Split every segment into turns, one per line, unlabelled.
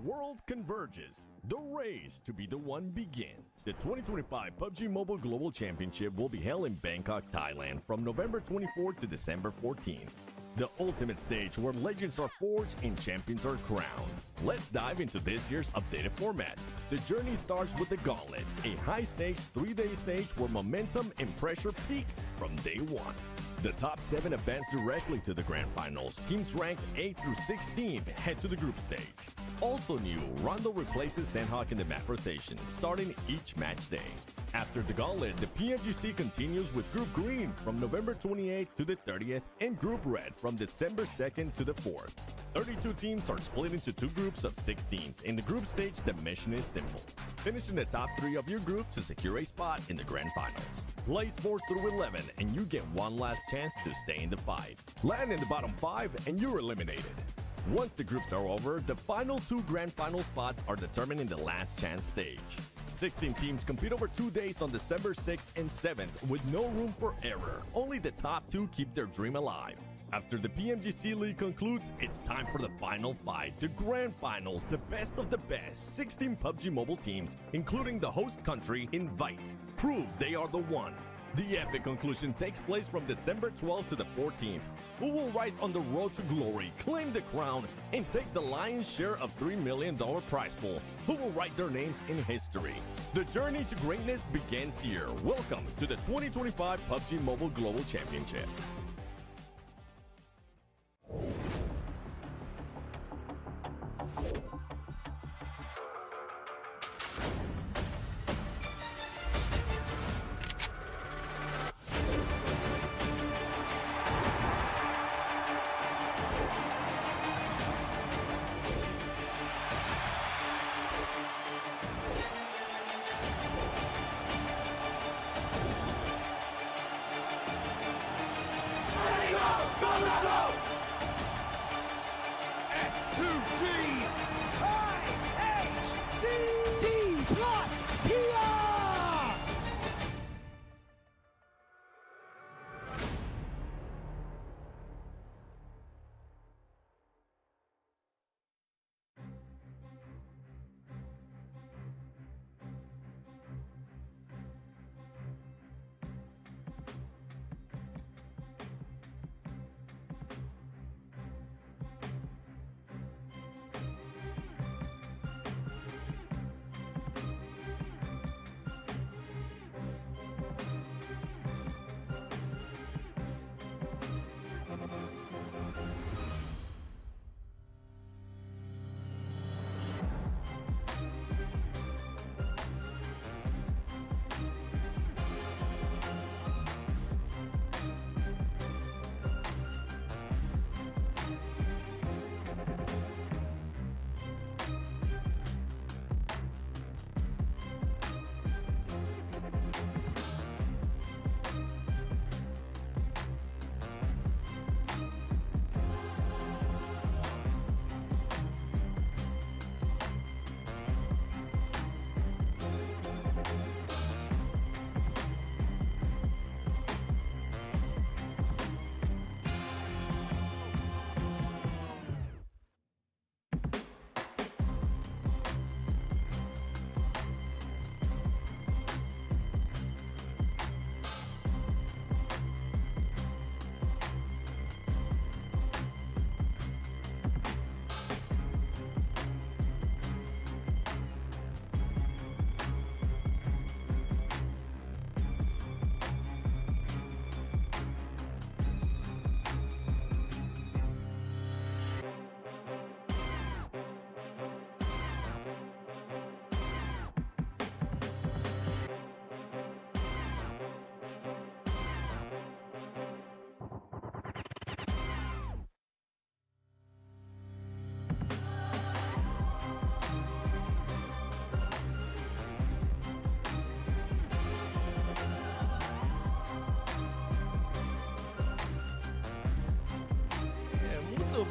world converges. The race to be the one begins. The 2025 PUBG Mobile Global Championship will be held in Bangkok, Thailand from November 24 to December 14. The ultimate stage where legends are forged and champions are crowned. Let's dive into this year's updated format. The journey starts with the Gauntlet, a high-stakes 3-day stage where momentum and pressure peak from day one. The top 7 advance directly to the grand finals. Teams ranked 8 through 16 head to the group stage. Also new, Rondo replaces Sandhawk in the map rotation, starting each match day. After the Gauntlet, the PMGC continues with Group Green from November 28th to the 30th and Group Red from December 2nd to the 4th. 32 teams are split into 2 groups of 16. In the group stage, the mission is simple. Finish in the top 3 of your group to secure a spot in the grand finals. Play 4 through 11 and you get one last chance to stay in the fight. Land in the bottom 5 and you're eliminated. Once the groups are over, the final 2 grand final spots are determined in the last chance stage. 16 teams compete over 2 days on December 6th and 7th with no room for error. Only the top 2 keep their dream alive. After the PMGC League concludes, it's time for the final fight. The grand finals, the best of the best. 16 PUBG Mobile teams, including the host country, invite. Prove they are the one. The epic conclusion takes place from December 12th to the 14th. Who will rise on the road to glory, claim the crown, and take the lion's share of $3 million prize pool? Who will write their names in history? The journey to greatness begins here. Welcome to the 2025 PUBG Mobile Global Championship.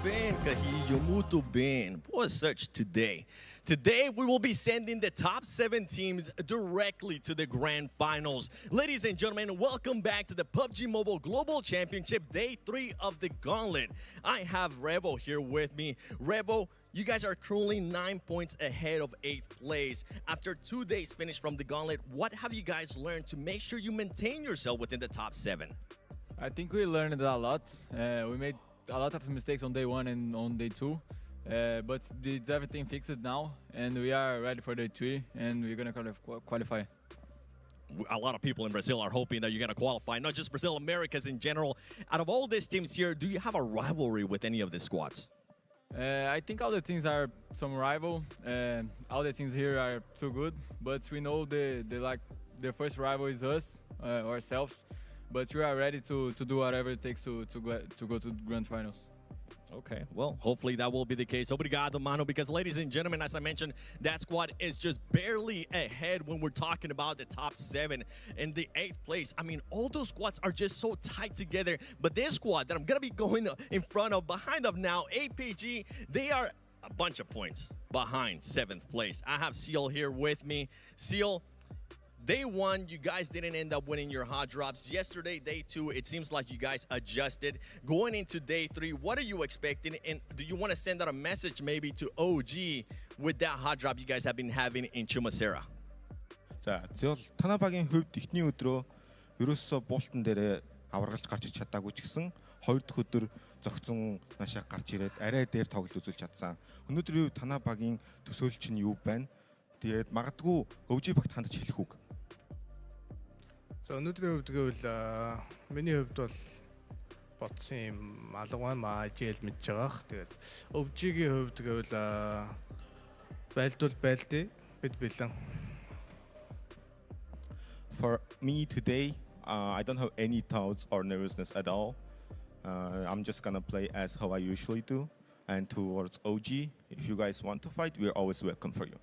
bem, Carrillo, muito bem. Boa search today. Today, we will be sending the top 7 teams directly to the grand finals. Ladies and gentlemen, welcome back to the PUBG Mobile Global Championship, Day 3 of the Gauntlet. I have Revo here with me. Revo, You guys are currently 9 points ahead of 8th place. After 2 days finished from the Gauntlet, what have you guys learned to make sure you maintain yourself within the top 7?
I think we learned a lot. We made a lot of mistakes on day 1 and on day 2. But it's everything fixed now, and we are ready for day 3, and we're going to qualify.
A lot of people in Brazil are hoping that you're going to qualify, not just Brazil, Americas in general. Out of all these teams here, do you have a rivalry with any of the squads?
I think all the teams are some rival. All the teams here are too good, but we know the first rival is us, ourselves. But we are ready to do whatever it takes to go to grand finals.
Okay, well, hopefully that will be the case. Obrigado, mano, because ladies and gentlemen, as I mentioned, that squad is just barely ahead when we're talking about the top 7 in the 8th place. I mean, all those squads are just so tight together, but this squad that I'm going to be going in front of, behind of now, APG, they are a bunch of points behind 7th place. I have Seal here with me. Seal, day 1, you guys didn't end up winning your hot drops. Yesterday, day 2, it seems like you guys adjusted. Going into day 3, what are you expecting? And do you want to send out a message maybe to OG with that hot drop you guys have been having in Chumasera?
За, зөв танабагийн хувьд эхний өдрөө ерөөсөө буултан дээрээ аваргалж гарч иж чадаагүй ч гэсэн хоёр дахь өдөр зөгцөн наашаа гарч ирээд арай дээр тоглолт үзүүлж чадсан. Өнөөдрийн хувьд танабагийн төсөөлч нь юу байна? Тэгээд магадгүй OG багт хандж хэлэх үг.
За өнөөдрийн хувьд гэвэл миний хувьд бол бодсон юм алга маа ижил мэдж байгаах. Тэгээд өвжигийн хувьд гэвэл байлдвал байлдээ бид бэлэн.
For me today, I don't have any doubts or nervousness at all. I'm just gonna play as how I usually do. And towards OG, if you guys want to fight, we're always welcome for you.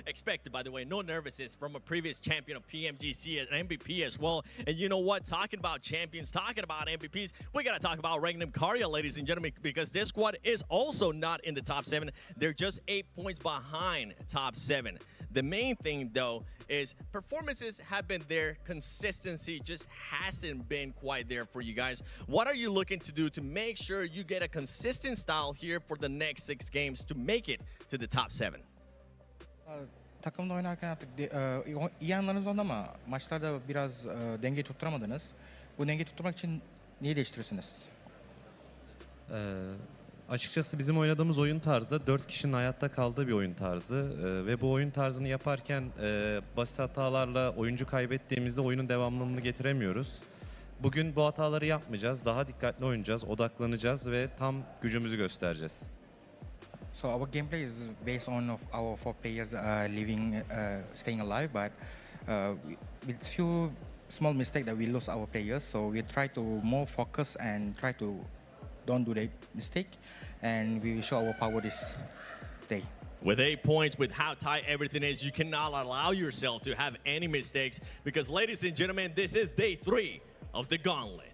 Expected, by the way. No nervousness from a previous champion of PMGC and MVP as well. And you know what? Talking about champions, talking about MVPs, we got to talk about Regnum Karya, ladies and gentlemen, because this squad is also not in the top 7. They're just 8 points behind top 7. The main thing, though, is performances have been there. Consistency just hasn't been quite there for you guys. What are you looking to do to make sure you get a consistent style here for the next 6 games to make it to the top 7?
Takımda oynarken artık iyi anlarınız oldu ama maçlarda biraz dengeyi tutturamadınız. Bu dengeyi tutturmak için neyi değiştirirsiniz?
Açıkçası bizim oynadığımız oyun tarzı 4 kişinin hayatta kaldığı bir oyun tarzı ve bu oyun tarzını yaparken basit hatalarla oyuncu kaybettiğimizde oyunun devamlılığını getiremiyoruz. Bugün bu hataları yapmayacağız, daha dikkatli oynayacağız, odaklanacağız ve tam gücümüzü göstereceğiz.
So our gameplay is based on our 4 players staying alive, but with few small mistakes that we lose our players. So we try to more focus and try to don't do that mistake, and we will show our power this day.
With 8 points, with how tight everything is, you cannot allow yourself to have any mistakes because, ladies and gentlemen, this is day 3 of the Gauntlet.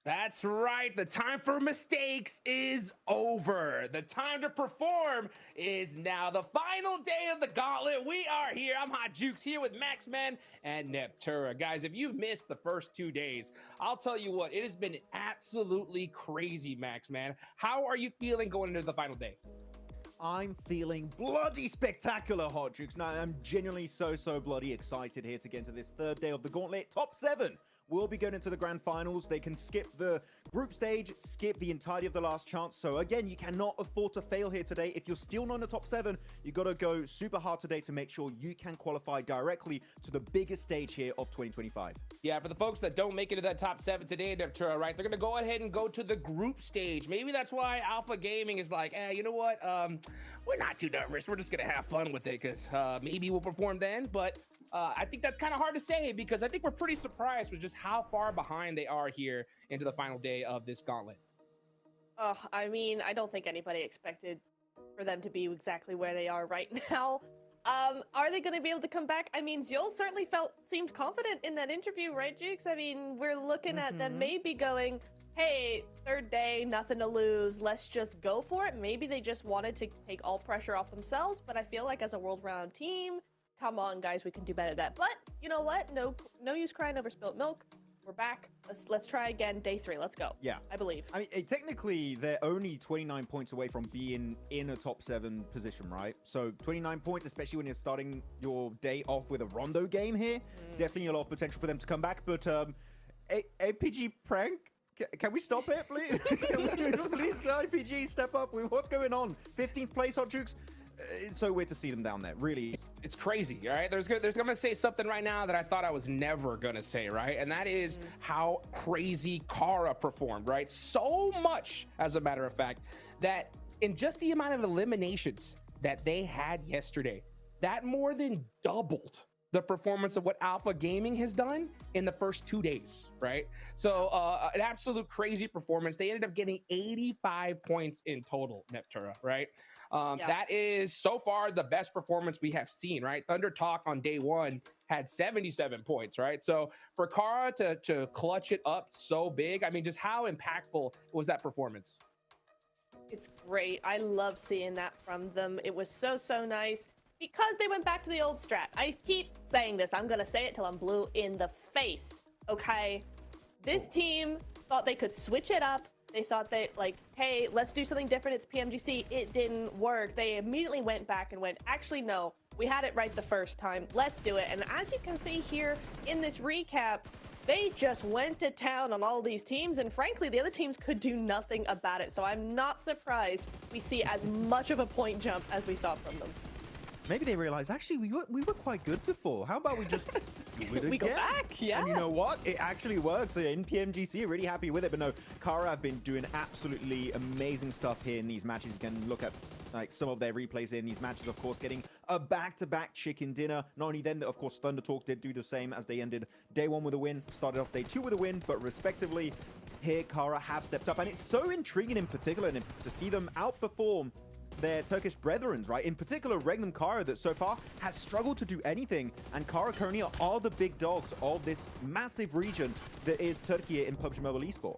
That's right. The time for mistakes is over. The time to perform is now. The final day of the Gauntlet. We are here. I'm Hot Jukes here with Maxman and Neptura. Guys, if you've missed the first 2 days, I'll tell you what, it has been absolutely crazy, Maxman. How are you feeling going into the final day?
I'm feeling bloody spectacular, Hot Jukes. No, I'm genuinely so bloody excited here to get into this 3rd day of the Gauntlet. Top 7 will be going into the grand finals. They can skip the group stage, skip the entirety of the last chance. So again, you cannot afford to fail here today. If you're still not in the top 7, you got to go super hard today to make sure you can qualify directly to the biggest stage here of 2025.
Yeah, for the folks that don't make it to that top 7 today, Neptura, right, they're going to go ahead and go to the group stage. Maybe that's why Alpha Gaming is like, you know what? We're not too nervous. We're just going to have fun with it because maybe we'll perform then. But I think that's kind of hard to say because I think we're pretty surprised with just how far behind they are here into the final day of this Gauntlet.
I mean, I don't think anybody expected for them to be exactly where they are right now. Are they going to be able to come back? I mean, Zeol certainly seemed confident in that interview, right, Jukes? I mean, we're looking at them maybe going, hey, third day, nothing to lose, let's just go for it. Maybe they just wanted to take all pressure off themselves, but I feel like as a world-round team, come on, guys, we can do better than that. But you know what? No use crying over spilt milk. We're back. Let's try again. Day 3. Let's go.
Yeah.
I believe.
I mean, technically, they're only 29 points away from being in a top 7 position, right? So 29 points, especially when you're starting your day off with a Rondo game here, definitely a lot of potential for them to come back. But APG prank, can we stop it, please? Please, IPG, step up. What's going on? 15th place, Hot Jukes. It's so weird to see them down there. Really,
it's crazy. All right, there's gonna say something right now that I thought I was never gonna say, right? And that is how crazy Kara performed, right? So much, as a matter of fact, that in just the amount of eliminations that they had yesterday, that more than doubled the performance of what Alpha Gaming has done in the first 2 days, right? So an absolute crazy performance. They ended up getting 85 points in total, Neptura, right? That is so far the best performance we have seen, right? Thunder Talk on day 1 had 77 points, right? So for Kara to clutch it up so big, I mean, just how impactful was that performance?
It's great. I love seeing that from them. It was so nice. Because they went back to the old strat. I keep saying this. I'm going to say it till I'm blue in the face, okay? This team thought they could switch it up. They thought they, like, hey, let's do something different. It's PMGC. It didn't work. They immediately went back and went, actually, no, we had it right the first time. Let's do it. And as you can see here in this recap, they just went to town on all these teams, and frankly, the other teams could do nothing about it. So I'm not surprised we see as much of a point jump as we saw from them.
Maybe they realized, actually, we were quite good before. How about we just do it again?
We go back, yeah.
And you know what? It actually works. In PMGC, really happy with it. But no, Kara have been doing absolutely amazing stuff here in these matches. You can look at like some of their replays in these matches, of course, getting a back-to-back chicken dinner. Not only then, of course, Thunder Talk did do the same as they ended day 1 with a win, started off day 2 with a win, but respectively, here, Kara have stepped up. And it's so intriguing in particular to see them outperform their Turkish brethren, right? In particular, Regnum Kara, that so far has struggled to do anything. And Kara Konya are the big dogs of this massive region that is Turkey in PUBG Mobile eSport.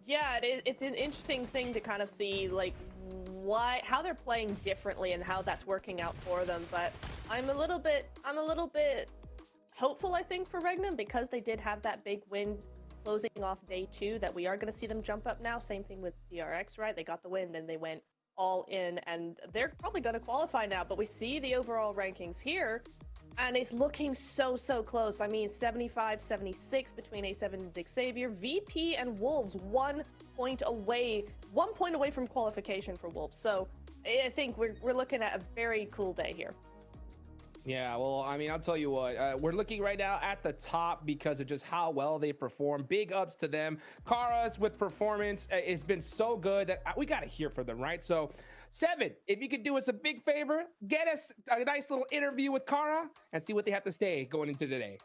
Yeah, it's an interesting thing to kind of see, like, how they're playing differently and how that's working out for them. But I'm a little bit hopeful, I think, for Regnum, because they did have that big win closing off day 2, that we are going to see them jump up now. Same thing with DRX, right? They got the win, then they went all in, and they're probably going to qualify now. But we see the overall rankings here, and it's looking so close. I mean, 75-76 between A7 and Dick Xavier. VP and Wolves 1 point away from qualification for Wolves. So I think we're looking at a very cool day here.
Yeah, well, I mean, I'll tell you what, we're looking right now at the top because of just how well they perform. Big ups to them. Kara's with performance has been so good that we got to hear from them, right? So, Seven, if you could do us a big favor, get us a nice little interview with Kara and see what they have to say going into today.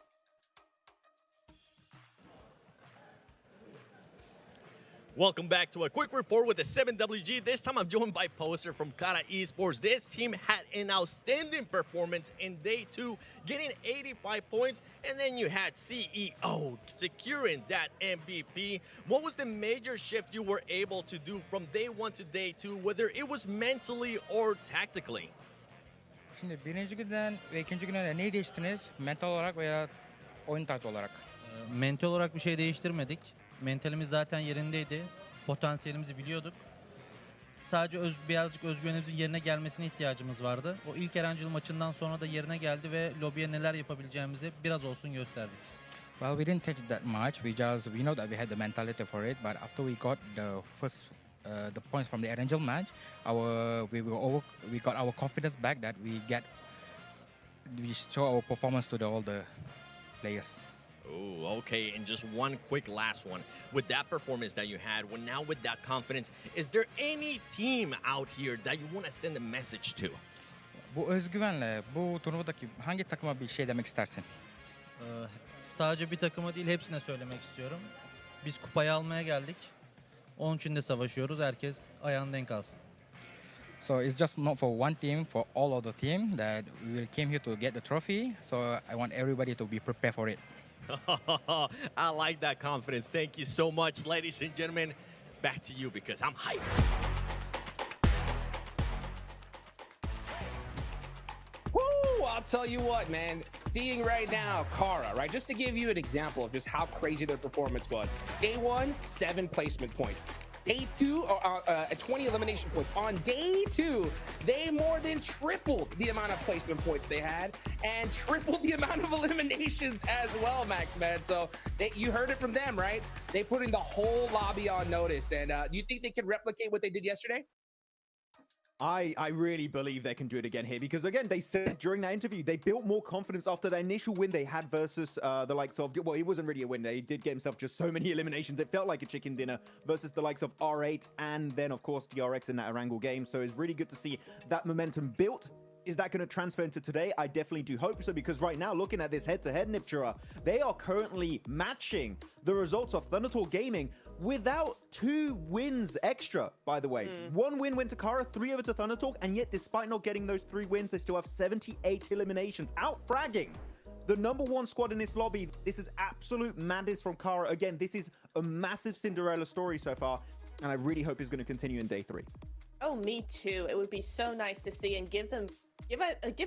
Welcome back to a quick report with the 7WG. This time I'm joined by Poser from Kara Esports. This team had an outstanding performance in day 2, getting 85 points, and then you had CEO securing that MVP. What was the major shift you were able to do from day 1 to day 2, whether it was mentally or tactically?
Şimdi birinci günden ve ikinci günden neyi değiştiniz? Mental olarak veya oyun tarzı olarak?
Mental olarak bir şey değiştirmedik. Mentalimiz zaten yerindeydi. Potansiyelimizi biliyorduk. Sadece birazcık özgüvenimizin yerine gelmesine ihtiyacımız vardı. O ilk Erancıl maçından sonra da yerine geldi ve lobiye neler yapabileceğimizi biraz olsun gösterdik.
Well, we didn't touch that much. We know that we had the mentality for it, but after we got the points from the Erangel match, we got our confidence back that we show our performance to all the players.
Oh, okay. And just one quick last one. With that performance that you had, now with that confidence, is there any team out here that you want to send a message to?
Bu özgüvenle bu turnuvadaki hangi takıma bir şey demek istersin?
Sadece bir takıma değil, hepsine söylemek istiyorum. Biz kupayı almaya geldik. Onun için de savaşıyoruz. Herkes ayağını denk alsın.
So it's just not for one team, for all of the team that we will came here to get the trophy. So I want everybody to be prepared for it.
I like that confidence. Thank you so much, ladies and gentlemen. Back to you because I'm hyped.
Woo! I'll tell you what, man. Seeing right now, Kara, right? Just to give you an example of just how crazy their performance was. Day 1, 7 placement points. Day 2, 20 elimination points. On day 2, they more than tripled the amount of placement points they had and tripled the amount of eliminations as well, Max, man. So you heard it from them, right? They putting the whole lobby on notice. And do you think they can replicate what they did yesterday?
I really believe they can do it again here because, again, they said during that interview they built more confidence after the initial win they had versus the likes of, well, it wasn't really a win. They did get himself just so many eliminations. It felt like a chicken dinner versus the likes of R8 and then, of course, DRX in that Erangel game. So it's really good to see that momentum built. Is that going to transfer into today? I definitely do hope so, because right now, looking at this head-to-head, Niptura, they are currently matching the results of Thundertalk Gaming without 2 wins extra, by the way. 1 win went to Kara, 3 over to Thundertalk, and yet despite not getting those 3 wins, they still have 78 eliminations, out-fragging the #1 squad in this lobby. This is absolute madness from Kara. Again, this is a massive Cinderella story so far, and I really hope it's going to continue in day 3.
Oh, me too. It would be so nice to see and give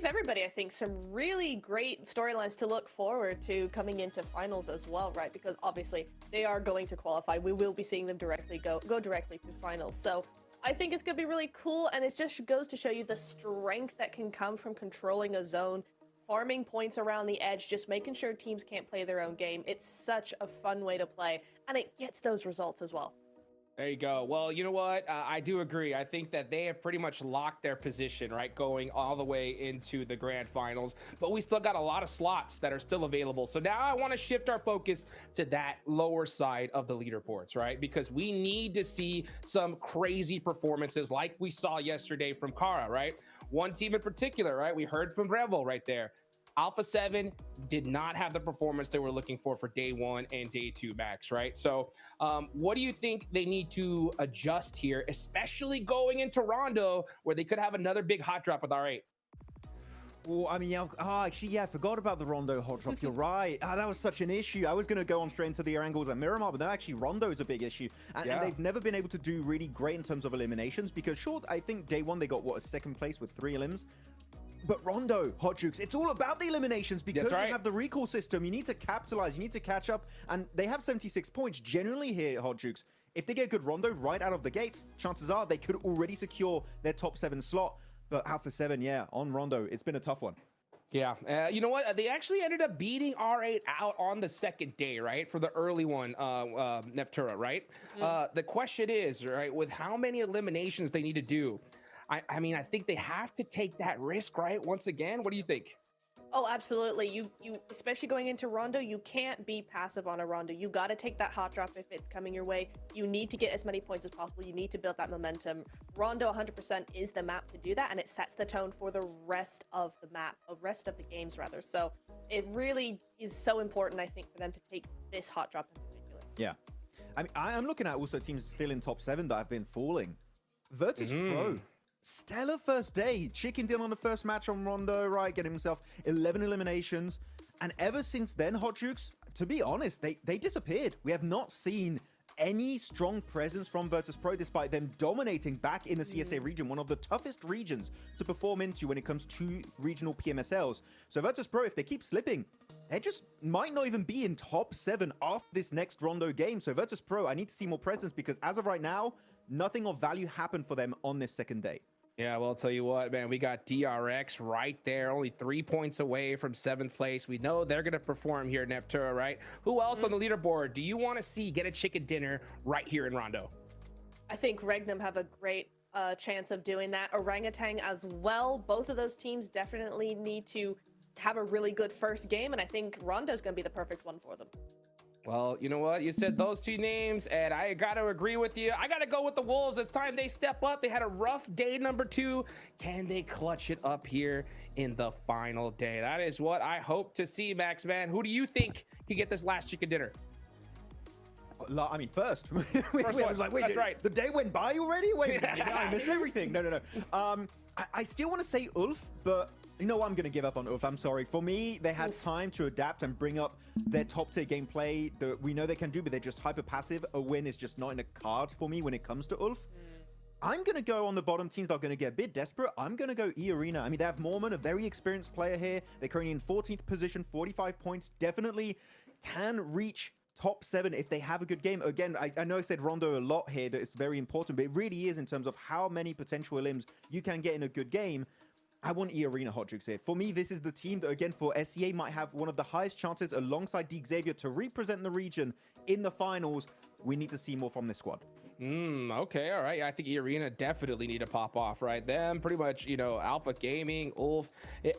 everybody, I think, some really great storylines to look forward to coming into finals as well, right? Because obviously they are going to qualify. We will be seeing them directly go directly to finals. So I think it's going to be really cool, and it just goes to show you the strength that can come from controlling a zone, farming points around the edge, just making sure teams can't play their own game. It's such a fun way to play, and it gets those results as well.
There you go. Well, you know what? I do agree. I think that they have pretty much locked their position, right? Going all the way into the grand finals, but we still got a lot of slots that are still available. So now I want to shift our focus to that lower side of the leaderboards, right? Because we need to see some crazy performances like we saw yesterday from Kara, right? One team in particular, right? We heard from Revel right there. Alpha 7 did not have the performance they were looking for day 1 and day 2, Max, right? So what do you think they need to adjust here, especially going into Rondo, where they could have another big hot drop with R8?
Well, I mean, yeah, actually, yeah, I forgot about the Rondo hot drop. You're right. That was such an issue. I was going to go on straight into the angles at Miramar, but no, actually, Rondo is a big issue. And they've never been able to do really great in terms of eliminations because, sure, I think day 1 they got, what, a 2nd place with 3 elims? But Rondo, Hot Jukes, it's all about the eliminations because you have the recall system. You need to capitalize. You need to catch up. And they have 76 points generally here, Hot Jukes. If they get a good Rondo right out of the gates, chances are they could already secure their top 7 slot. But Alpha 7, yeah, on Rondo, it's been a tough one.
Yeah, you know what? They actually ended up beating R8 out on the 2nd day, right? For the early one, Neptura, right? The question is, right, with how many eliminations they need to do, I mean, I think they have to take that risk, right? Once again, what do you think?
Oh, absolutely. You especially going into Rondo, you can't be passive on a Rondo. You got to take that hot drop if it's coming your way. You need to get as many points as possible. You need to build that momentum. Rondo 100% is the map to do that, and it sets the tone for the rest of the map, the rest of the games rather. So it really is so important, I think, for them to take this hot drop in particular.
Yeah. I mean, I'm looking at also teams still in top 7 that have been falling. Virtus Pro. Stellar first day. Chickened in on the first match on Rondo, right? Getting himself 11 eliminations. And ever since then, Hot Jukes, to be honest, they disappeared. We have not seen any strong presence from Virtus Pro, despite them dominating back in the CSA region, one of the toughest regions to perform into when it comes to regional PMSLs. So Virtus Pro, if they keep slipping, they just might not even be in top 7 after this next Rondo game. So Virtus Pro, I need to see more presence because as of right now, nothing of value happened for them on this 2nd day.
Yeah, well, I'll tell you what, man, we got DRX right there, only 3 points away from 7th place. We know they're going to perform here at Neptura, right? Who else on the leaderboard do you want to see get a chicken dinner right here in Rondo?
I think Regnum have a great chance of doing that. Orangutan as well. Both of those teams definitely need to have a really good first game, and I think Rondo's going to be the perfect one for them.
Well, you know what? You said those 2 names, and I got to agree with you. I got to go with the Wolves. It's time they step up. They had a rough day number 2. Can they clutch it up here in the final day? That is what I hope to see, Max, man. Who do you think can get this last chicken dinner?
I mean, first.
First
I was
one.
like, wait,
That's right.
the day went by already? Wait a minute, I missed everything. No. I still want to say Ulf, but you know what? I'm going to give up on Ulf. I'm sorry. For me, they had time to adapt and bring up their top-tier gameplay that we know they can do, but they're just hyper-passive. A win is just not in the cards for me when it comes to Ulf. I'm going to go on the bottom teams that are going to get a bit desperate. I'm going to go E-Arena. I mean, they have Mormon, a very experienced player here. They're currently in 14th position, 45 points. Definitely can reach top 7 if they have a good game. Again, I know I said Rondo a lot here, that it's very important, but it really is in terms of how many potential elims you can get in a good game. I want E-Arena Hot Jukes here. For me, this is the team that, again, for SEA might have one of the highest chances alongside D Xavier to represent the region in the finals. We need to see more from this squad.
Okay, all right. I think E-Arena definitely need to pop off, right? Them, pretty much, you know, Alpha Gaming, Ulf.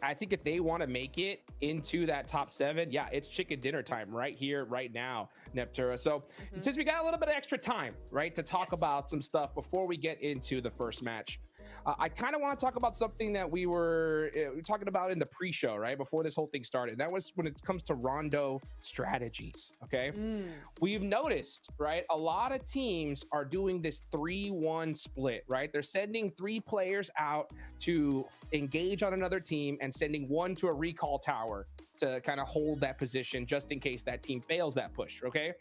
I think if they want to make it into that top 7, yeah, it's chicken dinner time right here, right now, Neptura. So since we got a little bit of extra time, right, to talk about some stuff before we get into the first match, I kind of want to talk about something that we were talking about in the pre-show, right, before this whole thing started. That was when it comes to Rondo strategies, okay? We've noticed, right, a lot of teams are doing this 3-1 split, right? They're sending 3 players out to engage on another team and sending 1 to a recall tower to kind of hold that position just in case that team fails that push, okay?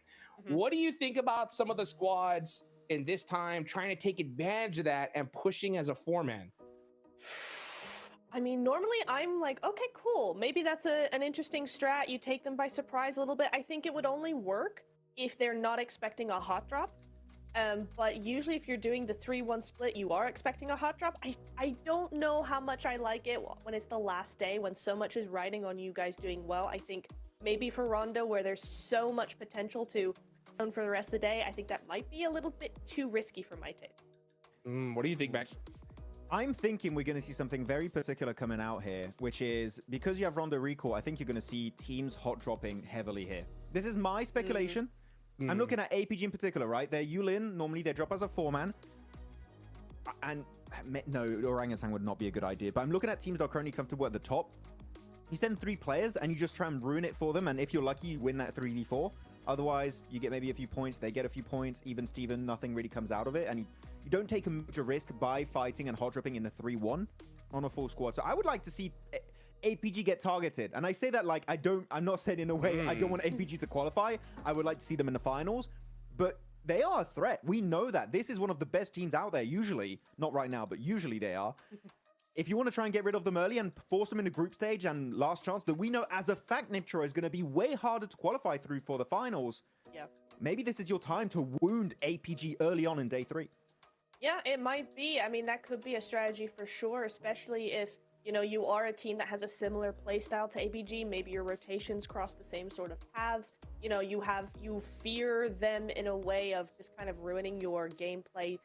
What do you think about some of the squads in this time trying to take advantage of that and pushing as a 4-man?
I mean, normally I'm like, okay, cool. Maybe that's an interesting strat. You take them by surprise a little bit. I think it would only work if they're not expecting a hot drop. But usually if you're doing the 3-1 split, you are expecting a hot drop. I don't know how much I like it when it's the last day, when so much is riding on you guys doing well. I think maybe for Rondo, where there's so much potential to zone for the rest of the day, I think that might be a little bit too risky for my taste.
What do you think, Max?
I'm thinking we're going to see something very particular coming out here, which is because you have Rondo recall, I think you're going to see teams hot dropping heavily here. This is my speculation. I'm looking at APG in particular, right? They're Yulin. Normally they drop as a 4-man. And no, Orangutan would not be a good idea. But I'm looking at teams that are currently comfortable at the top. You send 3 players and you just try and ruin it for them. And if you're lucky, you win that 3v4. Otherwise, you get maybe a few points. They get a few points. Even Steven, nothing really comes out of it. And you don't take a major risk by fighting and hot dropping in a 3-1 on a full squad. So I would like to see APG get targeted. And I say that like I'm not saying in a way I don't want APG to qualify. I would like to see them in the finals. But they are a threat. We know that. This is one of the best teams out there, usually. Not right now, but usually they are. If you want to try and get rid of them early and force them in the group stage and last chance, that we know as a fact Niptro is going to be way harder to qualify through for the finals.
Yeah.
Maybe this is your time to wound APG early on in day 3.
Yeah, it might be. I mean, that could be a strategy for sure, especially if, you know, you are a team that has a similar playstyle to APG. Maybe your rotations cross the same sort of paths. You know, you fear them in a way of just kind of ruining your gameplay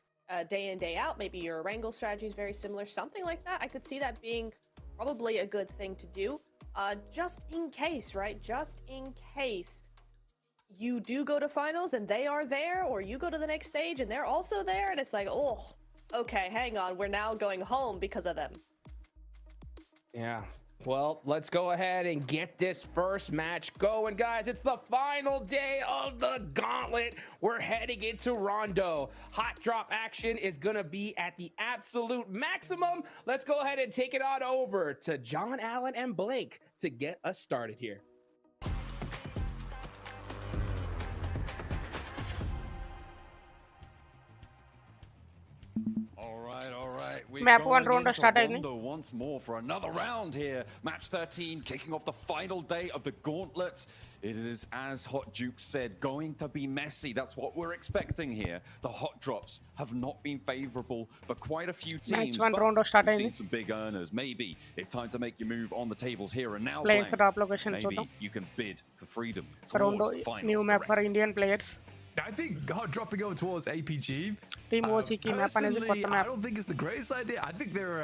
day in, day out. Maybe your wrangle strategy is very similar, something like that. I could see that being probably a good thing to do, just in case, right? Just in case you do go to finals and they are there, or you go to the next stage and they're also there, and it's like, oh, okay, hang on, we're now going home because of them.
Yeah. Well, let's go ahead and get this first match going, guys. It's the final day of the Gauntlet. We're heading into Rondo. Hot drop action is going to be at the absolute maximum. Let's go ahead and take it on over to John Allen and Blake to get us started here.
All right. We're
Map
going
1 round
into
start
Rondo once more for another round here. Match 13, kicking off the final day of the Gauntlet. It is, as Hot Duke said, going to be messy. That's what we're expecting here. The hot drops have not been favorable for quite a few teams,
Match 1 round
but
start
we've seen some big earners. Maybe it's time to make your move on the tables here and now.
Playing
Blank.
for top location.
Maybe you can bid for freedom
Rondo
towards the finals.
new map for Indian players.
I think hot dropping over towards APG
team ఓసీకి map అనేది కొత్త
I
map.
don't think it's the greatest idea. I think they're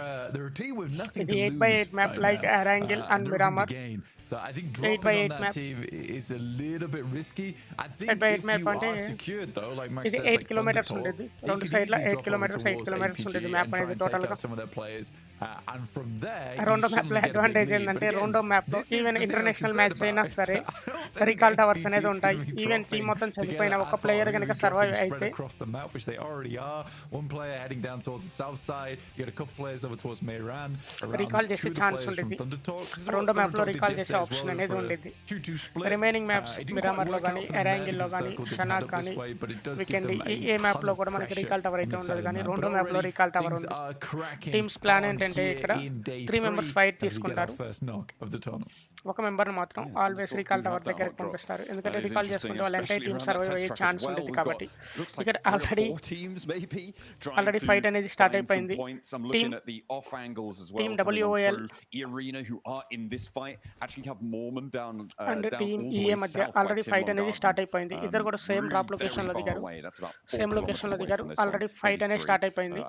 a team with nothing
ఇది
to
8x8
lose
map
right
like
now,
Arangel
and
and
everything to
Miramar.
gain. So I think
8x8
dropping on that
map.
team is a little bit risky. I think
8x8
if
map
you
అంటే
are secured though, like Max
ఇది
says,
8
like
kilometres
Thundertalk,
ఉండేది.
they
రెండు
could
సైడ్ల
easily
8
drop over
kilometres 8
towards
kilometres
APG
ఉండేది map
and try
అనేది
and take
total గా.
out some of their players. And from there, you
రెండో map లో
suddenly get a big
advantage
lead.
ఏంటంటే
But again,
రెండో map లో
this is
even
the thing I was
international
concerned
match అయినా
about.
సరే
I don't think
recall towers
APG
అనేది
is
ఉంటాయి.
gonna be
even team
dropping
మొత్తం చనిపోయిన
together
ఒక
at
ప్లేయర్
all.
కనుక
They're
సర్వైవ్
dropping spread
అయితే
across the map, which they already are. One player heading down towards the south side. You got a couple players over towards Meiran.
Recall
Around
చేసే
2 of the
chance
players from
ఉండేది.
Thundertalk. This is
రెండో
what
map లో
Thundertalk did
recall చేసే
yesterday as
option
well
అనేది
for a
ఉండేది.
2-2 split.
Remaining maps
It didn't quite
Miramar లో
work
కానీ
out for them there
Erangel లో
because the
కానీ
circle didn't
షనాక్
head up
కానీ
this way, but it does give
weekend
them
A
a
map
ton
లో
of
కూడా మనకి
pressure
recall tower
in
అయితే
the
ఉండదు
southern
కానీ
map. But
రెండో మ్యాప్ లో
already
రీకాల్ టవర్
things
ఉంది.
are cracking
teams plan
on
ఏంటంటే
here
ఇక్కడ
in day
3 members
3
fight
as we get our
తీసుకుంటారు.
first knock of the tunnel.
ఒక మెంబర్ మాత్రం ఆల్వేస్ రీకాల్ టవర్ దగ్గరికి పంపిస్తారు. ఎందుకంటే రీకాల్ చేసుకుంటే వాళ్ళ ఎంటైర్ టీమ్ సర్వైవ్ అయ్యే ఛాన్స్ ఉంటుంది కాబట్టి. ఇక్కడ ఆల్రెడీ ఫైట్ అనేది స్టార్ట్ అయిపోయింది. Team WOL and team EA మధ్య ఆల్రెడీ ఫైట్ అనేది స్టార్ట్ అయిపోయింది. ఇద్దరు కూడా సేమ్ డ్రాప్ లొకేషన్ లో దిగారు. సేమ్ లొకేషన్ లో దిగారు. ఆల్రెడీ ఫైట్ అనేది స్టార్ట్ అయిపోయింది.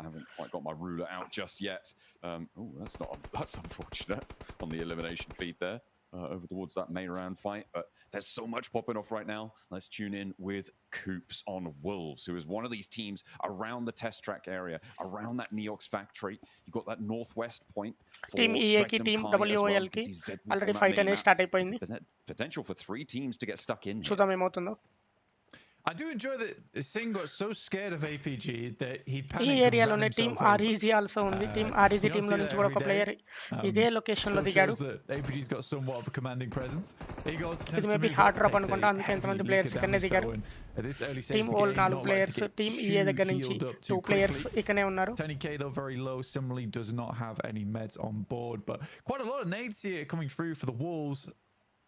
That's unfortunate on the elimination feed there. Over towards that main round fight, but there's so much popping off right now. Let's tune in with Coops on Wolves, who is one of these teams around the test track area, around that Neox factory. You've got that northwest point for
Team EA ki, Team WOL ki already fight అనేది start అయిపోయింది.
Potential for 3 teams to get stuck in here.
చూద్దాం ఏమవుతుందో.
I do enjoy that Singh got so scared of APG that he
ఈ
panicked.
ఏరియాలోనే team REG also ఉంది. Team REG team లో నుంచి కూడా ఒక ప్లేయర్ ఇదే లొకేషన్ లో దిగాడు.
APG's got somewhat of a commanding presence.
ఇది మేబీ హార్డ్ డ్రాప్ అనుకుంటా, అందుకే ఎంతమంది ప్లేయర్స్ ఇక్కడనే దిగారు. Team all 4 players, team EA దగ్గర నుంచి 2 ప్లేయర్స్ ఇక్కడనే ఉన్నారు.
10k though very low, similarly does not have any meds on board, but quite a lot of nades here coming through for the Wolves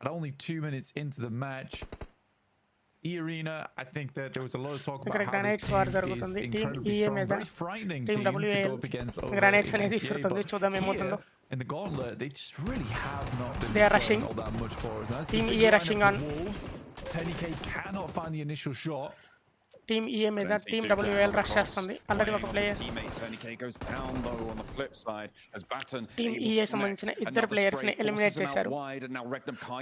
at only 2 minutes into the match. E-Arena, I think that there was a lot of talk about how this team is incredibly strong, very frightening team to go up against over here in the Gauntlet. They just really have not been
rushing
all that much for us.
Team E rushing on
Wolves. 10k cannot find the initial shot.
Team EA మీద team WOL rush చేస్తుంది. Already ఒక player team EA సంబంధించిన ఇద్దరు players ని eliminate చేశారు.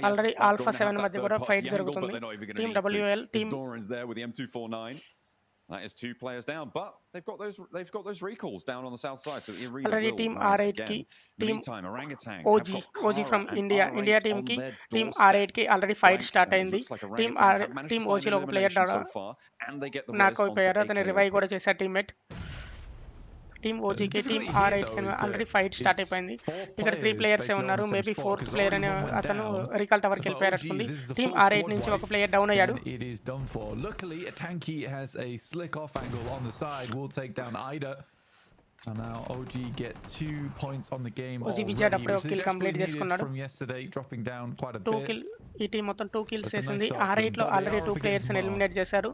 Already alpha 7 మధ్య కూడా fight జరుగుతుంది. Team WOL team
That is 2 players down, but they've got those recalls down on the south side. So
already team R8 ki team OG from India team ki team R8 ki already fight start ayindi. Team OG lo player knock అయిపోయారు. అతని revive కూడా చేశారు teammate. Team OG కి team R8 కి already fight start అయిపోయింది. ఇక్కడ 3 players ఉన్నారు. Maybe 4th player అనే అతను రీకాల్ టవర్ కి వెళ్ళిపోయారనుకుంది. టీమ్ R8 నుంచి ఒక ప్లేయర్ డౌన్ అయ్యాడు.
It is done for. Luckily, Tanky has a slick off angle on the side. Will take down Ida. And now OG get 2 points on the game.
OG Vijay అప్పుడే ఒక kill complete చేసుకున్నాడు.
From yesterday, dropping down quite a
2
bit.
Kill ఈ team మొత్తం 2 kills చేసింది. R8 లో already 2 players ని eliminate చేశారు.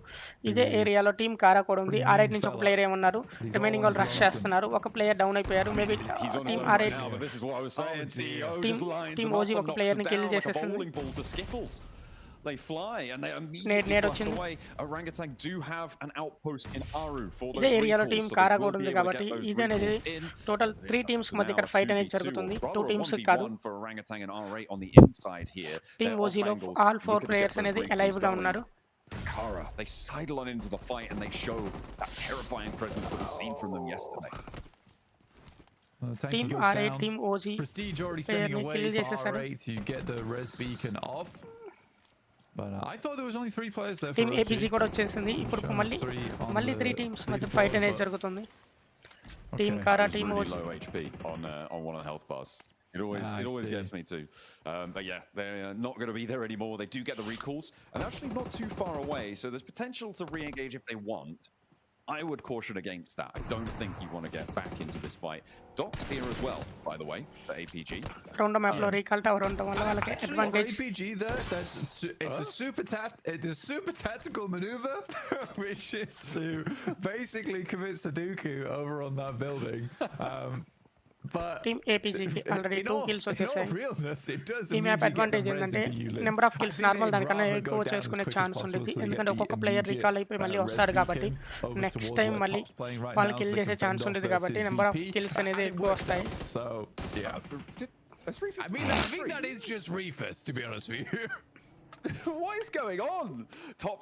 ఇదే ఏరియాలో టీం కారా కూడా ఉంది. R8 నుంచి ఒక ప్లేయర్ ఏమన్నారు. రిమైనింగ్ వాళ్ళు రష్ చేస్తున్నారు. ఒక ప్లేయర్ డౌన్ అయిపోయారు. Maybe team R8 team OG ఒక ప్లేయర్ ని కిల్ చేసేసింది.
They fly and they immediately flash away. Orangutan do have an outpost in Aru for those
recalls. ఏరియాలో టీం కారా కూడా ఉంది
so
కాబట్టి ఇది అనేది టోటల్ 3 టీమ్స్ మధ్య ఇక్కడ ఫైట్ అనేది జరుగుతుంది. 2 టీమ్స్ కాదు.
For Orangutan and R8 on the inside here.
Team OG లో all 4 ప్లేయర్స్ అనేది అలైవ్ గా ఉన్నారు.
Kara, they sidle on into the fight and they show that terrifying presence that we've seen from them yesterday.
Team R8, Team OG.
Prestige already sending away for R8 to get the res beacon off. But I thought there was only 3 players there for
Team APG కూడా వచ్చేసింది. ఇప్పుడు మళ్ళీ 3 teams మధ్య fight అనేది జరుగుతుంది. Team Kara, Team OG.
Low HP on one of the health bars. It always gets me too. But yeah, they're not going to be there anymore. They do get the recalls, and actually not too far away. So there's potential to re-engage if they want. I would caution against that. I don't think you want to get back into this fight. Doc's here as well, by the way, for APG.
Round map lo recall tower ఉండడం వల్ల వాళ్ళకి advantage.
APG there, it's a super tactical maneuver, which is to basically commit Sudoku over on that building. but
team ఏపీజీకి already 2 kills
in all
వచ్చేసాయి.
realness, it does
ఈ map
immediately get
advantage
them res
ఏంటంటే
into you.
Number of
I
kills
think
normal
they'd
దానికన్నా
rather
ఎక్కువ
go down as
చేసుకునే
quick as
chance
possible
ఉంటుంది.
so they get
ఎందుకంటే
the
ఒక్కొక్క player
immediate
recall అయిపోయి మళ్ళీ
res
వస్తారు కాబట్టి
beacon over
next
towards
time
where
మళ్ళీ
Top's playing right
వాళ్ళు
now,
కిల్
so they
చేసే
can
ఛాన్స్
fend
ఉంటుంది
off
కాబట్టి
versus
number of
VP,
kills అనేది
and it
ఎక్కువ
worked
వస్తాయి.
out. So yeah, I think that is just Reefus, to be honest with you.
What is going on? Top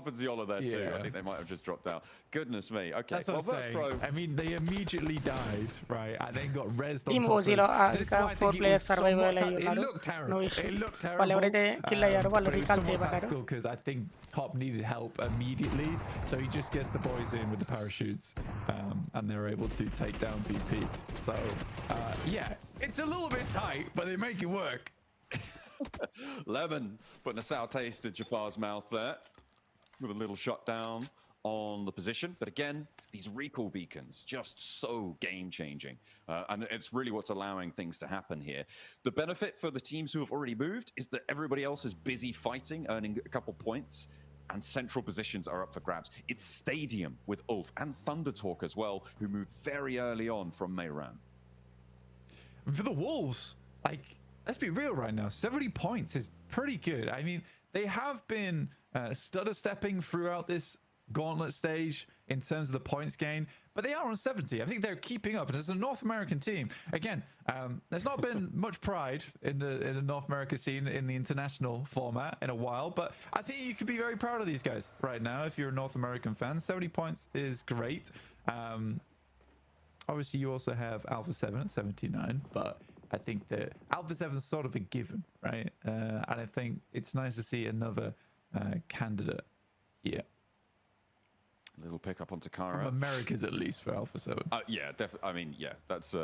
and Ziola there too.
Yeah.
I think they might have just dropped out. Goodness me. Okay,
That's what I'm saying.
Pro.
I mean, they immediately died, right? And then got rezzed on
team
top of
ఓజీలో
it. So this is why I
4
think it
players
was
survive
somewhat
అయ్యి
it
ఉన్నారు.
looked
no
terrible.
Issue.
It looked
వాళ్ళు
terrible.
ఎవరైతే kill అయ్యారో వాళ్ళు
But it was
recall
somewhat
చేయబడ్డారు.
tactical because I think Top needed help immediately. So he just gets the boys in with the parachutes and they're able to take down VP. So yeah, it's a little bit tight, but they make it work.
Lemon putting a sour taste in Jafar's mouth there with a little shot down on the position. But again, these recall beacons, just so game-changing. And it's really what's allowing things to happen here. The benefit for the teams who have already moved is that everybody else is busy fighting, earning a couple points, and central positions are up for grabs. It's Stadium with Ulf and Thunder Talk as well, who moved very early on from Mayran.
For the Wolves, like, let's be real right now, 70 points is pretty good. I mean, they have been stutter stepping throughout this Gauntlet stage in terms of the points gain, but they are on 70. I think they're keeping up. And as a North American team, again, there's not been much pride in the North America scene in the international format in a while, but I think you could be very proud of these guys right now if you're a North American fan. 70 points is great. Obviously, you also have Alpha 7 at 79, but I think that Alpha 7 is sort of a given, right? And I think it's nice to see another candidate here.
A little pick up on Takara.
From America's at least for Alpha 7.
Yeah, definitely. I mean, yeah, that's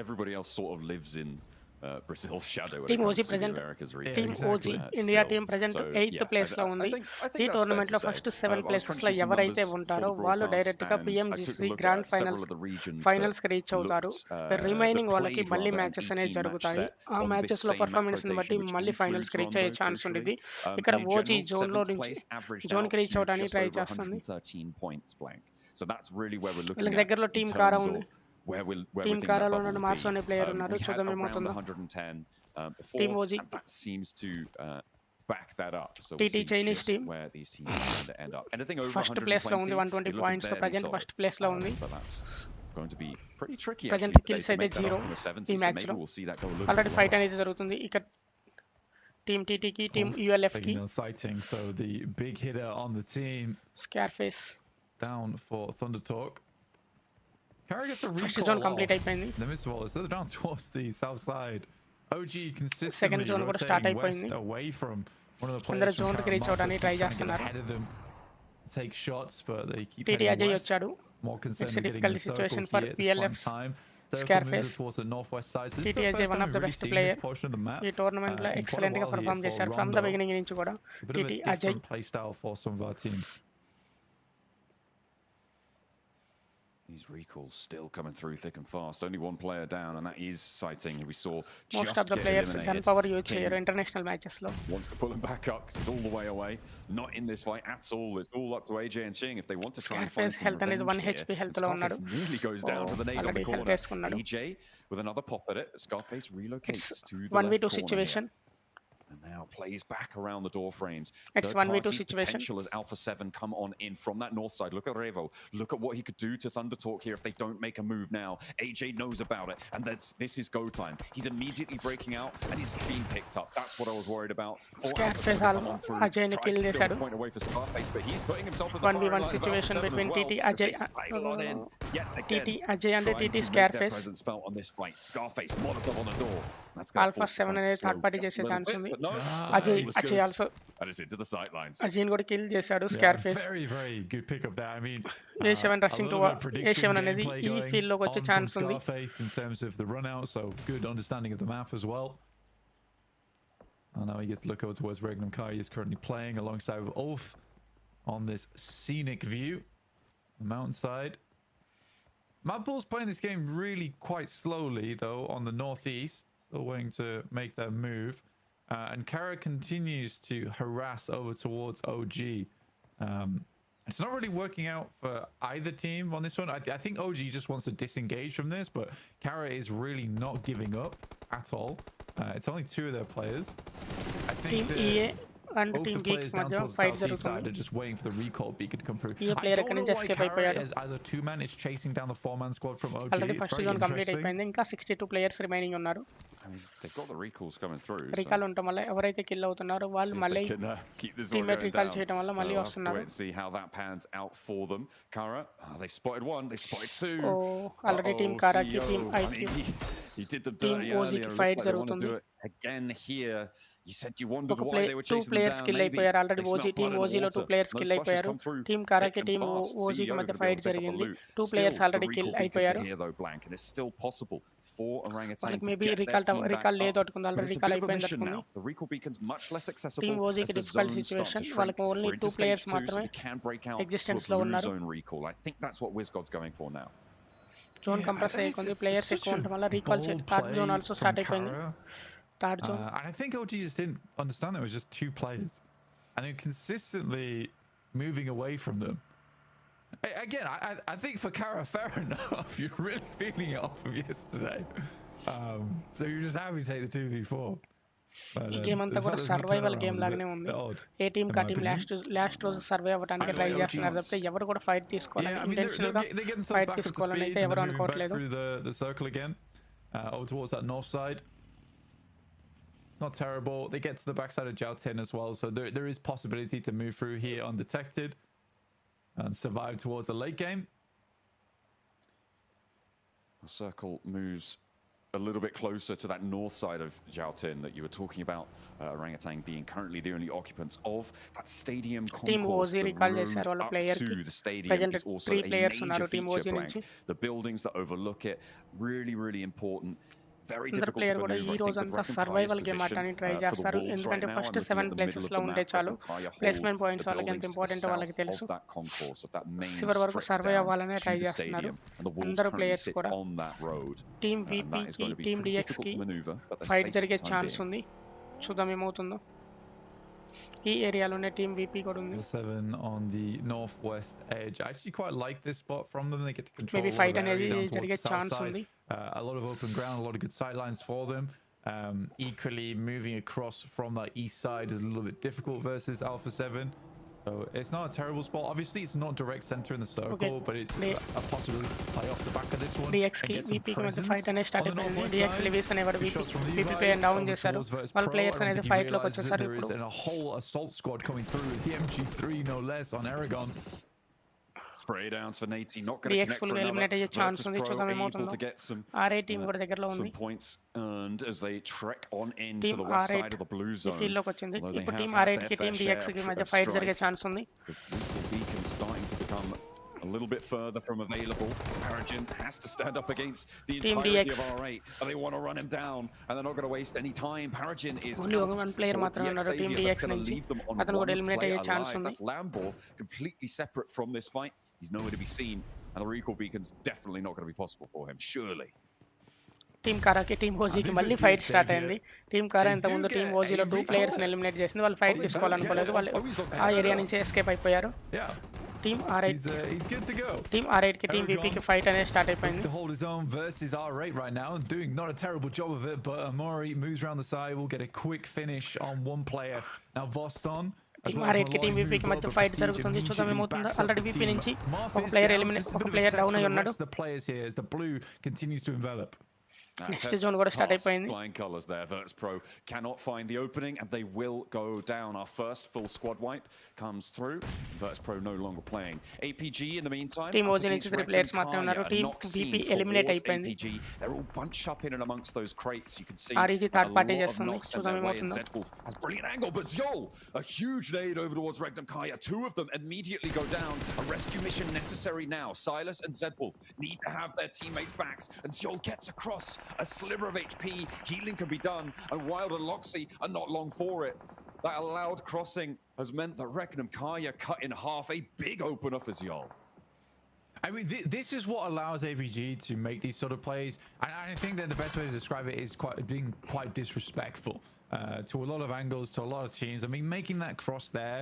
everybody else sort of lives in Brazil's shadow when it
team
comes
OG
to the
present
Americas region.
Team OG India team present 8th place లో ఉంది. ఈ tournament లో first 7 places లో ఎవరైతే ఉంటారో వాళ్ళు direct గా PMGC grand finals కి రీచ్ అవుతారు. రిమైనింగ్ వాళ్ళకి మళ్ళీ మ్యాచెస్ అనేవి జరుగుతాయి. ఆ మ్యాచెస్ లో పర్ఫార్మెన్స్ ని బట్టి మళ్ళీ ఫైనల్స్ కి రీచ్ అయ్యే ఛాన్స్ ఉంటుంది. ఇక్కడ ఓజీ జోన్ లో జోన్ కి రీచ్ అవడానికి ట్రై చేస్తుంది.
So that's really where we're looking
వీళ్ళ
at
దగ్గరలో
in
టీం
terms
కారా
of
ఉంది.
where we're
team
thinking
కారాలో
that
ఉన్న
bubble
మార్స్
will
అనే
be.
ప్లేయర్ ఉన్నారు.
We had
చూద్దాం
around the
ఏమవుతుందో.
110 before,
team OG
and that seems to back that up. So
TT
we'll see
Chinese
just
team.
where these teams are going to end up. Anything over
first place లో ఉంది 120
you're looking
points తో
very
present
solid.
First place లో ఉంది.
But that's going to be pretty tricky
Present
actually
kills
to
అయితే
make that
0
up from a 70.
ఈ
So
match
maybe
లో
we'll see that go a little
already
bit
fight
longer.
అనేది జరుగుతుంది. ఇక team TT కి team ULF కి
Taking on sighting, so the big hitter on the team
scar face
down for Thunder Talk. Carry gets a
first
recall
zone
off.
Complete అయిపోయింది.
The miss ball is down towards the south side. OG consistently
second zone కూడా start
rotating
అయిపోయింది.
west away from one of the
అందరూ
players from
zone కి reach
Karamasa,
అవడానికి try
trying to get
చేస్తున్నారు.
ahead of them, take shots, but they keep
TT
heading
Ajay
west.
వచ్చాడు.
More concerned
It's a
in getting
difficult
the circle
situation
here
for
at this point in
PLF's
time. Circle
Scarface.
moves towards the northwest side. So this is
TT
the
Ajay
first
one
time
of
we've
the
really
best
seen
player
this portion of the map.
ఈ tournament లో
In quite a
excellent గా
while
perform
here
చేశారు
for
from the
Rondo.
Beginning నుంచి కూడా.
A bit of
TT
a
Ajay
different play style for some of our teams.
These recalls still coming through thick and fast. Only one player down, and that is Sighting, who we saw
most
just
of the
get
players gun
eliminated.
Power use
King
చేయరు international matches లో.
wants to pull him back up because he's all the way away. Not in this fight at all. It's all up to AJ and Shing if they want to try and find
Scarface
some
health అనేది
revenge
1
here.
HP health
And
లో ఉన్నాడు.
Scarface nearly goes down to the nade on the
already help
corner.
వేసుకున్నాడు.
AJ with another pop at it. Scarface relocates
It's
to the
1v2
left corner
situation.
here. And now plays back around the door frames.
It's
Third
1v2
party's
situation.
potential as Alpha 7 come on in from that north side. Look at Revo. Look at what he could do to Thunder Talk here if they don't make a move now. AJ knows about it, and this is go time. He's immediately breaking out, and he's being picked up. That's what I was worried about. For Alpha 7 to come on through,
Ajayని
tries
kill
to steal
చేశాడు.
the point away for Scarface, but he's putting himself in the
1v1
firing line of Alpha
situation
7
between
as well,
TT
as
Ajay
they sidle on in yet again,
TT Ajay and
trying
TT
to make their
Scarface.
presence felt on this fight. Scarface, Molotov on the door. That's gonna
alpha
force the
7
fight
అనేది
to
third
slow
party
just a
చేసే
little
chance
bit,
ఉంది.
but no.
Ajay
It was
Ajay
good.
Also
And it's into the sidelines.
అజయ్ని కూడా kill చేశాడు
Yeah,
Scarface.
very, very good pick up there. I mean,
A7
a
rushing to
little bit of prediction
A7 అనేది
gameplay
ఈ
going
field లోకి వచ్చే
on
chance
from
ఉంది.
Scarface in terms of the run out, so good understanding of the map as well. And now he gets to look over towards Regnum Kai. He is currently playing alongside with Ulf on this scenic view, the mountainside. Mad Bull's playing this game really quite slowly though on the northeast, still waiting to make their move. And Kara continues to harass over towards OG. It's not really working out for either team on this one. I think OG just wants to disengage from this, but Kara is really not giving up at all. It's only 2 of their players. I think both the players down towards the southeast side are just waiting for the recall beacon to come through. I don't know why Kara as a 2-man is chasing down the 4-man squad from OG. It's very interesting.
ఇంకా 62 players remaining ఉన్నారు.
I mean, they've got the recalls coming through.
Recall ఉండటం వల్ల ఎవరైతే kill అవుతున్నారో వాళ్ళు మళ్ళీ teammate recall చేయడం వల్ల మళ్ళీ వస్తున్నారు.
Wait and see how that pans out for them. Kara, they've spotted 1, they've spotted 2.
Already team Kara ki team IQ.
He did them dirty earlier. Looks like they want to do it again here. You said you wondered why they were chasing them down. Maybe
already team OG లో 2 players kill అయిపోయారు. Team Kara కి team OG కి మధ్య fight జరిగింది. 2 players already kill అయిపోయారు.
And it's still possible for Orangutan to
maybe
get
recall లేదు అనుకుంది. already recall అయిపోయింది అనుకుంది.
The recall beacon's much less accessible.
Team OG కి difficult situation. వాళ్ళకి only 2 players మాత్రమే existence లో ఉన్నారు.
Zone recall. I think that's what WizGod's going for now.
Zone compress అయిపోయింది. players ఎక్కువ ఉండడం వల్ల recall third zone also start అయిపోయింది.
And I think OG just didn't understand there was just 2 players, and they're consistently moving away from them. Again, I think for Kara, fair enough. You're really feeling it off of yesterday, so you're just happy to take the 2v4.
ఈ game అంతా కూడా survival game లాగానే ఉంది. ఏ team కా team last రోజు survive అవ్వడానికి try చేస్తున్నారు తప్పితే ఎవరు కూడా ఫైట్ తీసుకోవాలని ఇంటెన్షన్ గా ఫైట్ తీసుకోవాలని అయితే ఎవరు అనుకోవట్లేదు.
The circle again, over towards that north side. Not terrible. They get to the backside of Jiaotin as well, so there is possibility to move through here undetected and survive towards the late game.
The circle moves a little bit closer to that north side of Jiaotin that you were talking about. Orangutan being currently the only occupants of that stadium concourse. The road up to the stadium is also a major feature blank. The buildings that overlook it, really, really important. Very difficult to maneuver.
ఈ రోజు అంతా survival game ఆడడానికి try చేస్తారు. ఎందుకంటే first 7 places లో ఉంటే చాలు. Placement points వాళ్ళకి ఎంత ఇంపార్టెంట్ వాళ్ళకి తెలుసు. చివరి వరకు సర్వైవ్ అవ్వాలనే ట్రై చేస్తున్నారు అందరూ ప్లేయర్స్ కూడా. టీమ్ VP కి టీమ్ DX కి ఫైట్ జరిగే ఛాన్స్ ఉంది. చూద్దాం ఏమవుతుందో. ఈ ఏరియాలోనే టీమ్ VP కూడా ఉంది.
7 on the northwest edge. I actually quite like this spot from them. They get to control
maybe fight అనేది జరిగే ఛాన్స్ ఉంది.
A lot of open ground, a lot of good sight lines for them. Equally, moving across from that east side is a little bit difficult versus Alpha 7. So it's not a terrible spot. Obviously, it's not direct center in the circle, but it's a possibility to play off the back of this one.
DX కి VP కి మధ్య fight అనేది start అయిపోయింది. DX Levi's అనేవాడు VP పై down చేశారు. వాళ్ళ players అనేది fight లోకి వచ్చేసారు.
There is a whole assault squad coming through with PMGC no less on Aragon.
Spray downs for Nate, not going to connect for another. Virtus Pro able to get some points earned as they trek on into the west side of the blue zone.
ఇప్పుడు team R8 కి team DX కి మధ్య fight జరిగే chance ఉంది.
The beacon starting to become a little bit further from available. Paragon has to stand up against the entirety of R8, and they want to run him down, and they're not going to waste any time. Paragon is
only one player మాత్రమే ఉన్నారు team DX నుంచి. అతను కూడా eliminate అయ్యే chance ఉంది.
That's Lambo, completely separate from this fight. He's nowhere to be seen, and the recall beacon's definitely not going to be possible for him, surely.
Team Kara కి team OG కి మళ్ళీ fight start అయింది. Team Kara ఇంత ముందు team OG లో 2 players ని eliminate చేసింది. వాళ్ళు ఫైట్ తీసుకోవాలనుకోలేదు. వాళ్ళు ఆ ఏరియా నుంచి ఎస్కేప్ అయిపోయారు. టీమ్ R8 టీమ్ R8 కి టీమ్ VP కి ఫైట్ అనేది స్టార్ట్ అయిపోయింది.
To hold his own versus R8 right now, and doing not a terrible job of it, but Amori moves around the side, will get a quick finish on one player. Now Voston
team R8 కి team VP కి మధ్య fight జరుగుతుంది. చూద్దాం ఏమవుతుందో. Already VP నుంచి ఒక player down అయి ఉన్నాడు.
The blue continues to envelop.
Next zone కూడా స్టార్ట్ అయిపోయింది.
Flying colors there. Virtus Pro cannot find the opening, and they will go down. Our first full squad wipe comes through. Virtus Pro no longer playing. APG in the meantime.
Team OG నుంచి 3 players మాత్రమే ఉన్నారు. Team VP eliminate అయిపోయింది.
They're all bunched up in and amongst those crates. You can see
REG third party చేస్తుంది. చూద్దాం ఏమవుతుందో.
Zedwolf has brilliant angle, but Zjol, a huge nade over towards Regnum Kaya. 2 of them immediately go down. A rescue mission necessary now. Silas and Zedwolf need to have their teammates' backs, and Zjol gets across. A sliver of HP, healing can be done, and Wild and Loxy are not long for it. That allowed crossing has meant that Regnum Kaya cut in half. A big opener for Zjol.
I mean, this is what allows APG to make these sort of plays, and I think that the best way to describe it is being quite disrespectful to a lot of angles, to a lot of teams. I mean, making that cross there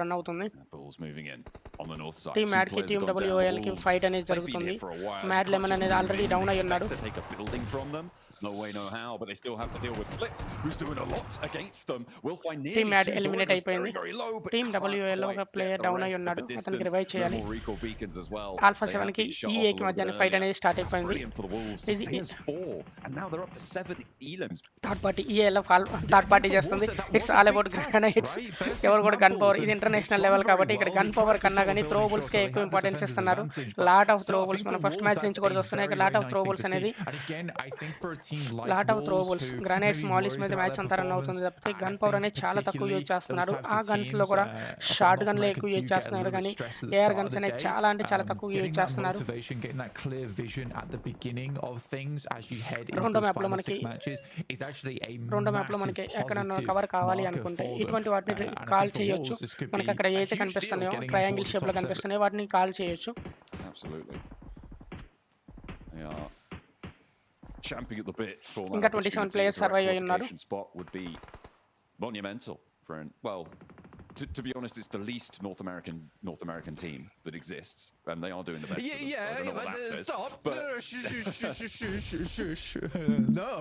run అవుతుంది.
Bulls moving in on the north side.
Team mad కి team WOL కి fight అనేది జరుగుతుంది. Mad lemon అనేది already down అయి ఉన్నాడు.
No way, no how, but they still have to deal with Flip, who's doing a lot against them. We'll find nearly
team mad
2
eliminate
very,
అయిపోయింది.
very low, but
team WOL ఒక player down అయి ఉన్నాడు. అతనికి revive చేయాలి. Alpha 7 కి EA కి మధ్య fight అనేది స్టార్ట్ అయిపోయింది. ఇది
4 and now they're up to 7 elims.
Third party ELF third party చేస్తుంది. It's all about grenades. ఎవరు కూడా గన్ పవర్, ఇది ఇంటర్నేషనల్ లెవెల్ కాబట్టి ఇక్కడ గన్ పవర్ కన్నా కానీ థ్రోబుల్స్ కే ఎక్కువ ఇంపార్టెన్స్ ఇస్తున్నారు. లాట్ ఆఫ్ థ్రోబుల్స్ మన ఫస్ట్ మ్యాచ్ నుంచి కూడా వస్తున్నాయి. లాట్ ఆఫ్ థ్రోబుల్స్ అనేది లాట్ ఆఫ్ థ్రోబుల్స్ గ్రానైట్స్ మాలిస్ మీద మ్యాచ్ అంతా రన్ అవుతుంది తప్పితే గన్ పవర్ అనేది చాలా తక్కువ యూజ్ చేస్తున్నారు. ఆ గన్స్ లో కూడా షార్ట్ గన్ లో ఎక్కువ యూజ్ చేస్తున్నారు కానీ ఏఆర్ గన్స్ అనేది చాలా అంటే చాలా తక్కువ యూజ్ చేస్తున్నారు. రెండో మ్యాప్ లో మనకి ఎక్కడ కవర్ కావాలి అనుకుంటే ఇటువంటి వాటిని కాల్ చేయొచ్చు. మనకి అక్కడ ఏదైతే కనిపిస్తున్నాయో ట్రయాంగిల్ షేప్ లో కనిపిస్తున్నాయో వాటిని కాల్ చేయొచ్చు.
Champing at the bit for
ఇంకా 27 ప్లేయర్స్ సర్వైవ్ అయి ఉన్నారు.
spot would be monumental for well to be honest, it's the least North American team that exists, and they are doing the best.
Stop! No,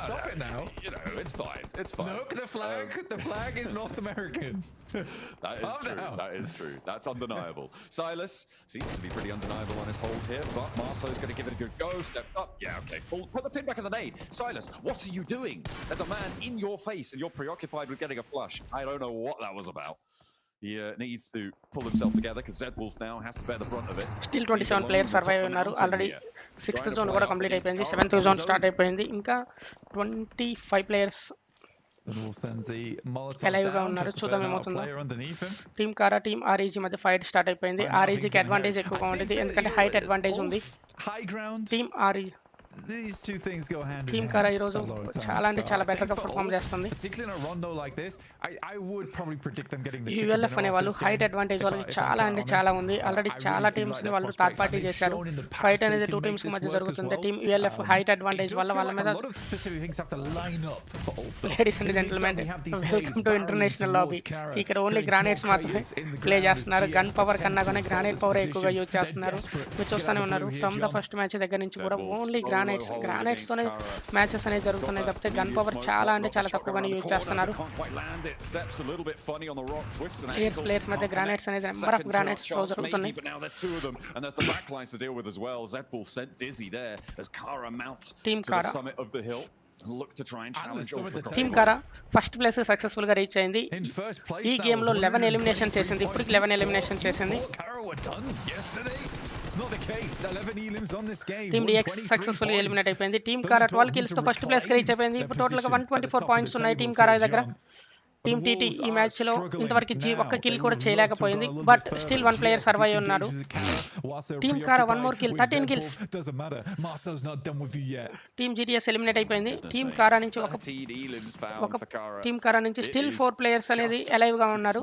stop it now.
You know, it's fine. It's fine.
Look, the flag is North American.
That is true. That is true. That's undeniable. Silas seems to be pretty undeniable on his hold here, but Marceau's going to give it a good go. Stepped up. Yeah, okay. Put the pin back in the nade. Silas, what are you doing? There's a man in your face, and you're preoccupied with getting a flush. I don't know what that was about. He needs to pull himself together because Zed Wolf now has to bear the brunt of it.
Still 27 players survive ఉన్నారు. Already 6th zone కూడా complete అయిపోయింది. 7th zone start అయిపోయింది. ఇంకా 25 players live గా ఉన్నారు. చూద్దాం ఏమవుతుందో. Team కారా టీమ్ REG మధ్య ఫైట్ స్టార్ట్ అయిపోయింది. REG కి అడ్వాంటేజ్ ఎక్కువగా ఉంటుంది ఎందుకంటే హైట్ అడ్వాంటేజ్ ఉంది. Team REG
These two things go hand in
team
hand.
కారా ఈ రోజు చాలా అంటే చాలా బెటర్ గా పర్ఫార్మ్ చేస్తుంది.
Particularly in a rondo like this, I would probably predict them getting the
ULF అనే వాళ్ళు హైట్ అడ్వాంటేజ్ వాళ్ళకి చాలా అంటే చాలా ఉంది. ఆల్రెడీ చాలా టీమ్స్ ని వాళ్ళు థర్డ్ పార్టీ చేశారు. ఫైట్ అనేది 2 టీమ్స్ మధ్య జరుగుతుంది. టీమ్ ULF హైట్ అడ్వాంటేజ్ వల్ల వాళ్ళ మీద ladies and gentlemen welcome to international lobby. ఇక్కడ ఓన్లీ గ్రానైట్స్ మాత్రమే ప్లే చేస్తున్నారు. గన్ పవర్ కన్నా కానీ గ్రానైట్ పవర్ ఎక్కువగా యూజ్ చేస్తున్నారు. మీరు చూస్తూనే ఉన్నారు ఫ్రమ్ ద ఫస్ట్ మ్యాచ్ దగ్గర నుంచి కూడా ఓన్లీ గ్రానైట్స్ తోనే మ్యాచెస్ అనేది జరుగుతున్నాయి తప్పితే గన్ పవర్ చాలా అంటే చాలా తక్కువగానే యూజ్ చేస్తున్నారు. ప్లేయర్స్ మధ్య గ్రానైట్స్ అనేది నెంబర్ ఆఫ్ గ్రానైట్స్ తో జరుగుతున్నాయి. టీమ్ కారా టీమ్ కారా ఫస్ట్ ప్లేస్ సక్సెస్ఫుల్ గా రీచ్ అయింది. ఈ గేమ్ లో 11 ఎలిమినేషన్ చేసింది. ఇప్పటికి 11 ఎలిమినేషన్ చేసింది. టీమ్ DX సక్సెస్ఫుల్ ఎలిమినేట్ అయిపోయింది. టీమ్ కారా 12 కిల్స్ తో ఫస్ట్ ప్లేస్ కి రీచ్ అయిపోయింది. ఇప్పుడు టోటల్ గా 124 పాయింట్స్ ఉన్నాయి టీమ్ కారా దగ్గర. టీమ్ TT ఈ మ్యాచ్ లో ఇంతవరకు ఒక్క కిల్ కూడా చేయలేకపోయింది. బట్ స్టిల్ 1 ప్లేయర్ సర్వైవ్ ఉన్నారు. టీమ్ కారా 1 more kill 13 kills. Team GTS eliminate అయిపోయింది. టీమ్ కారా నుంచి టీమ్ కారా నుంచి స్టిల్ 4 ప్లేయర్స్ అనేది అలైవ్ గా ఉన్నారు.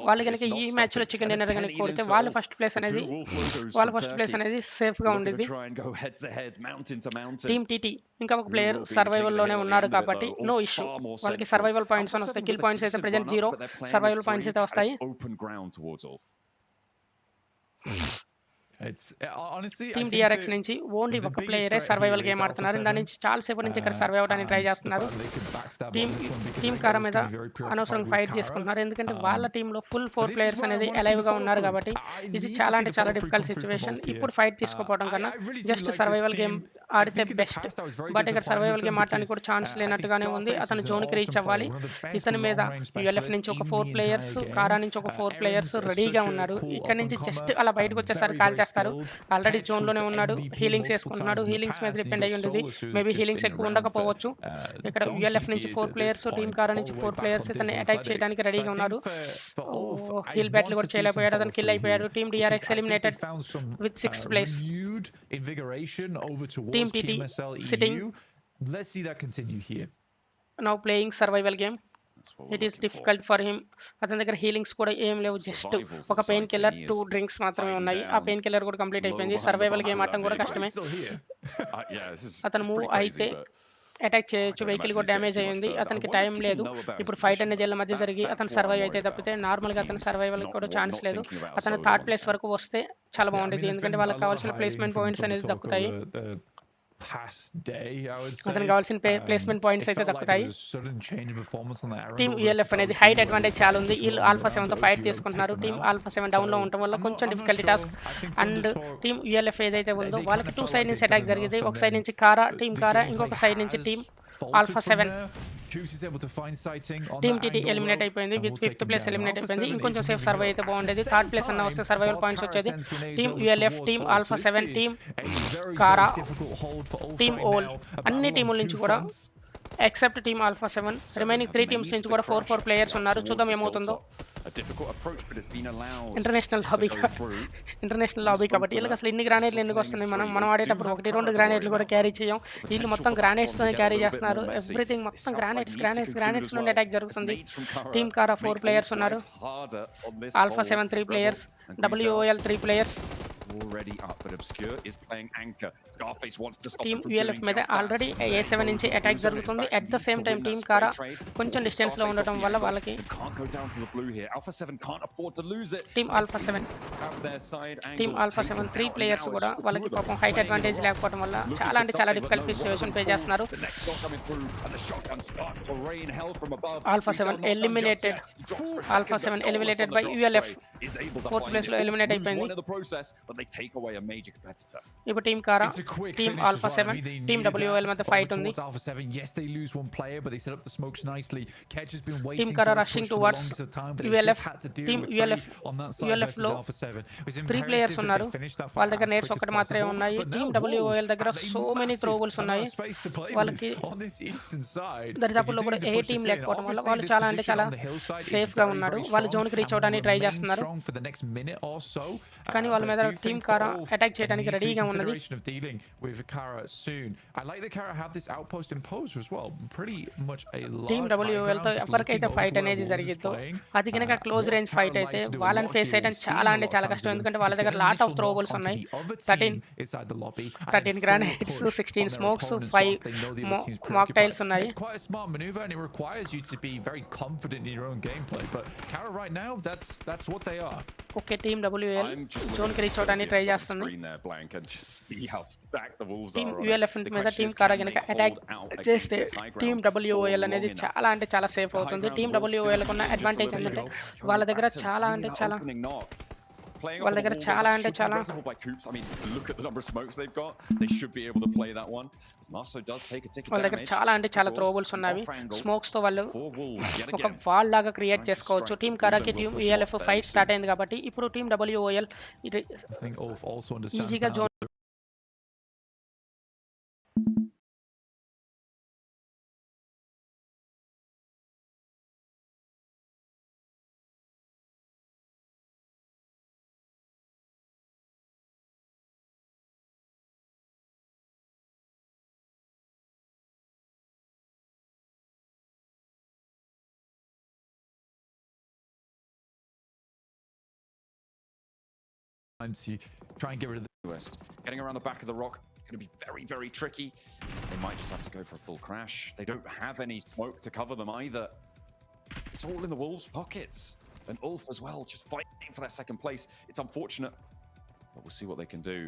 వాళ్ళు కనుక ఈ మ్యాచ్ లో చికెన్ డిన్నర్ కనుక కొడితే వాళ్ళ ఫస్ట్ ప్లేస్ అనేది సేఫ్ గా ఉండేది. టీమ్ TT ఇంకా ఒక ప్లేయర్ సర్వైవల్ లోనే ఉన్నారు కాబట్టి నో ఇష్యూ. వాళ్ళకి సర్వైవల్ పాయింట్స్ వస్తాయి. కిల్ పాయింట్స్ అయితే ప్రెజెంట్ 0, సర్వైవల్ పాయింట్స్ అయితే వస్తాయి. టీమ్ DRX నుంచి ఓన్లీ ఒక ప్లేయరే సర్వైవల్ గేమ్ ఆడుతున్నారు. దాని నుంచి చాలా సేపు నుంచి ఇక్కడ సర్వైవ్ అవడానికి ట్రై చేస్తున్నారు. టీమ్ కారా మీద అనవసరంగా ఫైట్ చేసుకుంటున్నారు ఎందుకంటే వాళ్ళ టీంలో ఫుల్ 4 ప్లేయర్స్ అనేది అలైవ్ గా ఉన్నారు కాబట్టి ఇది చాలా అంటే చాలా డిఫికల్ట్ సిచ్యువేషన్. ఇప్పుడు ఫైట్ తీసుకోపోవడం కన్నా జస్ట్ సర్వైవల్ గేమ్ ఆడితే బెస్ట్. బట్ ఇక్కడ సర్వైవల్ గేమ్ ఆడడానికి కూడా ఛాన్స్ లేనట్టుగానే ఉంది. అతను జోన్ కి రీచ్ అవ్వాలి. ఇతని మీద ULF నుంచి ఒక 4 ప్లేయర్స్, కారా నుంచి ఒక 4 ప్లేయర్స్ రెడీగా ఉన్నారు. ఇక్కడ నుంచి జస్ట్ అలా బయటకు వచ్చేసరికి కాల్ చేస్తారు. ఆల్రెడీ జోన్ లోనే ఉన్నాడు. హీలింగ్స్ చేసుకుంటున్నాడు. హీలింగ్స్ మీద డిపెండ్ అయ్యి ఉండేది. మేబీ హీలింగ్స్ ఎక్కువ ఉండకపోవచ్చు. ఇక్కడ ULF నుంచి 4 ప్లేయర్స్, టీమ్ కారా నుంచి 4 ప్లేయర్స్ ఇతన్ని అటాక్ చేయడానికి రెడీగా ఉన్నారు. హీల్ బ్యాటిల్ కూడా చేయలేకపోయాడు. అతను కిల్ అయిపోయాడు. Team DRX eliminated with 6th place. Team TT sitting.
Let's see that continue here.
Now playing survival game. It is difficult for him. అతని దగ్గర హీలింగ్స్ కూడా ఏం లేవు. జస్ట్ ఒక పెయిన్ కిల్లర్, 2 డ్రింక్స్ మాత్రమే ఉన్నాయి. ఆ పెయిన్ కిల్లర్ కూడా కంప్లీట్ అయిపోయింది. సర్వైవల్ గేమ్ ఆడటం కూడా కష్టమే. అతను మూవ్ అయితే అటాక్ చేయొచ్చు, వెహికల్ కూడా డ్యామేజ్ అయ్యింది, అతనికి టైం లేదు. ఇప్పుడు ఫైట్ అనేది వీళ్ళ మధ్య జరిగి అతను సర్వైవ్ అయితే తప్పితే నార్మల్గా అతను సర్వైవల్ కూడా ఛాన్స్ లేదు. అతను థర్డ్ ప్లేస్ వరకు వస్తే చాలా బాగుండేది, ఎందుకంటే వాళ్ళకి కావాల్సిన ప్లేస్మెంట్ పాయింట్స్ అనేది దక్కుతాయి. అతనికి కావాల్సిన ప్లేస్మెంట్ పాయింట్స్ అయితే దక్కుతాయి. టీమ్ ELF అనేది హైట్ అడ్వాంటేజ్ చాలా ఉంది. వీళ్ళు ఆల్ఫా 7తో ఫైట్ తీసుకుంటున్నారు. టీమ్ ఆల్ఫా 7 డౌన్ లో ఉండటం వల్ల కొంచెం difficulty task. And team ELF ఏదైతే ఉందో వాళ్ళకి 2 సైడ్ నుంచి అటాక్ జరిగింది. ఒక సైడ్ నుంచి టీమ్ కారా, ఇంకొక సైడ్ నుంచి team alpha 7. Team TT eliminate అయిపోయింది, విత్ 5th ప్లేస్ ఎలిమినేట్ అయిపోయింది. ఇంకొంచెం సేఫ్ సర్వైవ్ అయితే బాగుండేది. థర్డ్ ప్లేస్ అన్న వస్తే సర్వైవల్ పాయింట్స్ వచ్చేది. Team ELF, team alpha 7, team కారా, టీమ్ ఓల్, అన్ని టీముల నుంచి కూడా except team alpha 7 remaining 3 teams నుంచి కూడా 4 ప్లేయర్స్ ఉన్నారు. చూద్దాం ఏమవుతుందో. ఇంటర్నేషనల్ లాబీ కాబట్టి వీళ్ళకి అసలు ఇన్ని గ్రానేట్లు ఎందుకు వస్తున్నాయి? మనం ఆడేటప్పుడు 1-2 గ్రానేట్లు కూడా క్యారీ చేయం. వీళ్ళు మొత్తం గ్రానేట్స్తోనే క్యారీ చేస్తున్నారు. ఎవ్రీథింగ్ మొత్తం గ్రానేట్స్ నుండి అటాక్ జరుగుతుంది. టీమ్ కారా 4 ప్లేయర్స్ ఉన్నారు. Alpha 7 3 players, WOL 3 players.
Already up, but Obscure is playing anchor. Scarface wants to stop
team ELF మీద ఆల్రెడీ A7 నుంచి అటాక్ జరుగుతుంది. At the same time team కారా కొంచెం డిస్టెన్స్ లో ఉండటం వల్ల వాళ్ళకి టీమ్ ఆల్ఫా 7 3 ప్లేయర్స్ కూడా వాళ్ళకి పాపం హైట్ అడ్వాంటేజ్ లేకపోవడం వల్ల చాలా డిఫికల్ట్ సిచ్యువేషన్ ఫేస్ చేస్తున్నారు. Alpha 7 eliminated by ULF. 4th place లో ఎలిమినేట్ అయిపోయింది. ఇప్పుడు టీమ్ కారా, టీమ్ ఆల్ఫా 7, టీమ్ WOL మధ్య ఫైట్ ఉంది. టీమ్ కారా rushing towards ULF. Team ULF లో 3 ప్లేయర్స్ ఉన్నారు. వాళ్ళ దగ్గర నేర్స్ ఒకటి మాత్రమే ఉన్నాయి. టీమ్ WOL దగ్గర సో మెనీ త్రోబుల్స్ ఉన్నాయి. వాళ్ళకి దరిదాపుల్లో కూడా ఏ టీమ్ లేకపోవడం వల్ల వాళ్ళు చాలా సేఫ్ గా ఉన్నారు. వాళ్ళు జోన్ కి రీచ్ అవడానికి ట్రై చేస్తున్నారు, కానీ వాళ్ళ మీద టీమ్ కారా అటాక్ చేయడానికి రెడీగా ఉన్నది. టీమ్ WOL తో ఎవరికైతే ఫైట్ అనేది జరిగిద్దో అది కనుక క్లోజ్ రేంజ్ ఫైట్ అయితే వాళ్ళని ఫేస్ చేయడం చాలా కష్టం, ఎందుకంటే వాళ్ళ దగ్గర లాట్ ఆఫ్ త్రోబుల్స్ ఉన్నాయి. 13 గ్రానైట్స్, 16 స్మోక్స్, 5 మాక్టైల్స్ ఉన్నాయి. ఓకే, టీమ్ WOL జోన్ కి రీచ్ అవడానికి ట్రై చేస్తుంది. టీమ్ ULF మీద టీమ్ కారా కనుక అటాక్ చేస్తే టీమ్ WOL అనేది చాలా సేఫ్ అవుతుంది. టీమ్ WOL కున్న అడ్వాంటేజ్ ఏంటంటే వాళ్ళ దగ్గర చాలా త్రోబుల్స్ ఉన్నాయి. స్మోక్స్ తో వాళ్ళు ఒక వాల్ లాగా క్రియేట్ చేసుకోవచ్చు. టీమ్ కారాకి టీమ్ ELF ఫైట్ స్టార్ట్ అయింది కాబట్టి ఇప్పుడు టీమ్ WOL ఈజీగా zone
to try and get rid of the
West. Getting around the back of the rock going to be very tricky. They might just have to go for a full crash. They don't have any smoke to cover them either. It's all in the Wolves' pockets. And Ulf as well, just fighting for that second place. It's unfortunate, but we'll see what they can do.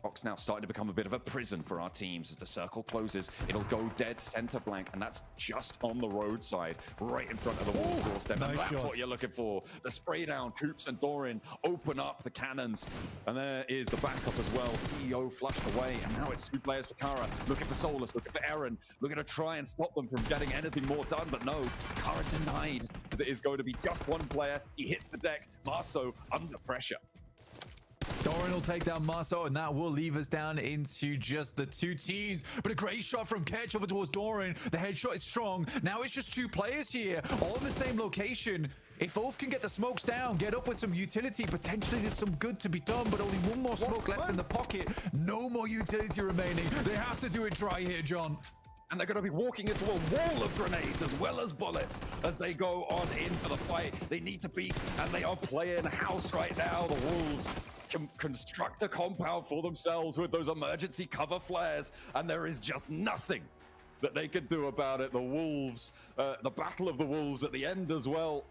Rock's now starting to become a bit of a prison for our teams. As the circle closes, it'll go dead center blank, and that's just on the roadside, right in front of the wall doorstep.
Nice
that's
shots.
what you're looking for. The spray down, Coops and Doran open up the cannons, and there is the backup as well. CEO flushed away, and now it's 2 players for Kara. Looking for Solus, looking for Aaron, looking to try and stop them from getting anything more done, but no, Kara denied, as it is going to be just 1 player. He hits the deck, Marso under pressure.
Doran will take down Marso, and that will leave us down into just the 2 teams. But a great shot from Ketch over towards Doran. The headshot is strong. Now it's just 2 players here, all in the same location. If Ulf can get the smokes down, get up with some utility, potentially there's some good to be done, but only 1 more smoke left in the pocket. No more utility remaining. They have to do it dry here, John.
And they're going to be walking into a wall of grenades as well as bullets as they go on in for the fight. They need to beat, and they are playing house right now, the Wolves. construct a compound for themselves with those emergency cover flares, and there is just nothing that they could do about it. The Wolves, the Battle of the Wolves at the end as well.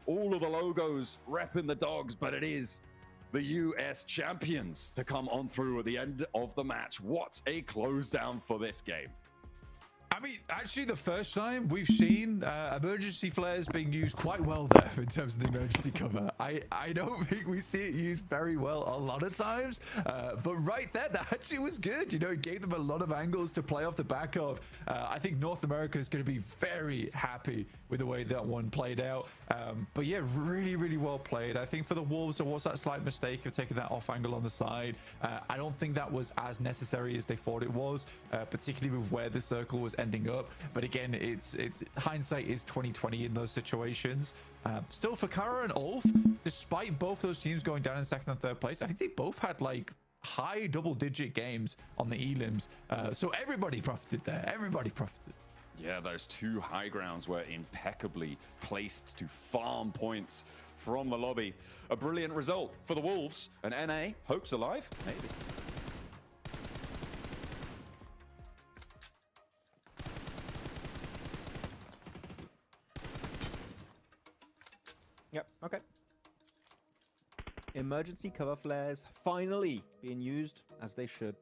All of the logos repping the dogs, but it is the US champions to come on through at the end of the match. What a close down for this game.
I mean, actually, the first time we've seen emergency flares being used quite well there in terms of the emergency cover. I don't think we see it used very well a lot of times, but right there, that actually was good. You know, it gave them a lot of angles to play off the back of. I think North America is going to be very happy with the way that one played out. But yeah, really, really well played. I think for the Wolves, there was that slight mistake of taking that off angle on the side. I don't think that was as necessary as they thought it was, particularly with where the circle was ending up. But again, it's hindsight is 2020 in those situations. Still for Kara and Ulf, despite both those teams going down in second and third place, I think they both had like high double-digit games on the elims. So everybody profited there. Everybody profited.
Yeah, those two high grounds were impeccably placed to farm points from the lobby. A brilliant result for the Wolves. And NA, hopes alive? Maybe.
Yep, okay. Emergency cover flares finally being used as they should.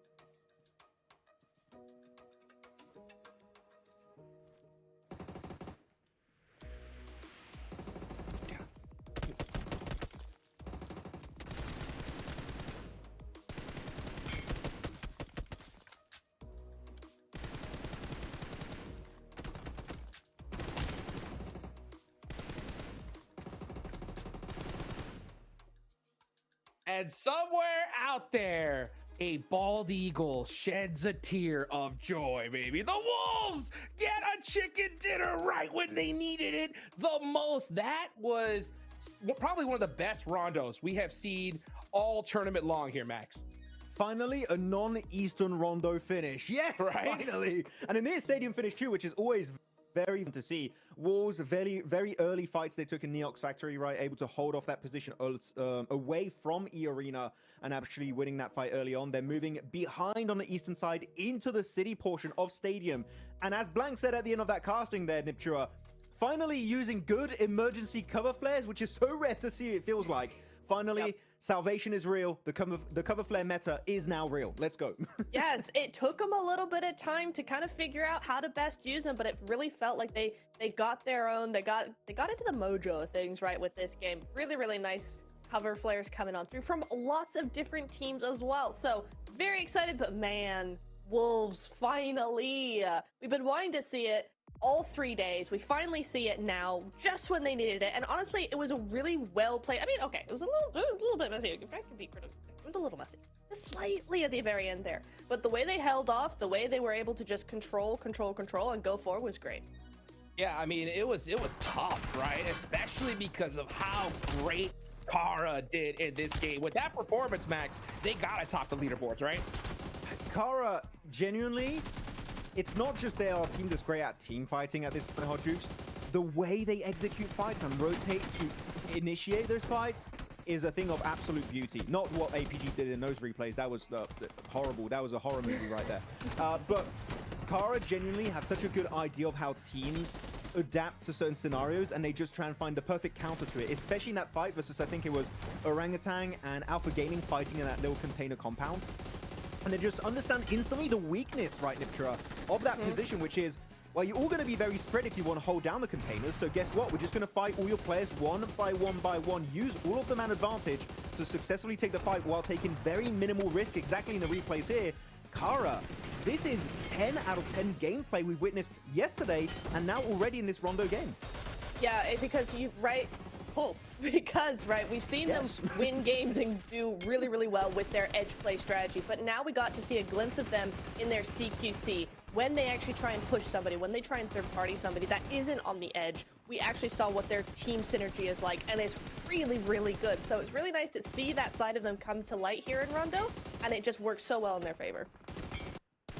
And somewhere out there, a bald eagle sheds a tear of joy, baby. The Wolves get a chicken dinner right when they needed it the most. That was probably one of the best rondos we have seen all tournament long here, Max.
Finally, a non-Eastern rondo finish. Yes,
right?
Finally. And a near stadium finish too, which is always very fun to see. Wolves, very, very early fights they took in Neox Factory, right? Able to hold off that position away from E Arena and actually winning that fight early on. They're moving behind on the eastern side into the city portion of stadium. And as Blank said at the end of that casting there, Niptura, finally using good emergency cover flares, which is so rare to see, it feels like. Finally, yep. Salvation is real. The cover flare meta is now real. Let's go.
Yes, it took them a little bit of time to kind of figure out how to best use them, but it really felt like they got their own. They got into the mojo of things right with this game. Really, really nice cover flares coming on through from lots of different teams as well. So very excited, but man, Wolves finally. We've been wanting to see it all 3 days. We finally see it now, just when they needed it. And honestly, it was a really well played. I mean, okay, it was a little bit messy. It was a little messy, just slightly at the very end there. But the way they held off, the way they were able to just control, and go forward was great.
Yeah, I mean, it was tough, right? Especially because of how great Kara did in this game. With that performance, Max, they gotta top the leaderboards, right?
Kara, genuinely, it's not just their team that's great at team fighting at this point, Hot Jukes. The way they execute fights and rotate to initiate those fights is a thing of absolute beauty. Not what APG did in those replays. That was horrible. That was a horror movie right there. But Kara genuinely have such a good idea of how teams adapt to certain scenarios, and they just try and find the perfect counter to it, especially in that fight versus, I think it was Orangutan and Alpha Gaming fighting in that little container compound. And they just understand instantly the weakness, right, Niptura, of that position, which is, well, you're all going to be very spread if you want to hold down the containers. So guess what? We're just going to fight all your players one by one. Use all of the man advantage to successfully take the fight while taking very minimal risk, exactly in the replays here. Kara, this is 10 out of 10 gameplay we've witnessed yesterday, and now already in this Rondo game.
Yeah, because we've seen them win games and do really, really well with their edge play strategy, but now we got to see a glimpse of them in their CQC. When they actually try and push somebody, when they try and third-party somebody that isn't on the edge, we actually saw what their team synergy is like, and it's really, really good. So it's really nice to see that side of them come to light here in Rondo, and it just works so well in their favor.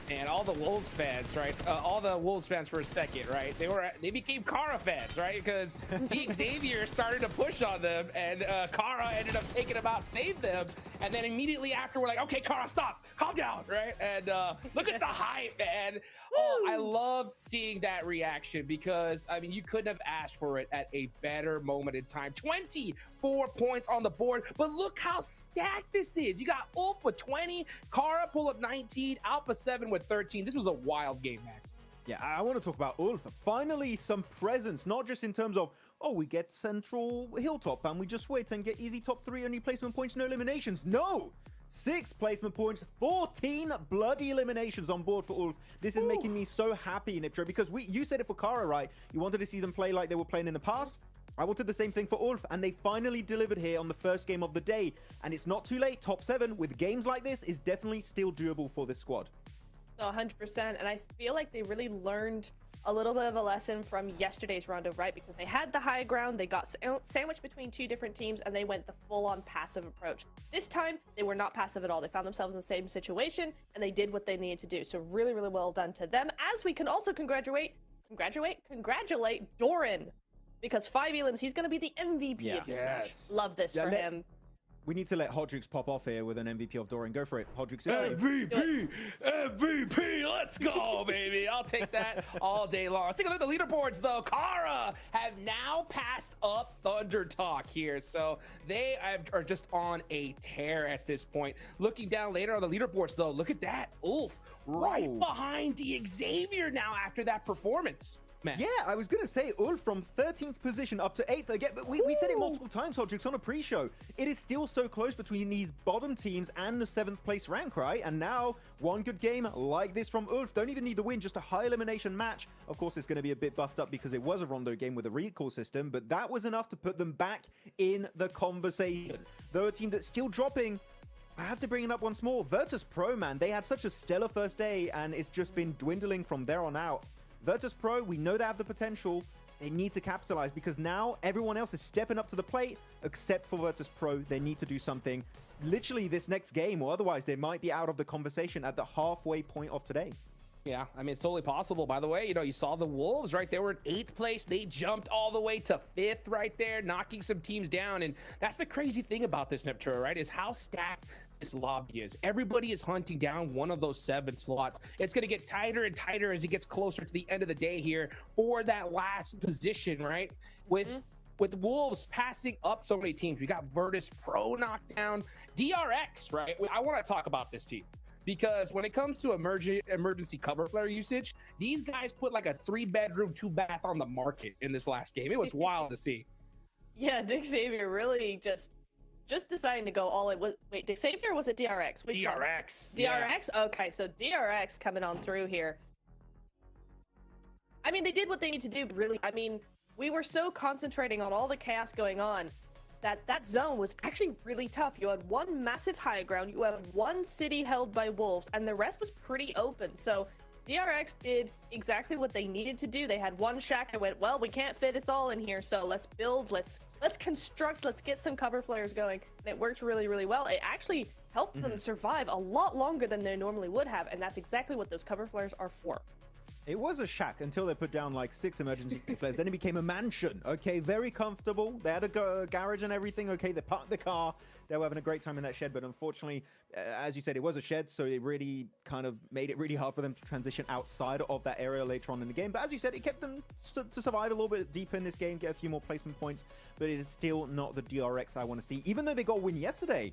And all the Wolves fans, right? All the Wolves fans for a second, right? They became Kara fans, right? Because the Xavier started to push on them, and Kara ended up taking them out, saved them, and then immediately after we're like, okay, Kara, stop, calm down, right? And look at the hype, man. Oh, I love seeing that reaction because I mean you couldn't have asked for it at a better moment in time. 24 points on the board, but look how stacked this is. You got Ulf with 20, Kara pull up 19, Alpha 7 with 13. This was a wild game, Max.
Yeah, I want to talk about Ulf. Finally, some presence, not just in terms of, oh, we get Central Hilltop and we just wait and get easy top 3, only placement points, no eliminations. No! 6 placement points, 14 bloody eliminations on board for Ulf. This is making me so happy, Niptro, because you said it for Kara, right? You wanted to see them play like they were playing in the past. I wanted the same thing for Ulf, and they finally delivered here on the first game of the day. And it's not too late. Top 7 with games like this is definitely still doable for this squad.
100%, and I feel like they really learned a little bit of a lesson from yesterday's rondo, right? Because they had the high ground, they got sandwiched between 2 different teams, and they went the full-on passive approach. This time, they were not passive at all. They found themselves in the same situation, and they did what they needed to do. So really, really well done to them. As we can also congratulate Doran, because 5 elims, he's going to be the MVP of this match. Love this for him.
We need to let Hodrix pop off here with an MVP of Doran. Go for it. Hodrix is
MVP, let's go, baby. I'll take that all day long. Let's take a look at the leaderboards, though. Kara have now passed up Thunder Talk here. So they are just on a tear at this point. Looking down later on the leaderboards, though, look at that. Ulf right behind the Xavier now after that performance. Matt.
Yeah, I was going to say Ulf from 13th position up to 8th again, but we said it multiple times, Hodrix, on a pre-show. It is still so close between these bottom teams and the 7th place rank, right? And now, one good game like this from Ulf. Don't even need the win, just a high elimination match. Of course, it's going to be a bit buffed up because it was a rondo game with a recall system, but that was enough to put them back in the conversation. Though a team that's still dropping, I have to bring it up once more. Virtus Pro, man, they had such a stellar first day, and it's just been dwindling from there on out. Virtus Pro, we know they have the potential. They need to capitalize because now everyone else is stepping up to the plate except for Virtus Pro. They need to do something literally this next game, or otherwise they might be out of the conversation at the halfway point of today.
Yeah, I mean, it's totally possible. By the way, you saw the Wolves, right? They were in 8th place. They jumped all the way to 5th right there, knocking some teams down. And that's the crazy thing about this, Nepturo, right? Is how stacked this lobby is. Everybody is hunting down one of those 7 slots. It's going to get tighter and tighter as it gets closer to the end of the day here for that last position, right? With Wolves passing up so many teams. We got Virtus Pro knocked down. DRX, right? I want to talk about this team. Because when it comes to emergency cover flare usage, these guys put like a 3-bedroom, 2-bath on the market in this last game. It was wild to see.
Yeah, Dick Xavier really just deciding to go all in. Wait, Dick Xavier or was it DRX? Which
DRX.
One? DRX? Yeah. Okay, so DRX coming on through here. I mean, they did what they need to do, really. I mean, we were so concentrating on all the chaos going on that zone was actually really tough. You had one massive high ground, you have one city held by wolves, and the rest was pretty open. So DRX did exactly what they needed to do. They had one shack and went, well, we can't fit us all in here, so let's build, let's construct, let's get some cover flares going. And it worked really, really well. It actually helped them survive a lot longer than they normally would have, and that's exactly what those cover flares are for.
It was a shack until they put down like 6 emergency flares. Then it became a mansion. Okay, very comfortable. They had a garage and everything. Okay, they parked the car. They were having a great time in that shed. But unfortunately, as you said, it was a shed. So it really kind of made it really hard for them to transition outside of that area later on in the game. But as you said, it kept them to survive a little bit deeper in this game, get a few more placement points. But it is still not the DRX I want to see. Even though they got a win yesterday,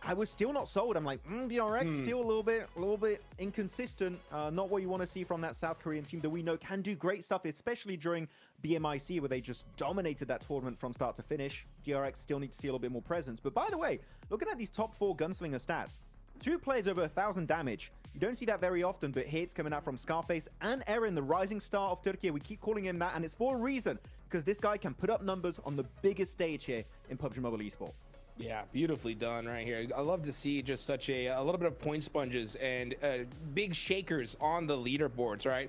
I was still not sold. I'm like, DRX still a little bit inconsistent. Not what you want to see from that South Korean team that we know can do great stuff, especially during BMIC where they just dominated that tournament from start to finish. DRX still need to see a little bit more presence. But by the way, looking at these top 4 gunslinger stats, 2 players over 1,000 damage. You don't see that very often, but here it's coming out from Scarface and Eren, the rising star of Turkey. We keep calling him that, and it's for a reason, because this guy can put up numbers on the biggest stage here in PUBG Mobile Esport.
Yeah, beautifully done right here. I love to see just such a little bit of point sponges and big shakers on the leaderboards, right?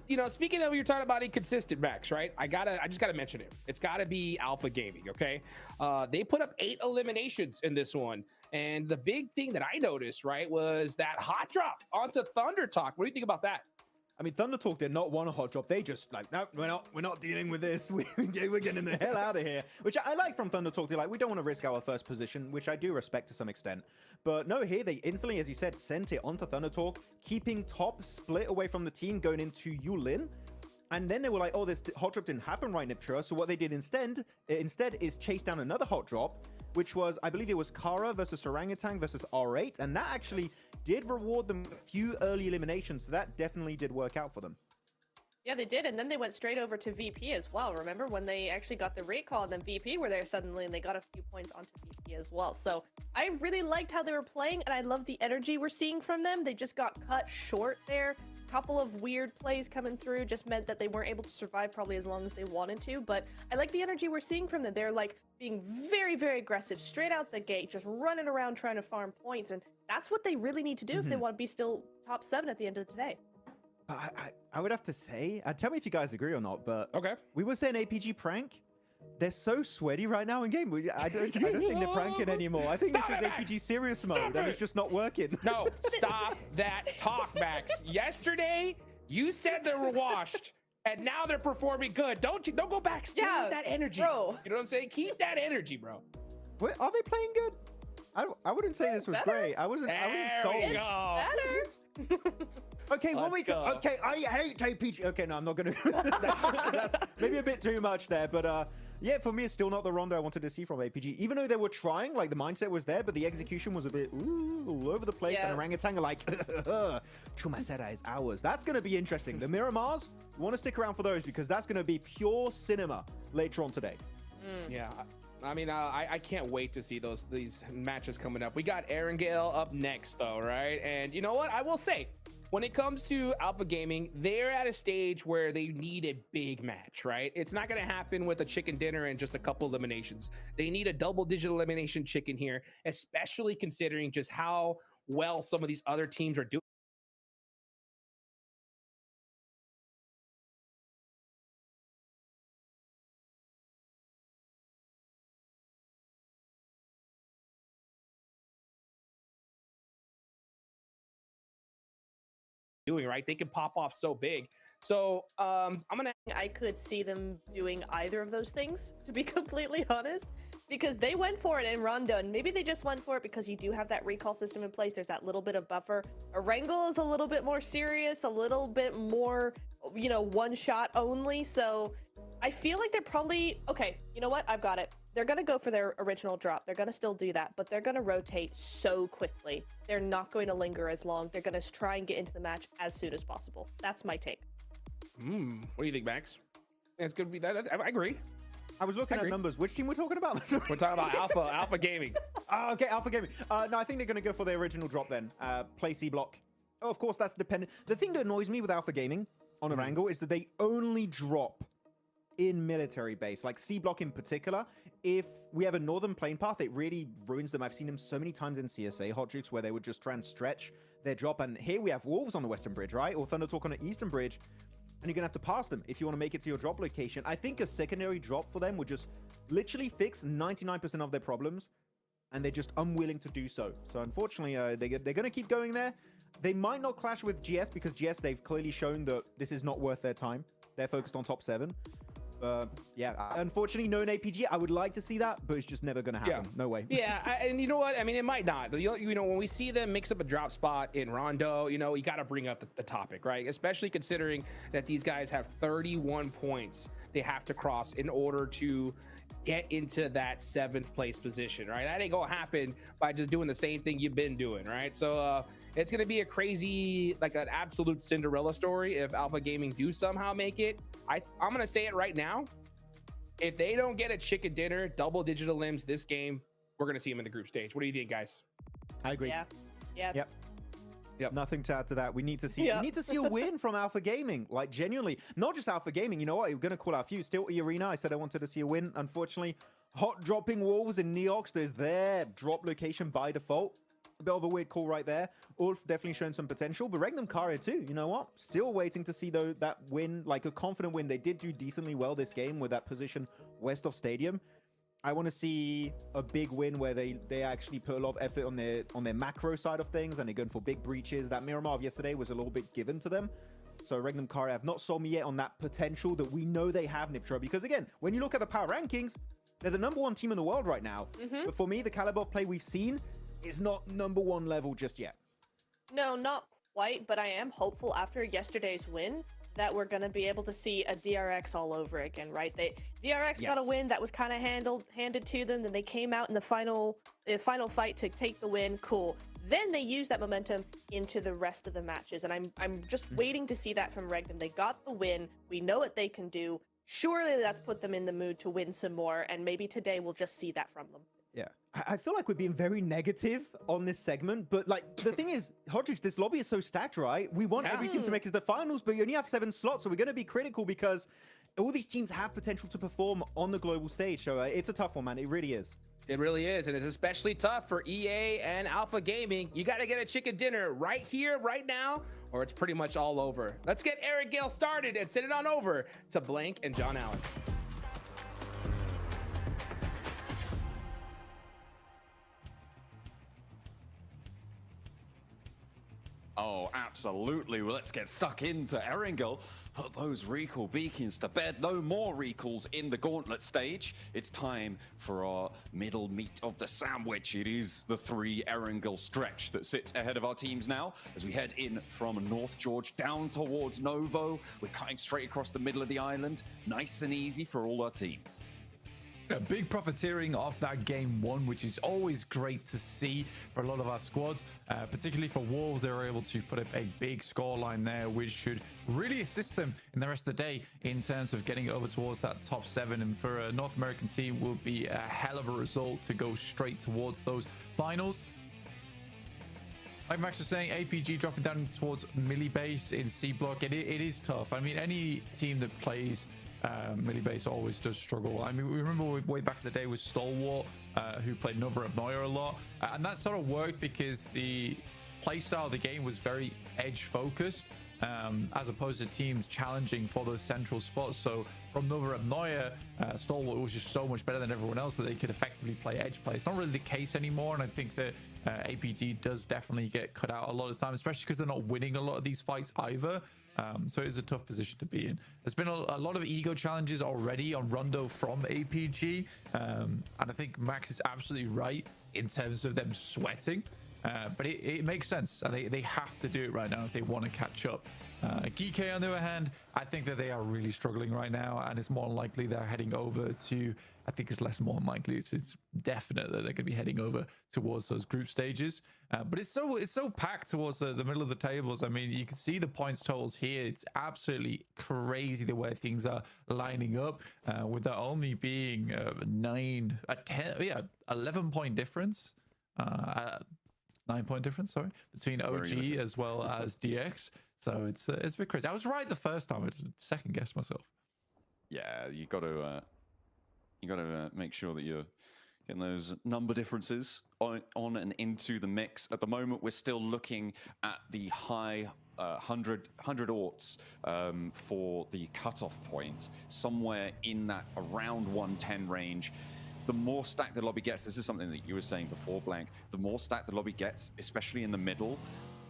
You know, speaking of, you're talking about inconsistent, Max, right? I just gotta mention it. It's gotta be Alpha Gaming, okay? They put up 8 eliminations in this one, and the big thing that I noticed, right, was that hot drop onto Thunder Talk. What do you think about that?
I mean, Thunder Talk did not want a hot drop. They just like, no, we're not dealing with this. We're getting the hell out of here. Which I like from Thunder Talk. They're like, we don't want to risk our first position, which I do respect to some extent. But no, here they instantly, as you said, sent it onto Thunder Talk, keeping top split away from the team going into Yulin. And then they were like, oh, this hot drop didn't happen, right, Niptra? So what they did instead is chase down another hot drop, which was, I believe it was Kara versus Orangutan versus R8. And that actually did reward them a few early eliminations. So that definitely did work out for them.
Yeah, they did. And then they went straight over to VP as well. Remember when they actually got the recall and then VP were there suddenly and they got a few points onto VP as well. So I really liked how they were playing and I love the energy we're seeing from them. They just got cut short there. Couple of weird plays coming through just meant that they weren't able to survive probably as long as they wanted to, but I like the energy we're seeing from them. They're like being very, very aggressive straight out the gate, just running around trying to farm points, and that's what they really need to do if they want to be still top 7 at the end of the day.
I would have to say, tell me if you guys agree or not, but
okay,
we were saying APG prank. They're so sweaty right now in game. I don't think they're pranking anymore. I think this is APG serious mode, and it's just not working.
No, stop that talk, Max. Yesterday, you said they were washed, and now they're performing good. Don't go back. Stay with that energy,
bro.
You know what I'm saying? Keep that energy, bro.
Wait, are they playing good? I wouldn't say this was great. I wasn't sold.
It's better.
Okay, okay, I hate APG. Okay, no, I'm not gonna. That's maybe a bit too much there, but yeah, for me, it's still not the Rondo I wanted to see from APG. Even though they were trying, like the mindset was there, but the execution was a bit all over the place. And Orangutan are like, Chumacera is ours. That's gonna be interesting. The Miramars, you want to stick around for those because that's gonna be pure cinema later on today.
Yeah. I mean, I can't wait to see these matches coming up. We got Erangel up next, though, right? And you know what? I will say, when it comes to Alpha Gaming, they're at a stage where they need a big match, right? It's not going to happen with a chicken dinner and just a couple eliminations. They need a double-digit elimination chicken here, especially considering just how well some of these other teams are doing. Right, they can pop off so big. So I
could see them doing either of those things, to be completely honest, because they went for it in Rondo, and maybe they just went for it because you do have that recall system in place. There's that little bit of buffer. Erangel is a little bit more serious, a little bit more, you know, one shot only. So I feel like they're probably okay. You know what? I've got it. They're going to go for their original drop. They're going to still do that, but they're going to rotate so quickly. They're not going to linger as long. They're going to try and get into the match as soon as possible. That's my take.
What do you think, Max? It's going to be that. I agree.
I was looking at numbers. Which team we're talking about?
We're talking about Alpha Gaming.
Okay, Alpha Gaming. No, I think they're going to go for the original drop then. Play C block. Oh, of course, that's dependent. The thing that annoys me with Alpha Gaming on Erangel is that they only drop in military base, like C block in particular. If we have a northern plane path, it really ruins them. I've seen them so many times in CSA Hot Jukes where they would just try and stretch their drop. And here we have Wolves on the western bridge, right? Or Thunder Talk on the eastern bridge. And you're gonna have to pass them if you want to make it to your drop location. I think a secondary drop for them would just literally fix 99% of their problems. And they're just unwilling to do so. So unfortunately, they're gonna keep going there. They might not clash with GS because GS, they've clearly shown that this is not worth their time. They're focused on top 7. Yeah, unfortunately, no APG. I would like to see that, but it's just never going to happen. No way.
Yeah, and you know what? I mean, it might not. You know, when we see them mix up a drop spot in Rondo, you know, you got to bring up the topic, right? Especially considering that these guys have 31 points they have to cross in order to get into that 7th place position, right? That ain't going to happen by just doing the same thing you've been doing, right? So it's going to be a crazy, like an absolute Cinderella story if Alpha Gaming do somehow make it. I'm going to say it right now. If they don't get a chicken dinner, double-digit limbs this game, we're going to see them in the group stage. What do you think, guys?
I agree.
Yeah.
Yep. Nothing to add to that. We need to see. We need to see a win from Alpha Gaming. Like genuinely, not just Alpha Gaming. You know what? You're going to call out a few. Still Arena. I said I wanted to see a win. Unfortunately, Hot dropping Wolves in Neox. There's their drop location by default. A bit of a weird call right there. Ulf definitely showing some potential, but Regnum Karia too. You know what? Still waiting to see though that win, like a confident win. They did do decently well this game with that position west of Stadium. I want to see a big win where they actually put a lot of effort on their macro side of things and they're going for big breaches. That Miramar of yesterday was a little bit given to them. So Regnum Karia have not sold me yet on that potential that we know they have, Niptra. Because again, when you look at the power rankings, they're the #1 team in the world right now. But for me, the caliber of play we've seen is not #1 level just yet.
No, not quite, but I am hopeful after yesterday's win that we're going to be able to see a DRX all over again, right? DRX got a win that was kind of handed to them, then they came out in the final fight to take the win. Cool. Then they used that momentum into the rest of the matches, and I'm just waiting to see that from Regnum. They got the win. We know what they can do. Surely that's put them in the mood to win some more, and maybe today we'll just see that from them.
Yeah, I feel like we're being very negative on this segment, but like the thing is, Hodrix, this lobby is so stacked, right? We want every team to make it to the finals, but you only have 7 slots, so we're going to be critical because all these teams have potential to perform on the global stage. So it's a tough one, man. It really is.
It really is, and it's especially tough for EA and Alpha Gaming. You got to get a chicken dinner right here, right now, or it's pretty much all over. Let's get Eric Gale started and send it on over to Blank and John Allen.
Oh, absolutely. Well, let's get stuck into Erangel. Put those recall beacons to bed. No more recalls in the Gauntlet stage. It's time for our middle meat of the sandwich. It is the 3 Erangel stretch that sits ahead of our teams now as we head in from North George down towards Novo. We're cutting straight across the middle of the island. Nice and easy for all our teams.
A big profiteering off that game 1, which is always great to see for a lot of our squads, particularly for Wolves. They were able to put up a big scoreline there, which should really assist them in the rest of the day in terms of getting over towards that top 7. And for a North American team, will be a hell of a result to go straight towards those finals. Like Max was saying, APG dropping down towards Millie base in C block. It is tough. I mean, any team that plays Millie base always does struggle. I mean, we remember way back in the day with Stalwart, who played Nova at Neuer a lot, and that sort of worked because the playstyle of the game was very edge focused, as opposed to teams challenging for those central spots. So from Nova at Neuer, Stalwart was just so much better than everyone else that they could effectively play edge play. It's not really the case anymore, and I think that APG does definitely get cut out a lot of the time, especially because they're not winning a lot of these fights either. So it's a tough position to be in. There's been a lot of ego challenges already on Rondo from APG, and I think Max is absolutely right in terms of them sweating, but it makes sense, and they have to do it right now if they want to catch up. Geek on the other hand, I think that they are really struggling right now, and it's more likely they're heading over to, I think it's more likely, it's definite that they're going to be heading over towards those group stages. But it's so packed towards the middle of the tables. I mean, you can see the points totals here. It's absolutely crazy the way things are lining up, with there only being 11-point difference. 9-point difference, sorry, between OG as well as DX. So it's a bit crazy. I was right the first time. It's second guess myself.
Yeah, you got to make sure that you're getting those number differences on and into the mix. At the moment, we're still looking at the high 100 orts for the cutoff point, somewhere in that around 110 range. The more stacked the lobby gets, this is something that you were saying before, Blank, the more stacked the lobby gets, especially in the middle,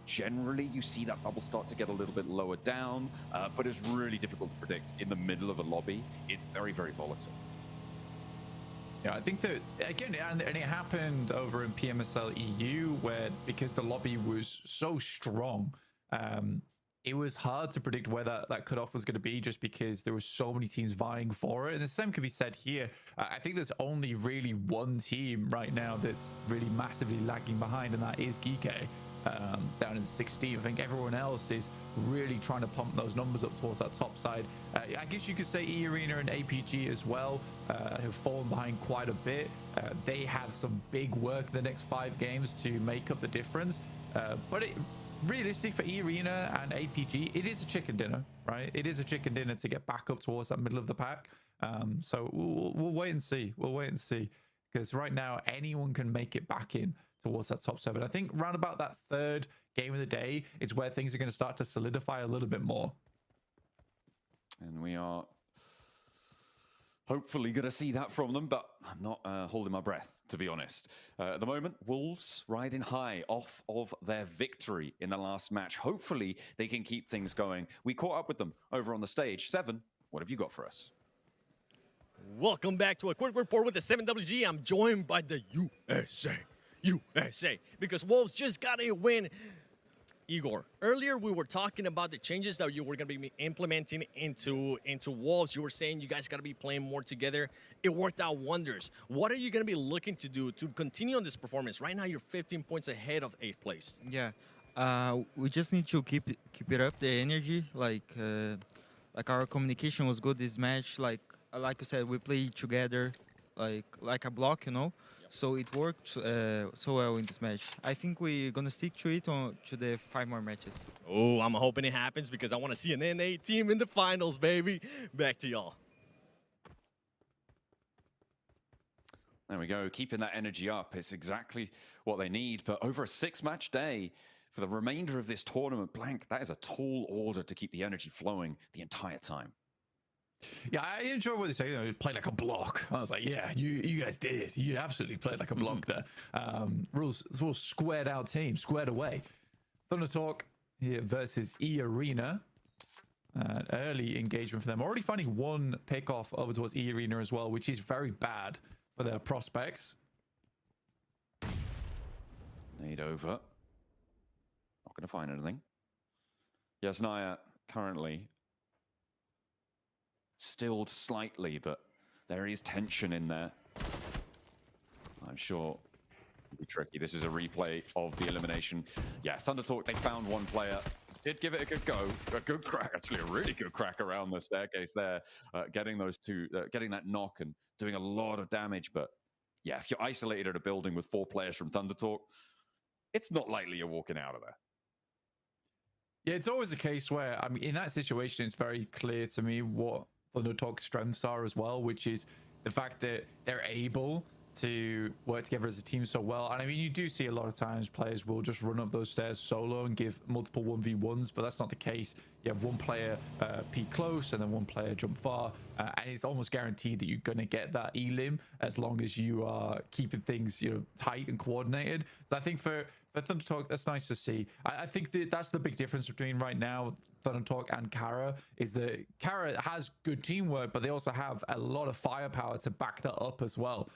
generally you see that bubble start to get a little bit lower down, but it's really difficult to predict in the middle of a lobby. It's very, very volatile.
Yeah, I think that, again, and it happened over in PMSL EU, where because the lobby was so strong, it was hard to predict where that cutoff was going to be, just because there were so many teams vying for it. And the same could be said here. I think there's only really one team right now that's really massively lagging behind, and that is Geek down in 16th. I think everyone else is really trying to pump those numbers up towards that top side. I guess you could say E-Arena and APG as well have fallen behind quite a bit. They have some big work the next 5 games to make up the difference. But realistic for E-Arena and APG. It is a chicken dinner, right? It is a chicken dinner to get back up towards that middle of the pack. So we'll wait and see. We'll wait and see, because right now anyone can make it back in towards that top 7. I think round about that third game of the day is where things are going to start to solidify a little bit more.
And we are hopefully going to see that from them, but I'm not holding my breath, to be honest. At the moment, Wolves riding high off of their victory in the last match. Hopefully, they can keep things going. We caught up with them over on the stage. Seven, what have you got for us?
Welcome back to a quick report with the 7WG. I'm joined by the USA, because Wolves just got a win. Igor, earlier we were talking about the changes that you were going to be implementing into Wolves. You were saying you guys got to be playing more together. It worked out wonders. What are you going to be looking to do to continue on this performance? Right now, you're 15 points ahead of 8th place.
Yeah, we just need to keep it up, the energy. Like our communication was good this match. Like you said, we played together, like a block, you know. So it worked so well in this match. I think we're going to stick to it to the 5 more matches.
Oh, I'm hoping it happens, because I want to see an NA team in the finals, baby. Back to y'all.
There we go, keeping that energy up. It's exactly what they need. But over a 6-match day, for the remainder of this tournament, Blank, that is a tall order to keep the energy flowing the entire time.
Yeah, I enjoy what they say. You know, play like a block. I was like, yeah, you guys did. You absolutely played like a block there. Rules squared out team, squared away. Thunder Talk here versus E-Arena. Early engagement for them. Already finding one pick off over towards E-Arena as well, which is very bad for their prospects.
Nade over. Not going to find anything. Yasnaya currently stilled slightly, but there is tension in there. I'm sure it'll be tricky. This is a replay of the elimination. Yeah, Thunder Talk, they found one player. Did give it a good go. A good crack, actually a really good crack around the staircase there. Getting those two, getting that knock and doing a lot of damage. But yeah, if you're isolated at a building with 4 players from Thunder Talk, it's not likely you're walking out of there.
Yeah, it's always a case where, I mean, in that situation, it's very clear to me what Thunder Talk's strengths are as well, which is the fact that they're able to work together as a team so well. And I mean, you do see a lot of times players will just run up those stairs solo and give multiple 1v1s, but that's not the case. You have one player peek close and then one player jump far, and it's almost guaranteed that you're going to get that elim as long as you are keeping things, you know, tight and coordinated. So I think for Thunder Talk, that's nice to see. I think that's the big difference between right now Thunder Talk and Kara, is that Kara has good teamwork, but they also have a lot of firepower to back that up as well.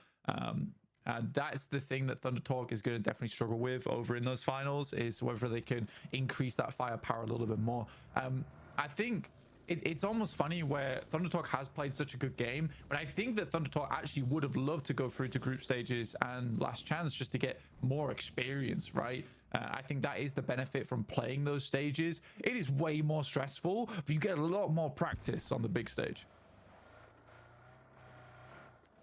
And that's the thing that Thunder Talk is going to definitely struggle with over in those finals, is whether they can increase that firepower a little bit more. I think it's almost funny where Thunder Talk has played such a good game, but I think that Thunder Talk actually would have loved to go through to group stages and last chance just to get more experience, right? I think that is the benefit from playing those stages. It is way more stressful, but you get a lot more practice on the big stage.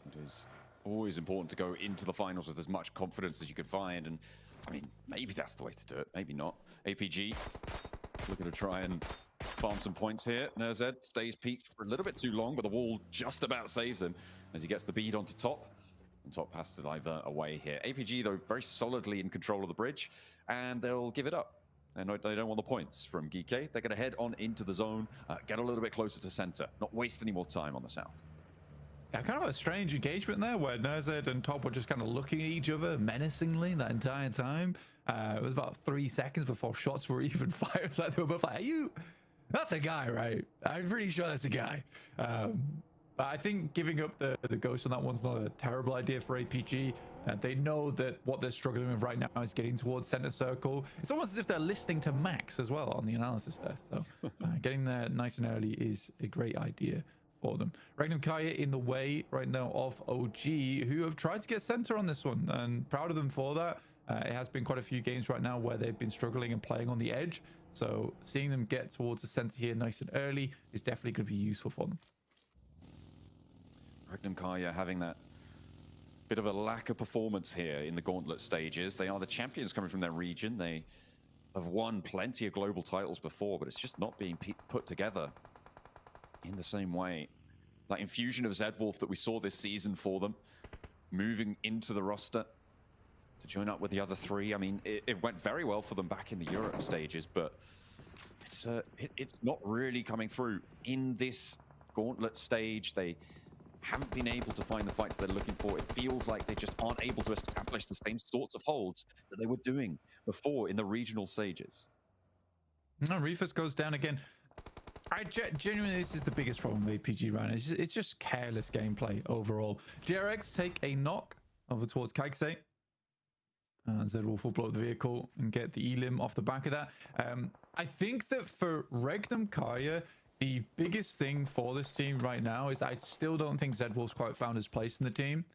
It is always important to go into the finals with as much confidence as you could find, and I mean, maybe that's the way to do it, maybe not. APG looking to try and farm some points here. Nerzed stays peaked for a little bit too long, but the wall just about saves him as he gets the bead onto top, and top has to divert away here. APG, though, very solidly in control of the bridge, and they'll give it up. And they don't want the points from Geeke. They're going to head on into the zone, get a little bit closer to center, not waste any more time on the south.
Yeah, kind of a strange engagement there where Nerzed and Top were just kind of looking at each other menacingly that entire time. It was about 3 seconds before shots were even fired. Like they were both like, "Are you? That's a guy, right? I'm pretty sure that's a guy." But I think giving up the ghost on that one's not a terrible idea for APG. They know that what they're struggling with right now is getting towards center circle. It's almost as if they're listening to Max as well on the analysis desk. So getting there nice and early is a great idea for them. Regnum Kaya in the way right now of OG, who have tried to get center on this one, and proud of them for that. It has been quite a few games right now where they've been struggling and playing on the edge. So seeing them get towards the center here nice and early is definitely going to be useful for them.
Regnum Kaya having that bit of a lack of performance here in the Gauntlet stages. They are the champions coming from their region. They have won plenty of global titles before, but it's just not being put together in the same way. That infusion of Zedwolf that we saw this season for them, moving into the roster to join up with the other three. I mean, it went very well for them back in the Europe stages, but it's not really coming through in this Gauntlet stage. They haven't been able to find the fights they're looking for. It feels like they just aren't able to establish the same sorts of holds that they were doing before in the regional stages.
No, Reefus goes down again. Genuinely, this is the biggest problem with APG right now. It's just careless gameplay overall. DRX take a knock over towards Kaikse. Zedwolf will blow the vehicle and get the elim off the back of that. I think that for Regnum Kaya, the biggest thing for this team right now is I still don't think Zedwolf's quite found his place in the team.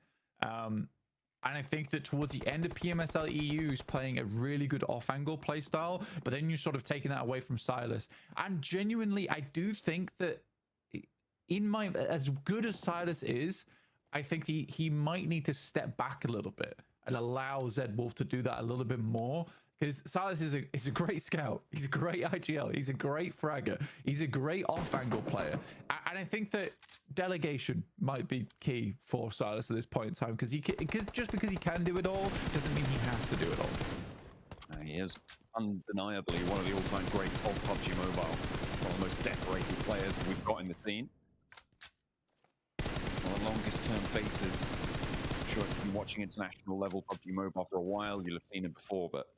And I think that towards the end of PMSL EU, he's playing a really good off-angle playstyle, but then you're sort of taking that away from Silas. And genuinely, I do think that as good as Silas is, I think he might need to step back a little bit and allow Zedwolf to do that a little bit more. Because Silas is a great scout. He's a great IGL. He's a great fragger. He's a great off-angle player. And I think that delegation might be key for Silas at this point in time. Because just because he can do it all doesn't mean he has to do it all.
He is undeniably one of the all-time greats of PUBG Mobile. One of the most decorated players we've got in the scene. One of the longest-term faces. I'm sure if you've been watching international level PUBG Mobile for a while, you'll have seen him before, but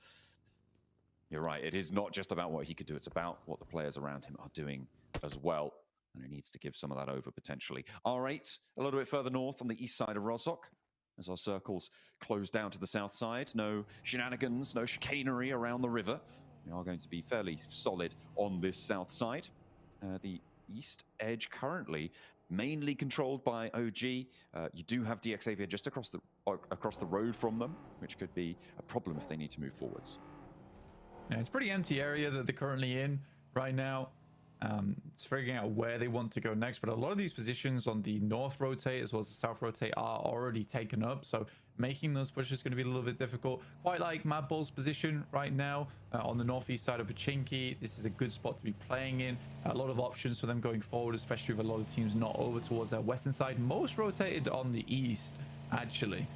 you're right. It is not just about what he could do. It's about what the players around him are doing as well. And he needs to give some of that over potentially. R8, a little bit further north on the east side of Rozhok, as our circles close down to the south side. No shenanigans, no chicanery around the river. We are going to be fairly solid on this south side. The east edge currently mainly controlled by OG. You do have DXavier just across the road from them, which could be a problem if they need to move forwards.
Yeah, it's a pretty empty area that they're currently in right now. It's figuring out where they want to go next, but a lot of these positions on the north rotate as well as the south rotate are already taken up, so making those pushes is going to be a little bit difficult. Quite like Madball's position right now on the northeast side of Pachinki. This is a good spot to be playing in. A lot of options for them going forward, especially with a lot of teams not over towards their western side. Most rotated on the east, actually.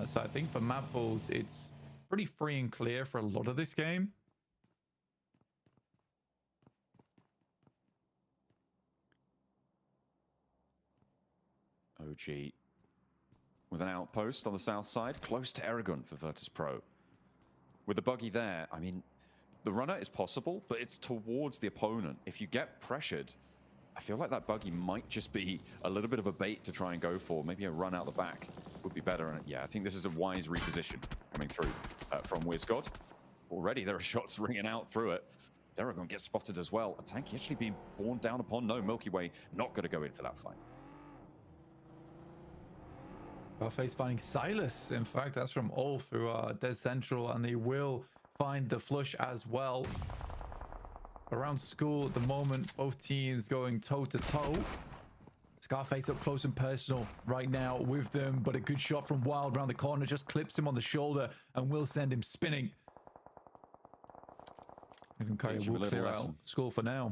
So I think for Madballs, it's pretty free and clear for a lot of this game.
OG with an outpost on the south side, close to Aragon for Virtus Pro. With the buggy there, I mean, the runner is possible, but it's towards the opponent. If you get pressured, I feel like that buggy might just be a little bit of a bait to try and go for. Maybe a run out the back would be better. And yeah, I think this is a wise reposition coming through from WizGod. Already there are shots ringing out through it. Aragon gets spotted as well. A tank actually being borne down upon. No, Milky Way not going to go in for that fight.
Scarface finding Silas. In fact, that's from Ulf, who are dead central, and they will find the flush as well. Around school at the moment, both teams going toe-to-toe. Scarface up close and personal right now with them, but a good shot from Wild around the corner just clips him on the shoulder and will send him spinning. Will pull out school for now.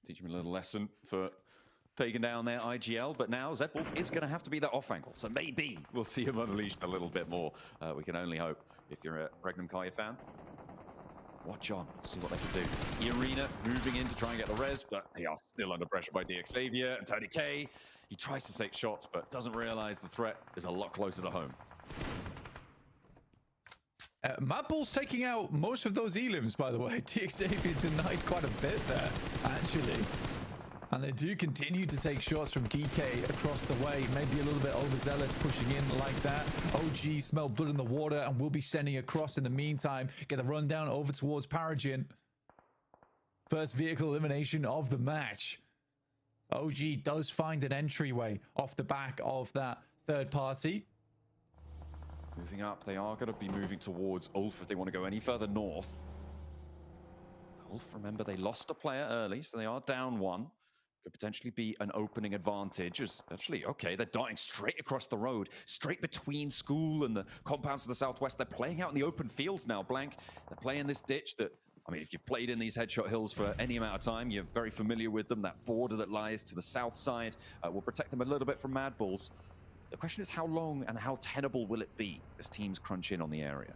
Teach him a little lesson for taking down their IGL, but now Zedwolf is going to have to be that off angle, so maybe we'll see him unleashed a little bit more. We can only hope if you're a Regnum Kaya fan. Watch on, see what they can do. Irina moving in to try and get the res, but they are still under pressure by DXavier and Tony K. He tries to take shots, but doesn't realize the threat is a lot closer to home.
Madball's taking out most of those elims, by the way. DXavier denied quite a bit there, actually. And they do continue to take shots from Geekay across the way. Maybe a little bit overzealous pushing in like that. OG smell blood in the water and will be sending across in the meantime. Get the rundown over towards Paragin. First vehicle elimination of the match. OG does find an entryway off the back of that third party.
Moving up, they are going to be moving towards Ulf if they want to go any further north. Ulf, remember, they lost a player early, so they are down one. could potentially be an opening advantage. As actually, okay, they're darting straight across the road, straight between school and the compounds to the southwest. They're playing out in the open fields now, Blank. They're playing this ditch that, I mean, if you've played in these headshot hills for any amount of time, you're very familiar with them. That border that lies to the south side will protect them a little bit from Mad Bulls. The question is, how long and how tenable will it be as teams crunch in on the area?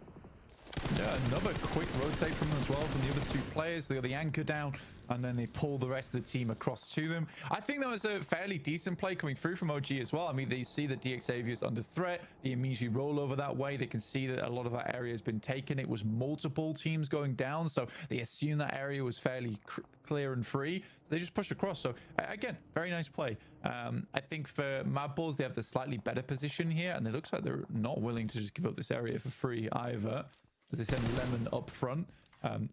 Yeah, another quick rotate from them as well, from the other two players. They got the anchor down, and then they pull the rest of the team across to them. I think that was a fairly decent play coming through from OG as well. I mean, they see that DX Xavier's under threat. They immediately roll over that way. They can see that a lot of that area has been taken. It was multiple teams going down, so they assume that area was fairly clear and free. So they just push across. So, again, very nice play. I think for Mad Bulls, they have the slightly better position here, and it looks like they're not willing to just give up this area for free either, as they send Lemon up front.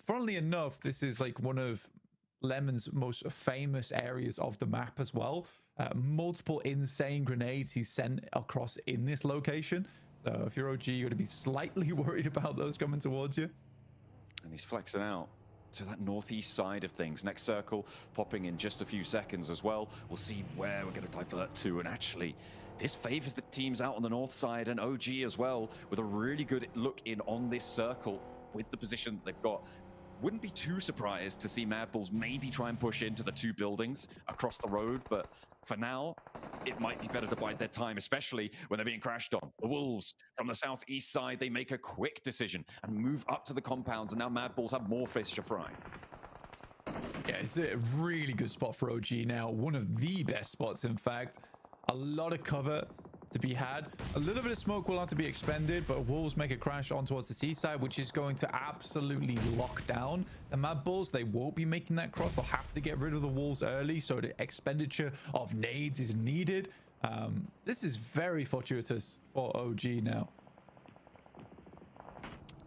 Funnily enough, this is like one of Lemon's most famous areas of the map as well. Multiple insane grenades he's sent across in this location. So if you're OG, you're going to be slightly worried about those coming towards you.
And he's flexing out to that northeast side of things. Next circle popping in just a few seconds as well. We'll see where we're going to divert to. And actually, this favors the teams out on the north side and OG as well, with a really good look in on this circle with the position that they've got. Wouldn't be too surprised to see Mad Bulls maybe try and push into the two buildings across the road, but for now, it might be better to bide their time, especially when they're being crashed on. The Wolves from the southeast side, they make a quick decision and move up to the compounds, and now Mad Bulls have more fish to fry.
Yeah, it's a really good spot for OG now. One of the best spots, in fact. A lot of cover to be had. A little bit of smoke will have to be expended, but Wolves make a crash on towards the seaside, which is going to absolutely lock down the Mad Bulls. They won't be making that cross. They'll have to get rid of the Wolves early, so the expenditure of nades is needed. This is very fortuitous for OG now.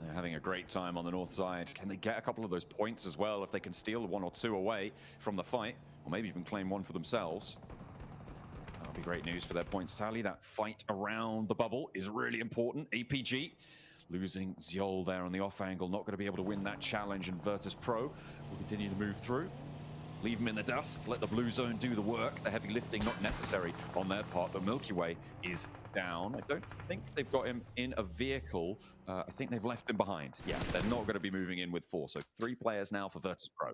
They're having a great time on the north side. Can they get a couple of those points as well if they can steal one or two away from the fight, or maybe even claim one for themselves? That'll be great news for their points tally. That fight around the bubble is really important. APG losing Ziol there on the off angle, not going to be able to win that challenge, and Virtus Pro will continue to move through. Leave them in the dust, let the blue zone do the work. The heavy lifting not necessary on their part, but Milky Way is down. I don't think they've got him in a vehicle. I think they've left him behind. Yeah, they're not going to be moving in with 4. So 3 players now for Virtus Pro.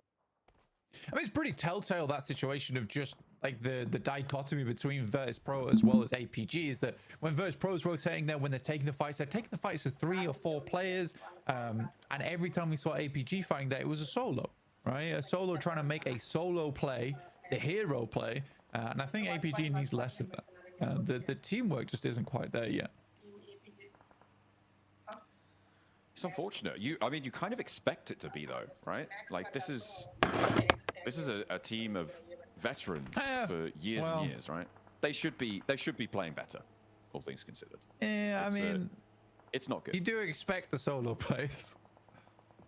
I mean, it's pretty telltale, that situation of just like the dichotomy between Virtus Pro as well as APG, is that when Virtus Pro is rotating there, when they're taking the fights, they're taking the fights with 3 or 4 players. And every time we saw APG fighting there, it was a solo, right? A solo trying to make a solo play, the hero play. And I think APG needs less of that. The teamwork just isn't quite there yet.
It's unfortunate. I mean, you kind of expect it to be, though, right? Like, this is a team of veterans for years and years, right? They should be playing better, all things considered.
Yeah, I mean,
it's not good.
You do expect the solo plays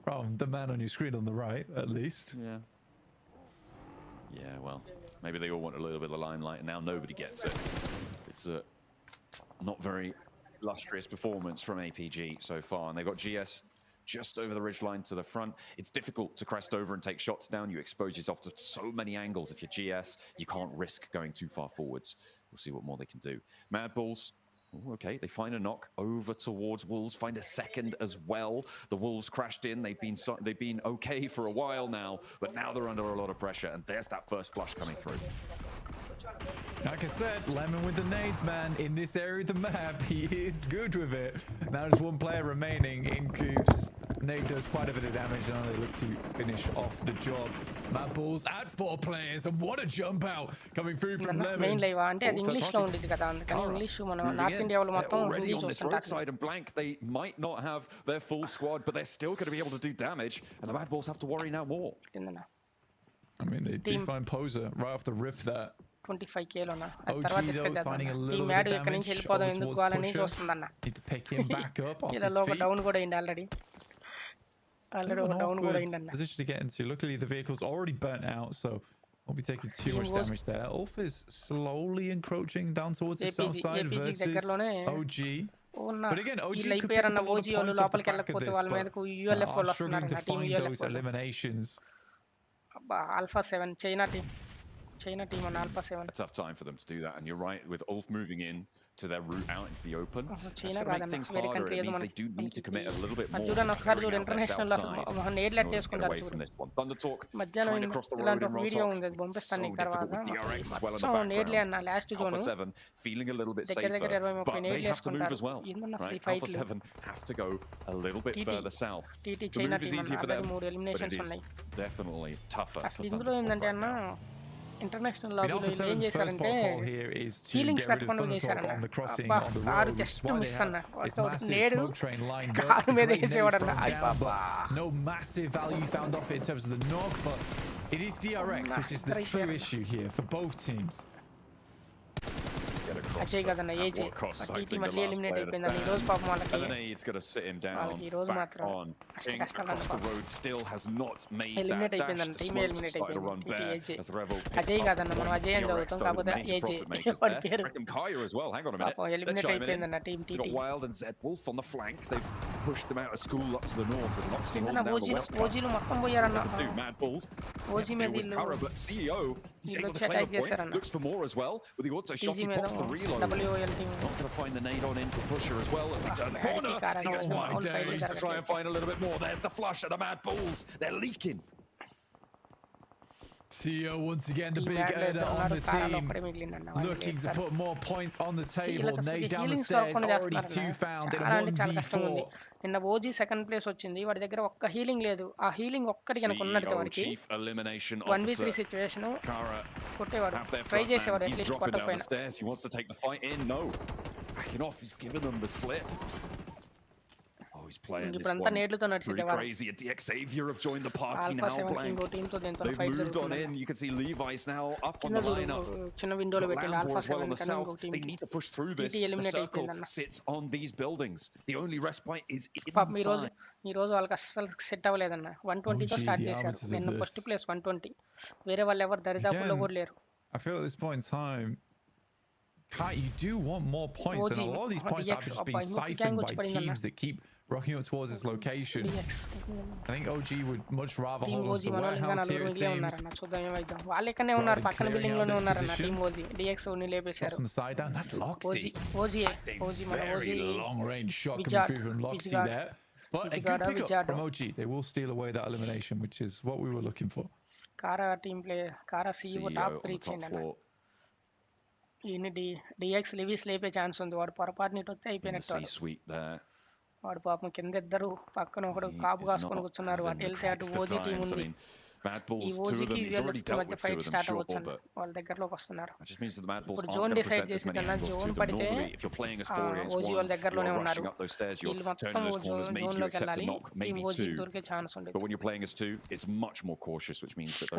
from the man on your screen on the right, at least.
Yeah. Yeah, well, maybe they all want a little bit of limelight, and now nobody gets it. It's a not very illustrious performance from APG so far, and they've got GS just over the ridgeline to the front. It's difficult to crest over and take shots down. You expose yourself to so many angles. If you're GS, you can't risk going too far forwards. We'll see what more they can do. Mad Bulls, ooh, okay, they find a knock over towards Wolves, find a second as well. The Wolves crashed in. They've been okay for a while now, but now they're under a lot of pressure, and there's that first flush coming through.
Like I said, Lemon with the nades, man. In this area of the map, he is good with it. Now there's one player remaining in Coops. Nade does quite a bit of damage, and now they look to finish off the job. Mad Bulls at 4 players, and what a jump out coming through from Lemon.
Already on this roadside, and Blank, they might not have their full squad, but they're still going to be able to do damage, and the Mad Bulls have to worry now more.
I mean, they do find Poser right off the rip there.
25k
OG though finding a little bit of damage over towards Pusher. Need to pick him back up off his feet. Position to get into. Luckily the vehicle's already burnt out, so won't be taking too much damage there. Ulf is slowly encroaching down towards the south side versus OG. But again, OG could pick up a lot of points off the back of this, but are struggling to find those eliminations.
Alpha 7 China team. China team on Alpha 7.
A tough time for them to do that, and you're right, with Ulf moving in to their route out into the open, that's
China
going to make things harder. It means they do need to commit a little bit more to clearing out their south side in order to get away from this one. Thunder Talk trying to cross the road in Rosoc. So difficult with DRX as well in the background. Alpha 7 feeling a little bit safer, but they have to move as well, right? Alpha 7 have to go a little bit further south. The move is easier for them, but it is definitely tougher for Thunder.
International
I mean,
lobby
Alpha 7's first protocol here is to get rid of Thunder Talk on the crossing on the road, which is why they have this massive smoke train lined up. It's a great nade from down, but no massive value found off it in terms of the knock, but it is DRX, which is the true issue here for both teams.
Ajay kadana AJ TT మళ్ళీ eliminate అయిపోయింది ఈ రోజు పాపం వాళ్ళకి
and then it's going to sit him down back on across the road. Still has not made that dash. The smoke started to run bare as Revel picks
Ajay
up
kadana మనం అజయ్ అని చదువుతాం కాకపోతే AJ వాడి పేరు
Kaya as well. Hang on a minute.
Eliminate అయిపోయిందన్న team
They've got Wild and Zed Wolf on the flank. They've pushed them out of school up to the north with Loxy
కిందన
down the west.
ఓజీలు మొత్తం పోయారన్న
Mad Bulls.
OG మీద వీళ్ళు
Kara, but CEO he's able to claim a point. Looks for more as well with the auto shot. He pops the reload. Not going to find the nade on in for Pusher as well as they turn the corner. He gets wide days to try and find a little bit more. There's the flush of the Mad Bulls. They're leaking.
CEO once again the big earner on the team, looking to put more points on the table. Nade down the stairs, already 2 found in a 1v4.
నిన్న OG second place వచ్చింది వాడి దగ్గర ఒక్క healing లేదు ఆ healing ఒక్కటి కనుక ఉన్నట్టు వాడికి 1v3 సిచ్యువేషన్ కొట్టేవాడు ట్రై చేసేవాడు at least కొట్టకపోయినా
He's given them the slip. He's playing this
ఇప్పుడంతా నేడ్లతో
one
నడిచింది
pretty crazy. Xavier have joined the party now. Blank. They've moved on in. You can see Levi's now up on the lineup.
చిన్న విండోలో పెట్టింది alpha
Well on the south. They need to push through this. The circle sits on these buildings. The only respite is inside.
ఈ రోజు వాళ్ళకి అస్సలు set అవ్వలేదన్న 120 తో start చేశారు నిన్న ఫస్ట్ ప్లేస్ 120 వేరే వాళ్ళు ఎవరు దరిదాపుల్లో కూడా లేరు
I feel at this point in time you do want more points, and a lot of these points are just being siphoned by teams that keep rocking up towards this location. I think OG would much rather hold on to the warehouse here, it seems.
వాళ్ళెక్కనే ఉన్నారు పక్కన building లోనే ఉన్నారన్న team OG DX ని లేపేశారు
on the side down. That's Loxy.
OG
Very long range shot coming through from Loxy there. But a good pickup from OG. They will steal away that elimination, which is what we were looking for.
Kara team play, Kara CEO top 3 చేయండి ఈయన DX Levi's లేపే chance ఉంది వాడు పొరపాటుని ఇటు వస్తే అయిపోయినట్టు వాడు పాపం కింద ఇద్దరు పక్కన ఒకడు కాపు కాసుకొని కూర్చున్నారు వాటి వెళ్తే అటు ఓజీ టీం ఉంది ఈ ఓజీకి మధ్య ఫైట్ స్టార్ట్ అవ్వచ్చు వాళ్ళ దగ్గరలోకి వస్తున్నారు ఇప్పుడు జోన్ డిసైడ్ చేసి కన్నా జోన్ పడితే ఓజీ వాళ్ళ దగ్గరలోనే ఉన్నారు వీళ్ళు మొత్తం జోన్లోకి వెళ్ళాలి టీం ఓజీకి దొరికే ఛాన్స్ ఉంది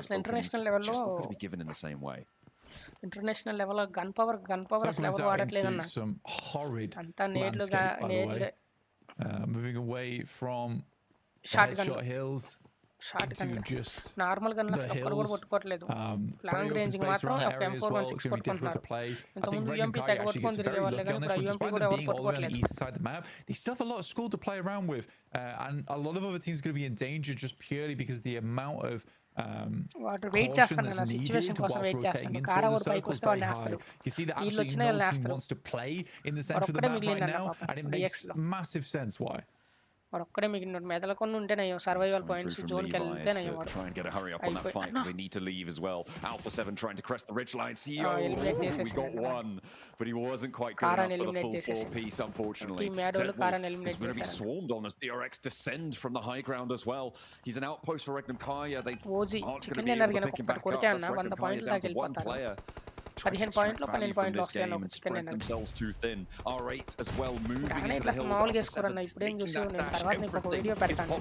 అసలు ఇంటర్నేషనల్ లెవెల్లో ఇంటర్నేషనల్ లెవెల్ గన్ పవర్ అసలు ఎవరు వాడట్లేదన్న అంతా నేడ్లుగా నేడ్లే
moving away from
shot
hills
short gun normal gun ఒక్కరు కూడా కొట్టుకోవట్లేదు లాంగ్ రేంజ్ మాత్రం M416 కొట్టుకుంటున్నారు ఇంతకుముందు UMP తెగ కొట్టుకొని తిరిగే వాళ్ళే కానీ ఇప్పుడు UMP కూడా ఎవరు కొట్టుకోవట్లేదు
they still have a lot of school to play around with, and a lot of other teams are going to be in danger just purely because the amount of caution that's needed whilst rotating in towards the circle is very high. You see that absolutely no team wants to play in the center of the map right now, and it makes massive sense why.
వాడు ఒక్కడే మిగిలినాడు మెదలకొని ఉంటేనయ్యో survival points జోన్కి వెళ్తేనయ్యో వాడు
try and get a hurry up on that fight because they need to leave as well. Alpha 7 trying to crest the ridge line. CEO, we got one, but he wasn't quite good enough for the full 4 piece, unfortunately. He's going to be swarmed on as DRX descend from the high ground as well. He's an outpost for Regnum Kaya. They aren't going to be able to pick him back up. That's Regnum Kaya down to one player.
15 పాయింట్లు 12 పాయింట్లు వస్తాయన్న
themselves too thin. R8 as well moving into the hills.
మామూలుగా వేసుకోరన్న ఇప్పుడేం చూసి నేను తర్వాత నీకు ఒక video పెడతాను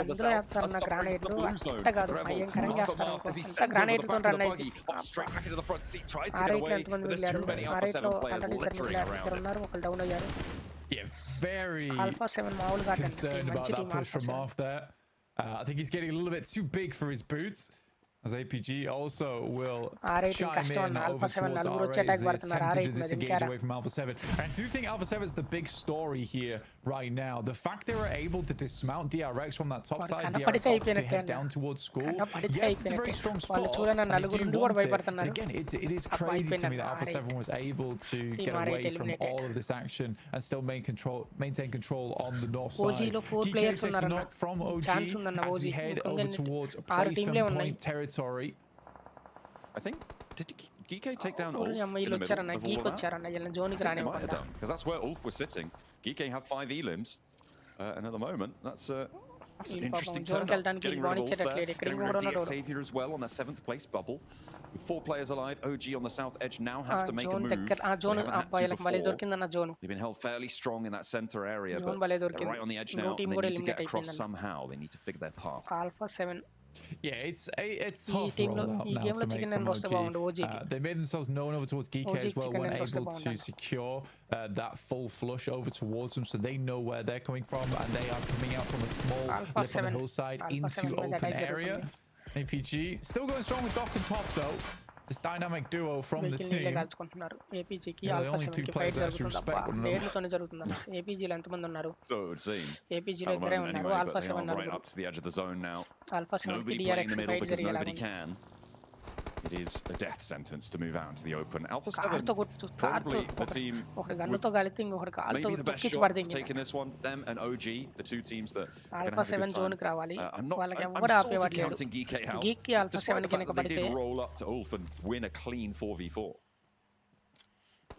అందులో వేస్తారన్న గ్రానైట్లు అట్ట కాదు భయంకరంగా వేస్తారు అంతా గ్రానైట్లతో రన్ అయింది R8 ఎంతమంది వెళ్ళారు R8లో ఆల్రెడీ ఇద్దరు ఉన్నారు ఒకళ్ళు డౌన్ అయ్యారు
very
Alpha 7 మామూలుగా
concerned about that push from off there. I think he's getting a little bit too big for his boots. As APG also will
R8
chime in over towards R8 as they attempted to disengage away from Alpha 7. And I do think Alpha 7 is the big story here right now. The fact they were able to dismount DRX from that top side, DRX opts to head down towards school. Yes, it's a very strong spot. And they do want it. But again, it is crazy to me that Alpha 7 was able to get away from all of this action and still maintain control on the north side. GK takes a knock from OG as we head over towards placement point territory.
I think, did Geeke take down Ulf in the middle of all of that? I think they might have done, because that's where Ulf was sitting. Geeke have 5 elims, and at the moment, that's an interesting turn. Getting rid of Ulf there, getting rid of Xavier as well on their 7th place bubble. With 4 players alive, OG on the south edge now have to make a move. They haven't had to before. They've been held fairly strong in that center area, but they're right on the edge now, and they need to get across somehow. They need to figure their path.
Alpha 7.
Yeah, it's tough rollout now to make from OG. They made themselves known over towards Geeke as well when able to secure that full flush over towards them, so they know where they're coming from, and they are coming out from a small lip on the hillside into open area. APG still going strong with Doc and Top though. This dynamic duo from the team. Yeah, the only 2 players that actually respect one another.
So it would seem. At the moment anyway, but they are right up to the edge of the zone now. Nobody playing in the middle because nobody can. It is a death sentence to move out into the open. Alpha 7, probably the team maybe the best shot taking this one. Them and OG, the 2 teams that are going to have a good time. I'm sort of counting Geeke out, despite the fact that they did roll up to Ulf and win a clean 4v4.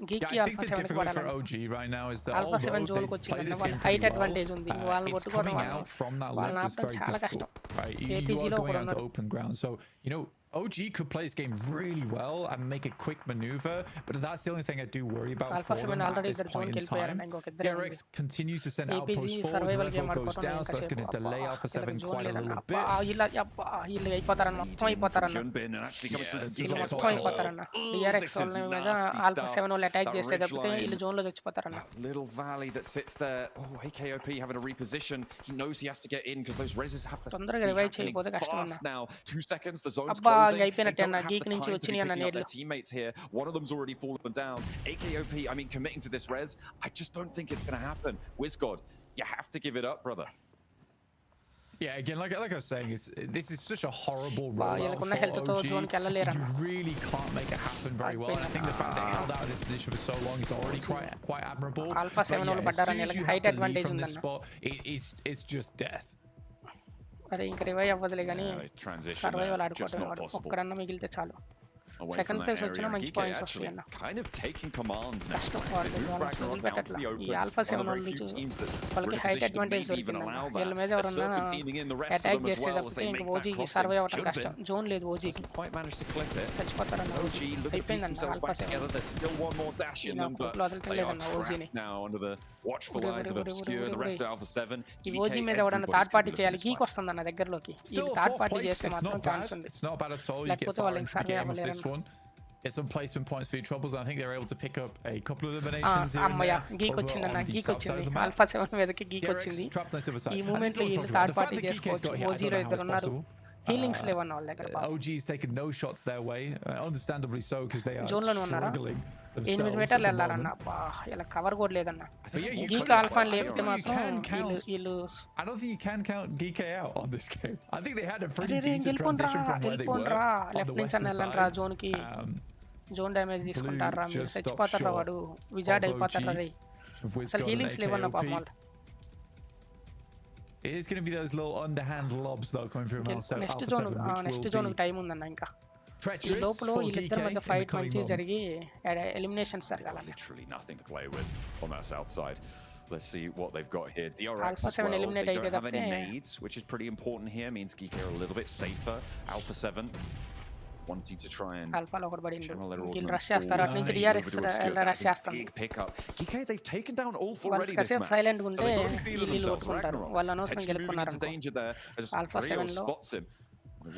Yeah, I think the difficulty for OG right now is that although they play this game pretty well, it's coming out from that left that's very difficult. Right? You are going out to open ground, so you know OG could play this game really well and make a quick maneuver, but that's the only thing I do worry about for them at this point in time. DRX continues to send outposts forward, the level goes down, so that's going to delay Alpha 7 quite a little bit.
Hyunbin actually coming through the DK as well. Little Valley that sits there. Oh, AKOP having a reposition. He knows he has to get in because those reses have to be fast now. 2 seconds, the zone's closing. They don't have the time to be picking up their teammates here. One of them's already fallen down. AKOP, I mean, committing to this res, I just don't think it's going to happen. WizGod, you have to give it up, brother.
Yeah, again, like I was saying, this is such a horrible rollout for OG. You really can't make it happen very well. And I think the fact that he held out in this position for so long is already quite admirable. But yeah, as soon as you have to leave from this spot, it's just death.
Transition just not possible. Second place వచ్చిన మంచి points వస్తాయన్న kind of taking command now.
ఈ alpha 7 వాళ్ళకి height advantage దొరికింది వీళ్ళ మీద ఎవరన్నా attack చేస్తే తప్పితే ఇంకా ఓజీకి సర్వైవ్ అవ్వడం కష్టం జోన్ లేదు ఓజీకి చచ్చిపోతారన్న అయిపోయిందన్న ఆల్ఫా 7 ఈ ఓజీ మీద ఎవరన్నా థర్డ్ పార్టీ చేయాలి గీక్ వస్తుందన్న దగ్గరలోకి ఈ థర్డ్ పార్టీ చేస్తే మాత్రం ఛాన్స్ ఉంది లేకపోతే వాళ్ళకి survive అవ్వలేరు.
Get some placement points for your troubles. I think they're able to pick up a couple of eliminations here and there.
Geek వచ్చిందన్న గీక్ వచ్చింది ఆల్ఫా 7 మీదకి గీక్ వచ్చింది ఈ మూమెంట్ లో వీళ్ళు థర్డ్ పార్టీ చేసుకోవచ్చు ఓజీలో ఇద్దరు ఉన్నారు హీలింగ్స్ లేవన్న వాళ్ళ దగ్గర
OG's taken no shots their way, understandably so because they are struggling.
8 మీటర్లు వెళ్ళారన్న ఇలా కవర్ కూడా లేదన్న గీక్ ఆల్ఫా లేకపోతే మాత్రం వీళ్ళు
I don't think you can count Geek out on this game. I think they had a pretty decent transition from where they were on the western side.
Zone కి zone damage తీసుకుంటారా మీరు చచ్చిపోతారా వాడు wizard అయిపోతారా రే అసలు healings లేవన్న పాపం వాళ్ళు.
It is going to be those little underhand lobs though coming through Alpha 7,
next zone time ఉందన్న ఇంకా ఈ లోపల వీళ్ళిద్దరి మధ్య ఫైట్ మంచిగా జరిగి ఎలిమినేషన్స్ జరగాలి.
Literally nothing to play with on that south side. Let's see what they've got here. DRX as well. They don't have any nades, which is pretty important here. Means Geek are a little bit safer. Alpha 7 wanting to try and big pickup. Geek, they've taken down Ulf already this match. So they've got to feel themselves. Ragnarok takes moving into danger there as Rio spots him.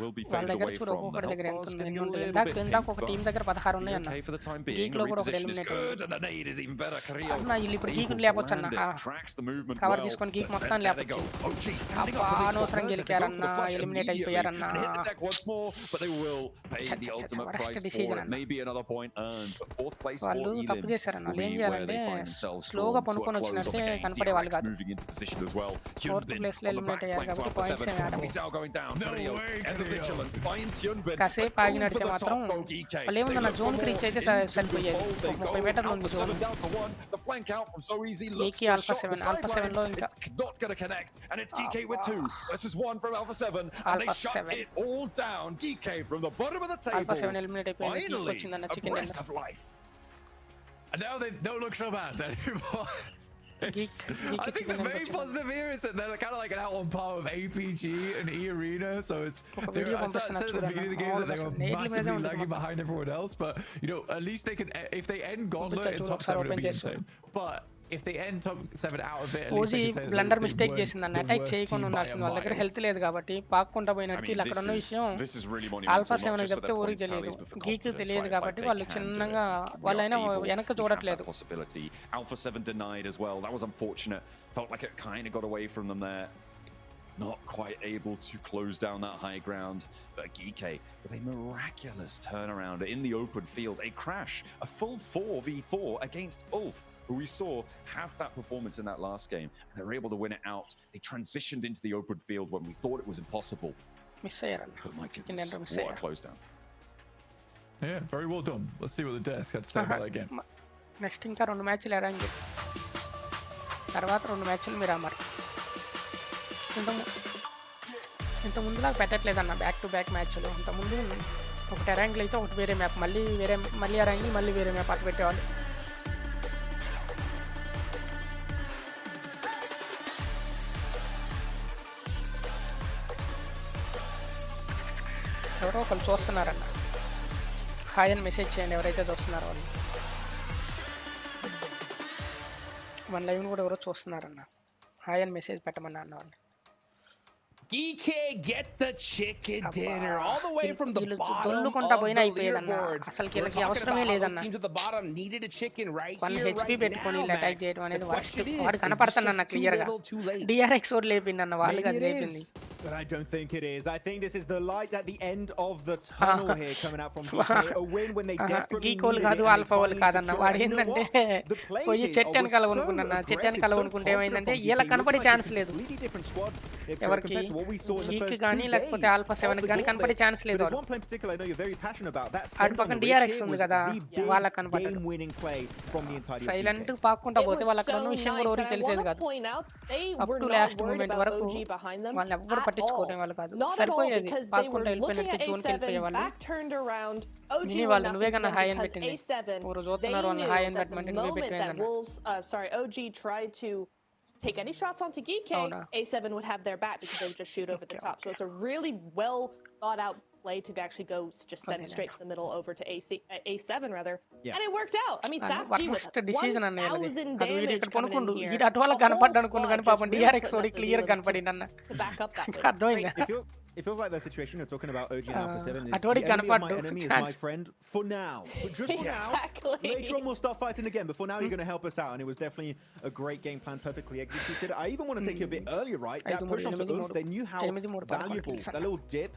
will be
వాళ్ళ
faded
దగ్గర
away
చూడు
from. The
ఒక్కొక్కరి దగ్గర
health
ఎంత
bar's
ఉంది
getting
ఎన్ని
a
ఉంటుంది
little bit
ఇందాక
pink,
ఒక
but
టీం దగ్గర 16 ఉన్నాయి
you're
అన్న
okay for the time being.
Geek లో కూడా ఒకటి
Reposition is
eliminate
good, and the nade is even better. Carrillo
అన్న వీళ్ళు ఇప్పుడు గీక్
able to
లేకపోతే
land
అన్న
it, tracks the movement
cover
well.
తీసుకొని గీక్
But
మొత్తం
there they go.
లేకపోతే
OG standing
అబ్బా
up for this
అనవసరం
one. They go for
గెలికారన్న
the flash
eliminate
immediately
అయిపోయారన్న
and hit the deck once more, but they will pay the ultimate
worst
price
decision
for it.
అన్న.
Maybe another point earned, but fourth place for
వాళ్ళు తప్పు
Elims
చేశారన్న
will
వాళ్ళు ఏం
be where
చేయాలంటే
they find themselves
స్లోగా
drawn to a
పనుకొని
close on
వచ్చినట్టే
the game.
కనపడే వాళ్ళు
DRX
కాదు
moving into position as well.
Fourth
Hyunbin
place లో
on the
ఎలిమినేట్
back
అయ్యారు
flank
కాబట్టి
for
points
Alpha 7.
ఆడము
Misao going down. Carrillo and the Vigilant finds Hyunbin.
కాసేపు
But
ఆగి
going for
నడితే
the
మాత్రం
top though, GK.
వాళ్ళు ఏముందన్న
They look
zone
for
కి reach
more
అయితే
into the
సరిపోయేది
fold. They
ఒక
go.
30 మీటర్లు ఉంది
Alpha
zone
7 down to 1. The flank out from so easy looks
GK
for a
Alpha
shot in
7
the
Alpha 7
sidelines.
లో ఇంకా
It's not going to connect, and it's GK with 2 versus 1 from Alpha 7, and they
Alpha
shut
7.
it all down. GK from the bottom of the
Alpha 7
tables.
Eliminate అయిపోయింది geek
Finally,
వచ్చిందన్న
a
chicken
breath of life.
And now they don't look so bad anymore. I think the main positive here is that they're kind of like an out on par with APG and E Arena. So it's I said at the beginning of the game that they were massively lagging behind everyone else, but you know at least they can if they end Gauntlet in top 7 it'd be insane. But if they end top 7 out of it, at least
OG
they can say
blunder
they
mistake
weren't
చేసిందన్న
the
attack
worst
చేయకుండా
team by
ఉన్నట్టు
a
వాళ్ళ దగ్గర
mile.
Health లేదు కాబట్టి పాక్కుండా పోయినట్టు వీళ్ళు అక్కడ ఉన్న విషయం
This is really
alpha
monumental,
7
not just for
చెప్తే
their
ఊరికి
points
తెలియదు
tallies, but for
geek
confidence,
తెలియదు
right? It's like
కాబట్టి
they
వాళ్ళు
can do
చిన్నగా
it. We
వాళ్ళైనా
are able
వెనక్కి
to have
చూడట్లేదు
that possibility. Alpha 7 denied as well. That was unfortunate. Felt like it kind of got away from them there. Not quite able to close down that high ground. But Geeke with a miraculous turnaround in the open field. A crash, a full 4v4 against Ulf, who we saw have that performance in that last game. And they were able to win it out. They transitioned into the open field when we thought it was impossible. But my goodness, what a close down.
Yeah, very well done. Let's see what the desk had to say about that game.
Next ఇంకా 2 మ్యాచ్లు arrange తర్వాత 2 మ్యాచ్లు Miramar ఇంత ముందులా పెట్టట్లేదన్న back to back మ్యాచ్లు ఇంతకుముందు ఒకటి అరేంజ్లు అయితే ఒకటి వేరే మ్యాప్ మళ్ళీ అరేంజ్ మళ్ళీ వేరే మ్యాప్ అటు పెట్టేవాళ్ళు ఎవరో ఒకళ్ళు చూస్తున్నారన్న హాయ్ అని మెసేజ్ చేయండి ఎవరైతే చూస్తున్నారో వాళ్ళు మన లైవ్ని కూడా ఎవరో చూస్తున్నారన్న హాయ్ అని మెసేజ్ పెట్టమన్నా అన్న వాళ్ళు
GK get the chicken dinner all the way from the bottom of the leaderboards. We're talking about how those teams at the bottom needed a chicken right here, right now, Max. The question is this just too little, too late?
DRX ఓడి లేపిందన్న వాళ్ళు కాదు లేపింది
But I don't think it is. I think this is the light at the end of the tunnel here coming out from GK. A win when they desperately needed it and they finally secured. You know what? The players here were so aggressive, so confident from GK. Looked like a completely different squad compared to what we saw in the first 2 days of the Gauntlet. But there's one play in particular I know you're very passionate about. That send on the ridge here was the big game-winning play from the entirety of GK.
Silent పాక్కుంటా పోతే వాళ్ళ అక్కడ ఉన్న విషయం కూడా ఎవరికి తెలిసేది కాదు అప్ టు లాస్ట్ మూమెంట్ వరకు వాళ్ళు ఎవ్వరు పట్టించుకోవడం వాళ్ళు కాదు సరిపోయేది పాక్కుంటా వెళ్ళిపోయినట్టు జోన్కి వెళ్ళిపోయేవాళ్ళు నేను వాళ్ళు నువ్వే కన్నా హాయ్ అని పెట్టింది ఊరు చూస్తున్నారు వాళ్ళు హాయ్ అని పెట్టమంటే నువ్వే పెట్టింది
OG tried to take any shots onto Geek, A7 would have their back because they would just shoot over the top. So it's a really well thought out play to actually go just send it straight to the middle over to A7 rather. And it worked out. I mean, Saf G with 1,000 damage coming in here.
అటు వాళ్ళకి కనపడ్డా అనుకున్నా కానీ పాపం DRX ఓడి clear కనపడింది అన్న
to back up that
అర్థమైందా
It feels like the situation you're talking about, OG and Alpha 7 is
I told
the
you
enemy of my
Ganapad,
enemy is
chance.
my friend for now. But just for now. Later on we'll start fighting again, but for now you're going to help us out. And it was definitely a great game plan, perfectly executed. I even want to take you a bit earlier, right? That push onto Ulf, they knew how valuable that little dip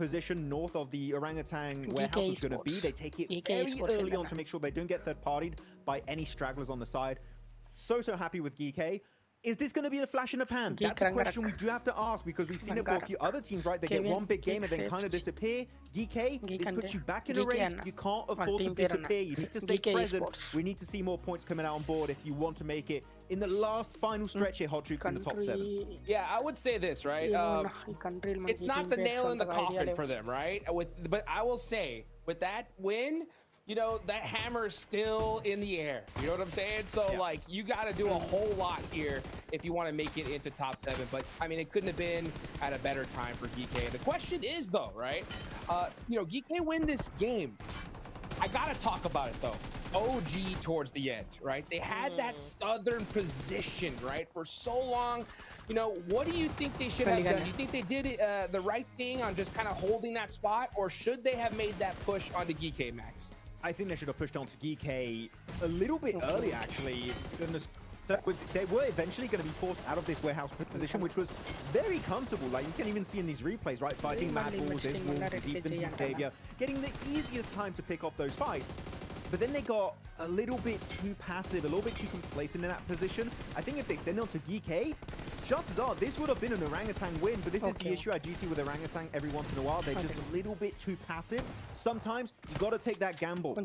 position north of the orangutan warehouse was going to be. They take it very early on to make sure they don't get third-partied by any stragglers on the side. So happy with GK. Is this going to be a flash in the pan? That's a question we do have to ask because we've seen it for a few other teams, right? They get one big game and then kind of disappear. GK, this puts you back in a race. You can't afford to disappear. You need to stay present. We need to see more points coming out on board if you want to make it in the last final stretch here, Hot Jukes, in the top 7.
Yeah, I would say this, right? It's not the nail in the coffin for them, right? But I will say, with that win, you know, that hammer is still in the air. You know what I'm saying? So, like, you got to do a whole lot here if you want to make it into top 7. But, I mean, it couldn't have been at a better time for GK. The question is, though, right? You know, GK win this game. I got to talk about it, though. OG towards the end, right? They had that southern position, right, for so long. You know, what do you think they should have done? Do you think they did the right thing on just kind of holding that spot, or should they have made that push onto GK, Max?
I think they should have pushed on to GK a little bit early, actually. They were eventually going to be forced out of this warehouse position, which was very comfortable. Like, you can even see in these replays, right? Fighting Mad Bull, this Wolf, Deep Xavier, getting the easiest time to pick off those fights. But then they got a little bit too passive, a little bit too complacent in that position. I think if they send it on to DK, chances are this would have been an Orangutan win, but this is the issue I do see with Orangutan every once in a while. They're just a little bit too passive. Sometimes you got to take that gamble.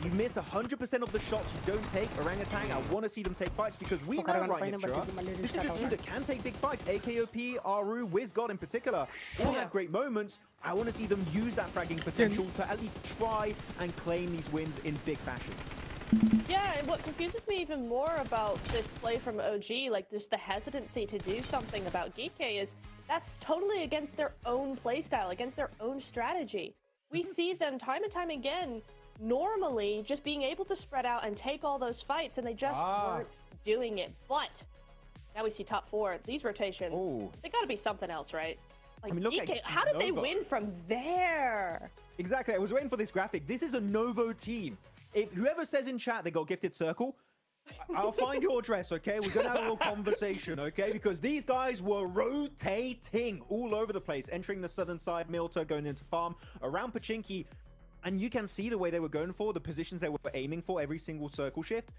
You miss 100% of the shots you don't take. Orangutan, I want to see them take fights because we know, right, Nipchira, this is a team that can take big fights. AKOP, Aru, WizGod in particular, all had great moments. I want to see them use that fragging potential to at least try and claim these wins in big fashion.
Yeah, and what confuses me even more about this play from OG, like just the hesitancy to do something about GK, is that's totally against their own playstyle, against their own strategy. We see them time and time again, normally just being able to spread out and take all those fights, and they just weren't doing it. But now we see top 4. These rotations, they got to be something else, right? Like, I mean, GK, how did they win from there?
Exactly, I was waiting for this graphic. This is a Novo team. If whoever says in chat they got gifted circle, I'll find your address, okay? We're gonna have a little conversation, okay? Because these guys were rotating all over the place, entering the southern side, Milta going into farm, around Pachinki, and you can see the way they were going for, the positions they were aiming for every single circle shift.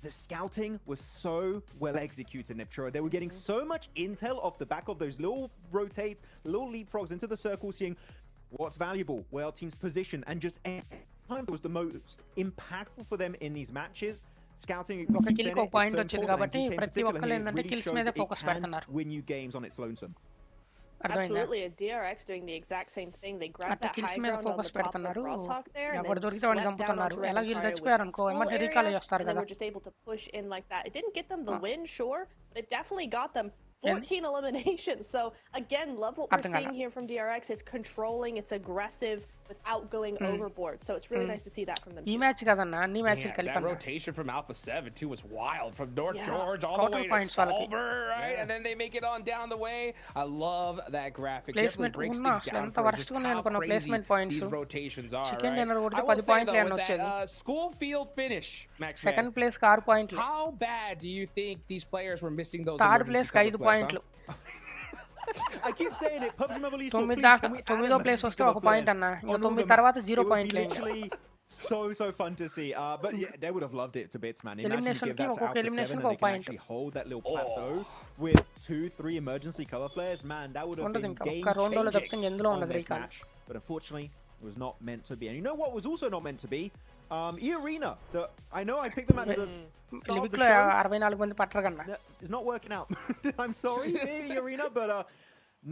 The scouting was so well executed, Nipchira. They were getting so much intel off the back of those little rotates, little leapfrogs into the circle, seeing what's valuable, where our team's position, and just time was the most impactful for them in these matches. Scouting win you games on its lonesome.
Absolutely, a DRX doing the exact same thing. They grabbed that high ground on the top of Crosshawk there, and then swept down onto Rangaria's full area, and they were just able to push in like that. It didn't get them the win, sure, but it definitely got them 14 eliminations. So again, love what we're seeing here from DRX. It's controlling, it's aggressive without going overboard. So it's really nice to see that from them too.
That rotation from Alpha 7 too was wild. From North George all the way to Stolber, right? And then they make it on down the way. I love that graphic. Definitely breaks things down for just how crazy these rotations are, right? I will say though, with that school field finish, Max,
second place car point.
How bad do you think these players were missing those
third place 5 points?
I keep saying it. PUBG Mobile
తొమ్మిదో place వస్తే ఒక point అన్న ఇంకా 9 తర్వాత 0 పాయింట్లు
so fun to see. But yeah, they would have loved it to bits, man. Imagine you give that to Alpha 7 and they can actually hold that little plateau with 2-3 emergency cover flares. Man, that would have been game-changing on this match. But unfortunately, it was not meant to be. And you know what was also not meant to be? E-Arena. I know I picked them at the start of the show. It's not working out. I'm sorry, E-Arena, but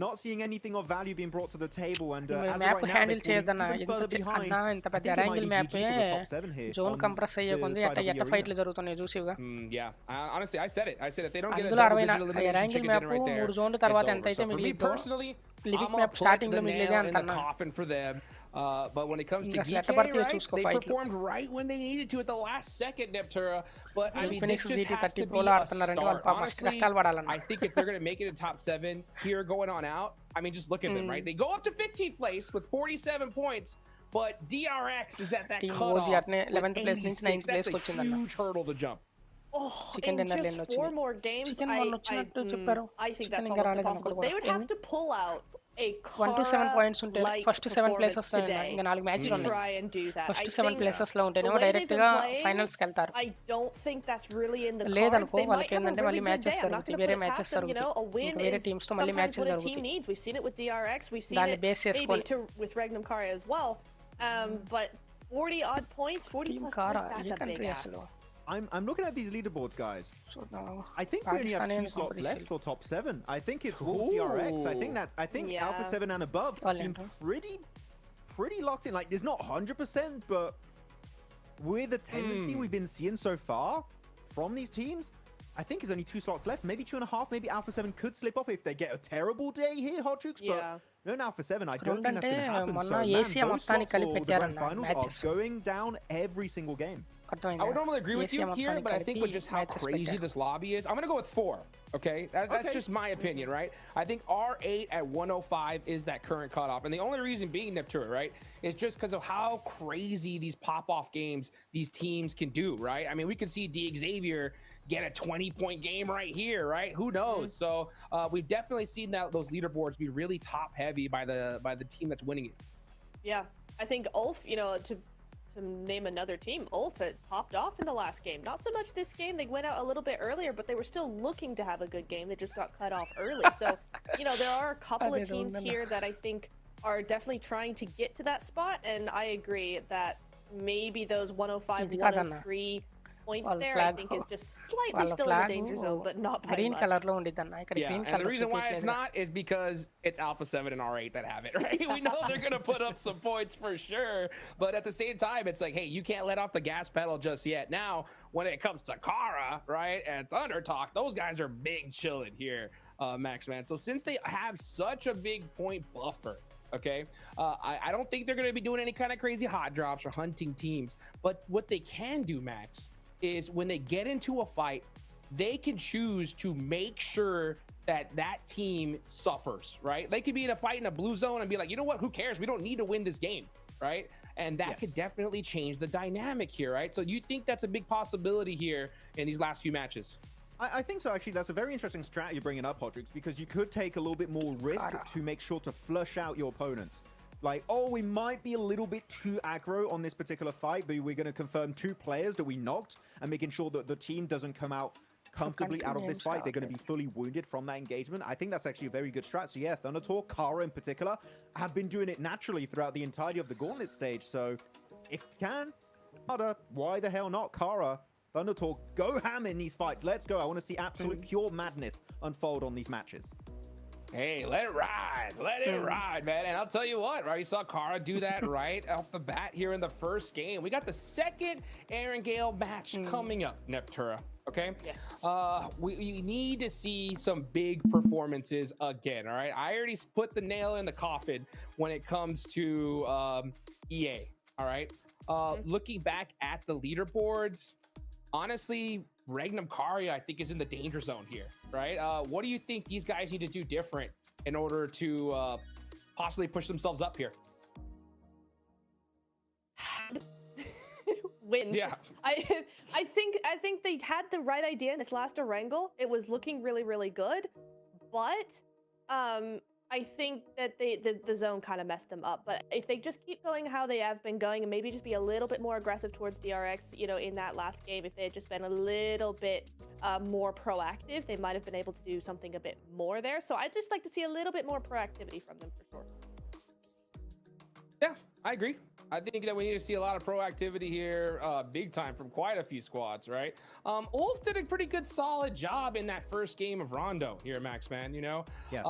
not seeing anything of value being brought to the table, and as of right now, they're falling even further behind. I think it might be GG for the top 7 here on the side of the arena.
Yeah, honestly, I said it. I said if they don't get a double-digit elimination chicken dinner right there, it's over. So for me personally, I'm gonna put the nail in the coffin for them. But when it comes to GK, right, they performed right when they needed to at the last second, Neptura. But I mean, this just has to be a start. Honestly, I think if they're going to make it in top 7 here going on out, I mean, just look at them, right? They go up to 15th place with 47 points, but DRX is at that cutoff with 86. That's a huge hurdle to jump.
Oh, in just 4 more games, I think that's almost impossible. They would have to pull out a
1 to 7 points ఉంటే first 7 places ఇంకా 4 మ్యాచ్లు ఉన్నాయి first 7 places లో ఉంటేనేమో direct గా finals కి వెళ్తారు లేదనుకో వాళ్ళకి ఏంటంటే మళ్ళీ మ్యాచెస్ జరుగుతాయి వేరే మ్యాచెస్ జరుగుతాయి వేరే టీమ్స్ తో మళ్ళీ మ్యాచెస్ జరుగుతాయి దాన్ని బేస్ చేసుకొని
but 40 odd points, 40 plus points, that's a big ask.
I'm looking at these leaderboards, guys. I think we only have 2 slots left for top 7. I think it's Wolves DRX. I think Alpha 7 and above seem pretty locked in. Like, there's not 100%, but with the tendency we've been seeing so far from these teams, I think there's only 2 slots left. Maybe 2.5. Maybe Alpha 7 could slip off if they get a terrible day here, Hot Jukes. But no, in Alpha 7, I don't think that's going to happen. So, man, those slots for the grand finals are going down every single game.
I would normally agree with you here, but I think with just how crazy this lobby is, I'm going to go with 4. Okay, that's just my opinion, right? I think R8 at 105 is that current cutoff. And the only reason being, Neptura, right, is just because of how crazy these pop-off games these teams can do, right? I mean, we could see Xavier get a 20-point game right here, right? Who knows? So we've definitely seen those leaderboards be really top-heavy by the team that's winning it.
Yeah, I think Ulf, to name another team, Ulf had popped off in the last game. Not so much this game. They went out a little bit earlier, but they were still looking to have a good game. They just got cut off early. So, there are a couple of teams here that I think are definitely trying to get to that spot. And I agree that maybe those 105, 103 points there, I think, is just slightly still in the danger zone, but not by much.
Yeah, and the reason why it's not is because it's Alpha 7 and R8 that have it, right? We know they're going to put up some points for sure, but at the same time, it's like, hey, you can't let off the gas pedal just yet. Now, when it comes to Kara, right, and Thunder Talk, those guys are big chilling here, Max, man. So since they have such a big point buffer, okay, I don't think they're going to be doing any kind of crazy hot drops or hunting teams, but what they can do, Max, is when they get into a fight, they can choose to make sure that team suffers, right? They could be in a fight in a blue zone and be like, you know what, who cares? We don't need to win this game, right? And that could definitely change the dynamic here, right? So you think that's a big possibility here in these last few matches?
I think so, actually. That's a very interesting strat you're bringing up, Hodrix, because you could take a little bit more risk to make sure to flush out your opponents. Like, oh, we might be a little bit too aggro on this particular fight, but we're going to confirm 2 players that we knocked and making sure that the team doesn't come out comfortably out of this fight. They're going to be fully wounded from that engagement. I think that's actually a very good strat. So yeah, Thunder Talk, Kara in particular, have been doing it naturally throughout the entirety of the Gauntlet stage. So if you can, why the hell not? Kara, Thunder Talk, go ham in these fights. Let's go. I want to see absolute pure madness unfold on these matches.
Hey, let it ride. Let it ride, man. And I'll tell you what, right? You saw Kara do that right off the bat here in the first game. We got the second Aaron Gale match coming up, Neptura. Okay? Yes. We need to see some big performances again, all right? I already put the nail in the coffin when it comes to EA, all right? Looking back at the leaderboards, honestly, Regnum Karia, I think, is in the danger zone here, right? What do you think these guys need to do different in order to possibly push themselves up here?
Win. Yeah. I think they had the right idea in this last Erangel. It was looking really, really good, but I think that the zone kind of messed them up. But if they just keep going how they have been going and maybe just be a little bit more aggressive towards DRX, in that last game, if they had just been a little bit more proactive, they might have been able to do something a bit more there. So I'd just like to see a little bit more proactivity from them for sure.
Yeah, I agree. I think that we need to see a lot of proactivity here, big time, from quite a few squads, right? Ulf did a pretty good, solid job in that first game of Rondo here, Max, man, Yes.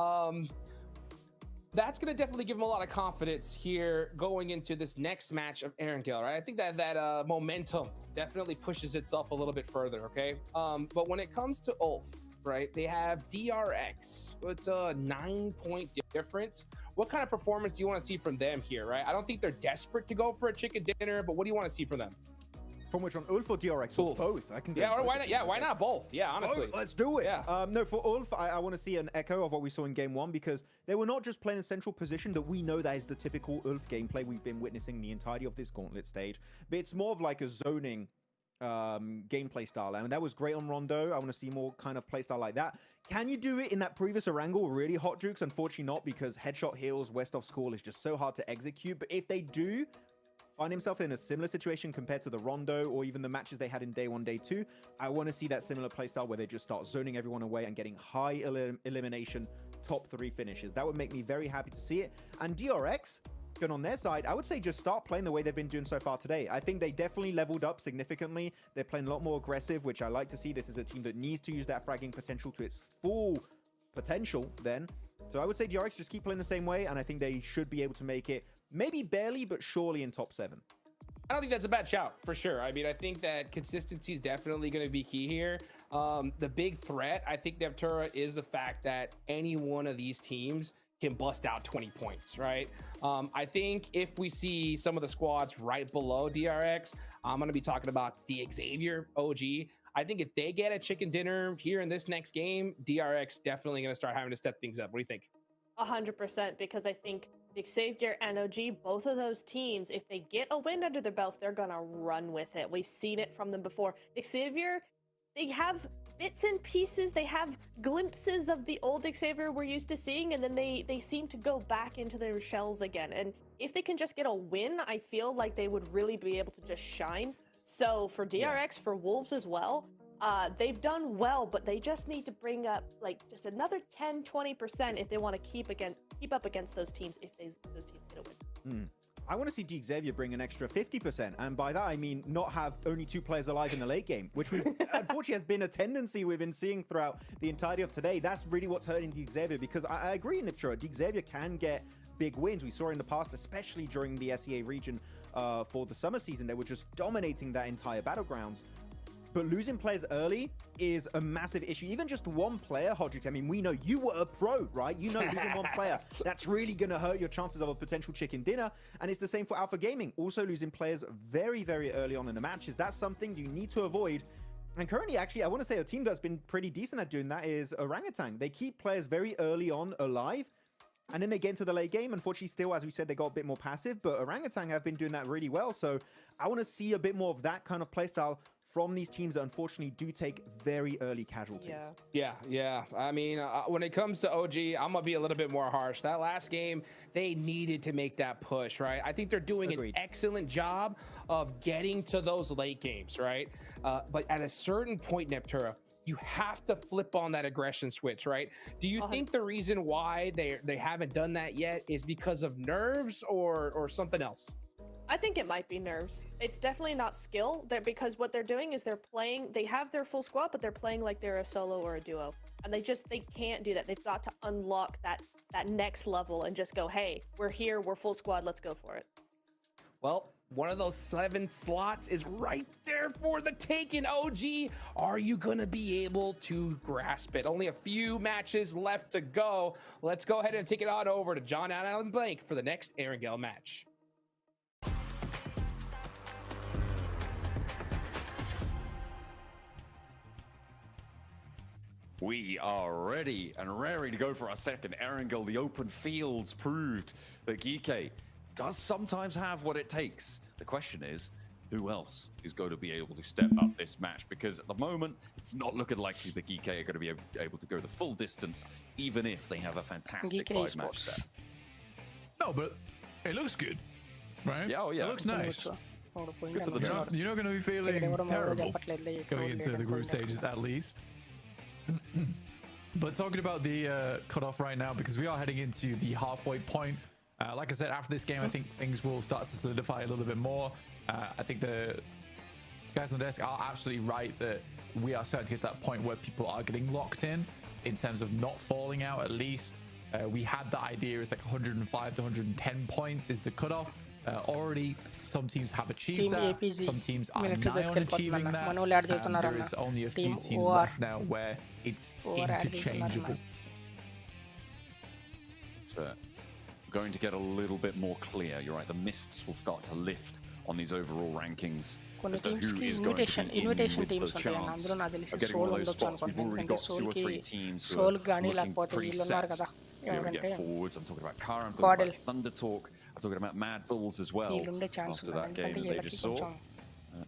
That's going to definitely give him a lot of confidence here going into this next match of Erangel, right? I think that momentum definitely pushes itself a little bit further, okay? But when it comes to Ulf, right, they have DRX. It's a 9-point difference. What kind of performance do you want to see from them here, right? I don't think they're desperate to go for a chicken dinner, but what do you want to see from them?
From which one? Ulf or DRX? Or both? I can go
or why not? Yeah, why not both? Yeah, honestly.
Let's do it. Yeah. No, for Ulf, I want to see an echo of what we saw in game 1, because they were not just playing a central position that we know that is the typical Ulf gameplay we've been witnessing the entirety of this Gauntlet stage, but it's more of like a zoning gameplay style, and that was great on Rondo. I want to see more kind of play style like that. Can you do it in that previous Erangel? Really, Hot Jukes? Unfortunately not, because headshot heals west of school is just so hard to execute. But if they do find himself in a similar situation compared to the Rondo or even the matches they had in day 1, day 2, I want to see that similar playstyle where they just start zoning everyone away and getting high elimination top 3 finishes. That would make me very happy to see it. And DRX, going on their side, I would say just start playing the way they've been doing so far today. I think they definitely leveled up significantly. They're playing a lot more aggressive, which I like to see. This is a team that needs to use that fragging potential to its full potential then. So I would say DRX just keep playing the same way, and I think they should be able to make it maybe barely, but surely in top 7.
I don't think that's a bad shout, for sure. I mean, I think that consistency is definitely going to be key here. The big threat, I think, Neptura, is the fact that any one of these teams can bust out 20 points, right? I think if we see some of the squads right below DRX, I'm going to be talking about the Xavier OG. I think if they get a chicken dinner here in this next game, DRX definitely going to start having to step things up. What do you think?
100%, because I think Xavier and OG, both of those teams, if they get a win under their belts, they're going to run with it. We've seen it from them before. Xavier, they have bits and pieces, they have glimpses of the old Xavier we're used to seeing, and then they seem to go back into their shells again. And if they can just get a win, I feel like they would really be able to just shine. So for DRX, for Wolves as well, they've done well, but they just need to bring up like just another 10-20% if they want to keep up against those teams, if those teams get a win.
I want to see Xavier bring an extra 50%, and by that I mean not have only 2 players alive in the late game, which unfortunately has been a tendency we've been seeing throughout the entirety of today. That's really what's hurting Xavier, because I agree, Nitra, Xavier can get big wins. We saw in the past, especially during the SEA region for the summer season, they were just dominating that entire battlegrounds. But losing players early is a massive issue. Even just one player, Hodrick, I mean, we know you were a pro, right? You know losing one player, that's really going to hurt your chances of a potential chicken dinner. And it's the same for Alpha Gaming. Also losing players very, very early on in the matches. That's something you need to avoid. And currently, actually, I want to say a team that's been pretty decent at doing that is Orangutan. They keep players very early on alive, and then they get into the late game. Unfortunately, still, as we said, they got a bit more passive, but Orangutan have been doing that really well. So I want to see a bit more of that kind of playstyle from these teams that unfortunately do take very early casualties.
Yeah. I mean, when it comes to OG, I'm going to be a little bit more harsh. That last game, they needed to make that push, right? I think they're doing an excellent job of getting to those late games, right? But at a certain point, Neptura, you have to flip on that aggression switch, right? Do you think the reason why they haven't done that yet is because of nerves or something else?
I think it might be nerves. It's definitely not skill, because what they're doing is they have their full squad, but they're playing like they're a solo or a duo. And they can't do that. They've got to unlock that next level and just go, hey, we're here, we're full squad, let's go for it.
Well, one of those 7 slots is right there for the taking, OG. Are you going to be able to grasp it? Only a few matches left to go. Let's go ahead and take it on over to John Allen Blake for the next Erangel match.
We are ready and raring to go for our second Erangel. The open fields proved that Geeke does sometimes have what it takes. The question is, who else is going to be able to step up this match? Because at the moment, it's not looking likely that Geeke are going to be able to go the full distance, even if they have a fantastic 5-match there.
No, but it looks good, right?
Yeah,
it looks nice.
Good for the nerves.
You're not going to be feeling terrible going into the group stages, at least. But talking about the cutoff right now, because we are heading into the halfway point. Like I said, after this game, I think things will start to solidify a little bit more. I think the guys on the desk are absolutely right that we are starting to get to that point where people are getting locked in terms of not falling out. At least we had the idea it's like 105 to 110 points is the cutoff. Already some teams have achieved that, some teams are nigh on achieving that, and there is only a few teams left now where it's interchangeable.
It's going to get a little bit more clear. You're right, the mists will start to lift on these overall rankings as to who is going to be in with the chance of getting one of those spots. We've already got 2 or 3 teams who are looking pretty set to be able to get forwards. I'm talking about Kara, I'm talking about Thunder Talk, I'm talking about Mad Bulls as well after that game that they just saw.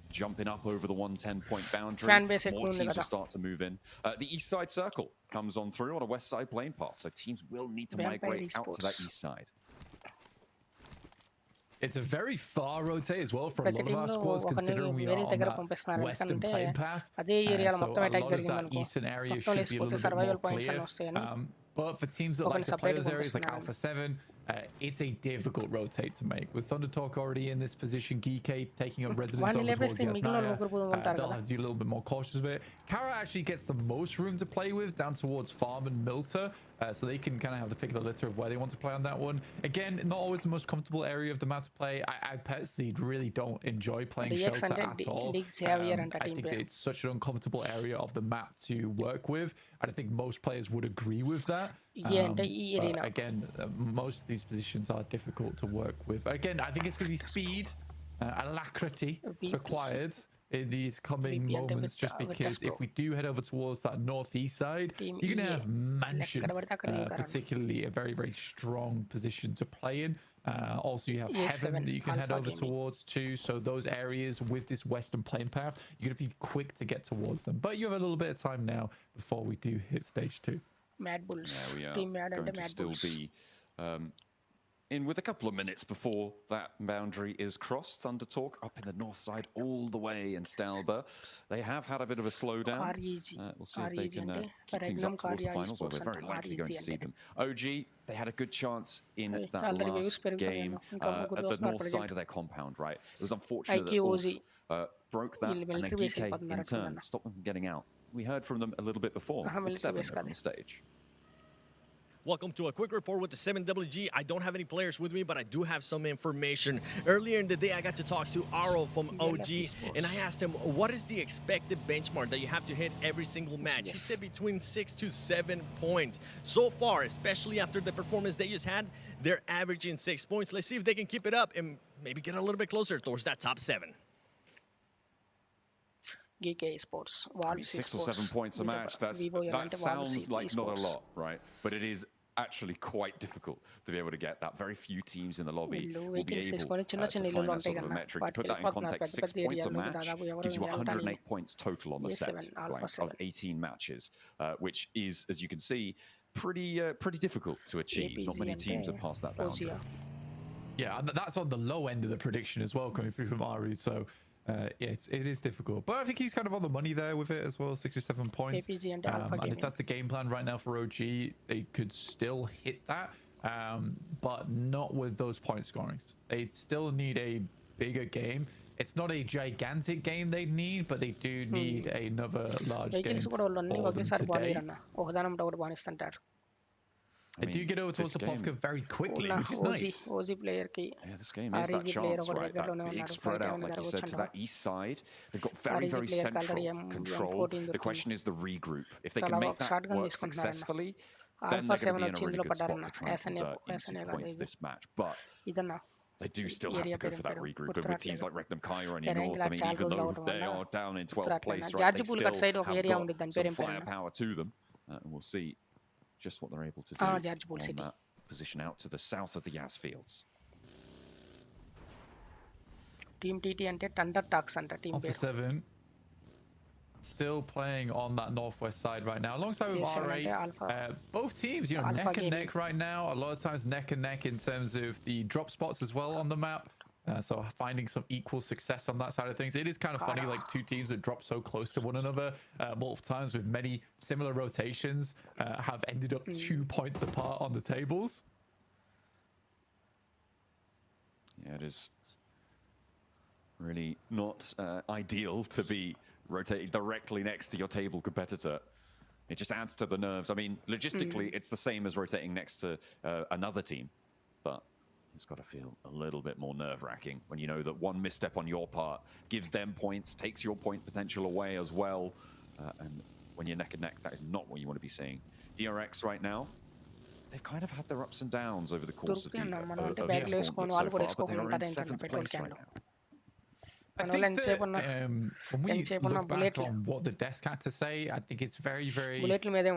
Jumping up over the 110-point boundary, more teams will start to move in. The East Side Circle comes on through on a West Side plane path, so teams will need to migrate out to that East Side.
It's a very far rotate as well for a lot of our squads, considering we are on that western plane path. So a lot of that eastern area should be a little bit more clear. But for teams that like to play those areas like Alpha 7, it's a difficult rotate to make. With Thunder Talk already in this position, Geeke taking up residence over towards Yasnaya, they'll have to do a little bit more cautious with it. Kara actually gets the most room to play with down towards Farm and Milta, so they can kind of have the pick of the litter of where they want to play on that one. Again, not always the most comfortable area of the map to play. I personally really don't enjoy playing Shelter at all. I think that it's such an uncomfortable area of the map to work with, and I think most players would agree with that. But again, most of these positions are difficult to work with. Again, I think it's going to be speed, alacrity required in these coming moments, just because if we do head over towards that northeast side, you're going to have Mansion, particularly a very, very strong position to play in. Also, you have Heaven that you can head over towards too. So those areas with this western playing path, you're going to be quick to get towards them. But you have a little bit of time now before we do hit stage 2.
Mad Bulls.
Yeah, we are
Team Mad
going
and
to
Mad
still
Bulls.
be in with a couple of minutes before that boundary is crossed. Thunder Talk up in the north side all the way in Stalber. They have had a bit of a slowdown. We'll see if they can keep things up towards the finals, where we're very likely going to see them. OG, they had a good chance in that last game at the north side of their compound, right? It was unfortunate that Wolf broke that, and then GK in turn stopped them from getting out. We heard from them a little bit before, with 7 on the stage.
Welcome to a quick report with the 7WG. I don't have any players with me, but I do have some information. Earlier in the day, I got to talk to Aro from OG, and I asked him, what is the expected benchmark that you have to hit every single match? He said between 6 to 7 points. So far, especially after the performance they just had, they're averaging 6 points. Let's see if they can keep it up and maybe get a little bit closer towards that top 7.
GK Sports.
I mean, 6 or 7 points a match, that sounds like not a lot, right? But it is actually quite difficult to be able to get that. Very few teams in the lobby will be able to find that sort of a metric. To put that in context, 6 points a match gives you 108 points total on the set, right, of 18 matches, which is, as you can see, pretty difficult to achieve. Not many teams have passed that boundary.
Yeah, and that's on the low end of the prediction as well, coming through from Ari. So yeah, it is difficult, but I think he's kind of on the money there with it as well. 67 points, and if that's the game plan right now for OG, they could still hit that, but not with those point scorings. They still need a bigger game. It's not a gigantic game they need, but they do need another large game for them today. They do get over towards Sapovka very quickly, which is nice.
Yeah, this game is that chance, right? That big spread out, like you said, to that east side. They've got very, very central control. The question is the regroup. If they can make that work successfully, then they're going to be in a really good spot to try and convert into points this match. But they do still have to go for that regroup. And with teams like Regnum Cairo in North, I mean, even though they are down in 12th place, right, they still have got some firepower to them. And we'll see just what they're able to do on that position out to the south of the Yas Fields.
Team TT and Thunder Talks and Team
Alpha 7 still playing on that northwest side right now, alongside with R8. Both teams, you know, neck and neck right now. A lot of times neck and neck in terms of the drop spots as well on the map. So finding some equal success on that side of things. It is kind of funny, like two teams that drop so close to one another multiple times with many similar rotations have ended up 2 points apart on the tables.
Yeah, it is really not ideal to be rotating directly next to your table competitor. It just adds to the nerves. I mean, logistically, it's the same as rotating next to another team, but it's got to feel a little bit more nerve-wracking when you know that one misstep on your part gives them points, takes your point potential away as well. And when you're neck and neck, that is not what you want to be seeing. DRX right now, they've kind of had their ups and downs over the course of the Gauntlet so far, but they are in 7th place right now.
I think that when we look back on what the desk had to say, I think it's very, very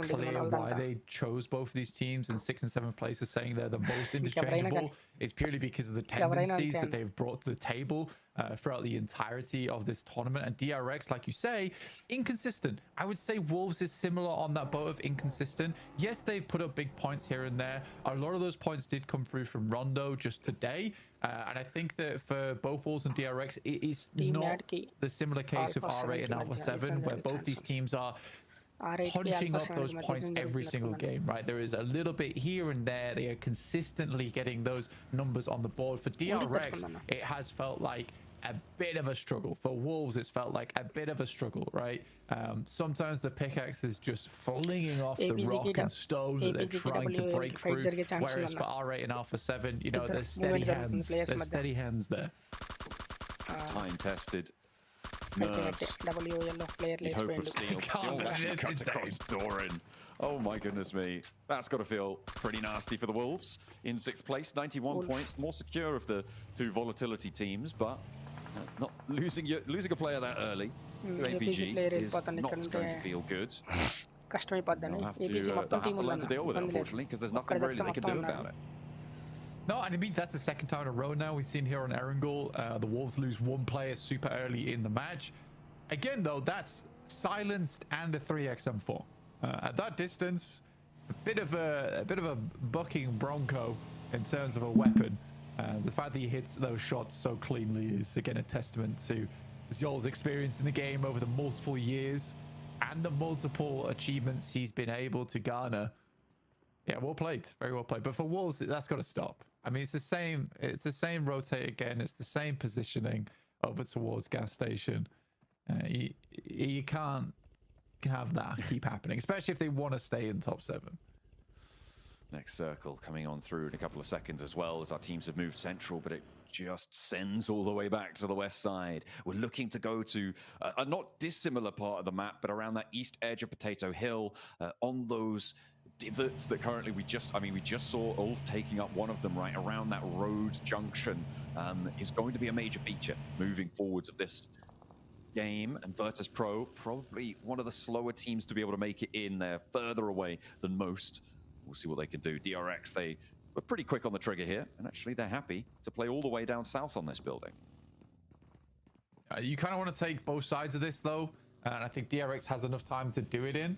clear why they chose both of these teams in 6th and 7th places, saying they're the most interchangeable. It's purely because of the tendencies that they've brought to the table throughout the entirety of this tournament. And DRX, like you say, inconsistent. I would say Wolves is similar on that boat of inconsistent. Yes, they've put up big points here and there. A lot of those points did come through from Rondo just today. And I think that for both Wolves and DRX, it is not the similar case with R8 and Alpha 7, where both these teams are punching up those points every single game, right? There is a little bit here and there. They are consistently getting those numbers on the board. For DRX, it has felt like a bit of a struggle. For Wolves, it's felt like a bit of a struggle, right? Sometimes the pickaxe is just flinging off the rock and stone that they're trying to break through, whereas for R8 and Alpha 7, you know, there's steady hands. There's steady hands there.
Time tested. Nerves.
W yellow player
You'd
late
hope of
point.
steel. Oh, she cuts across Doran. Oh my goodness me. That's got to feel pretty nasty for the Wolves. In 6th place, 91 points, more secure of the two volatility teams, but not losing a player that early to APG is not going to feel good. They'll have to learn to deal with it, unfortunately, because there's nothing really they can do about it.
No, and I mean, that's the second time in a row now we've seen here on Erangel. The Wolves lose one player super early in the match. Again, though, that's silenced and a 3xM4. At that distance, a bit of a bucking Bronco in terms of a weapon. The fact that he hits those shots so cleanly is again a testament to Zol's experience in the game over the multiple years and the multiple achievements he's been able to garner. Yeah, well played, very well played. But for Wolves, that's got to stop. I mean, it's the same rotate again. It's the same positioning over towards gas station. You can't have that keep happening, especially if they want to stay in top 7.
Next circle coming on through in a couple of seconds as well, as our teams have moved central, but it just sends all the way back to the west side. We're looking to go to a not dissimilar part of the map, but around that east edge of Potato Hill, on those divots that currently we just saw Ulf taking up one of them right around that road junction. Is going to be a major feature moving forwards of this game, and Virtus Pro probably one of the slower teams to be able to make it in. They're further away than most. We'll see what they can do. DRX, they were pretty quick on the trigger here, and actually they're happy to play all the way down south on this building.
You kind of want to take both sides of this though, and I think DRX has enough time to do it in.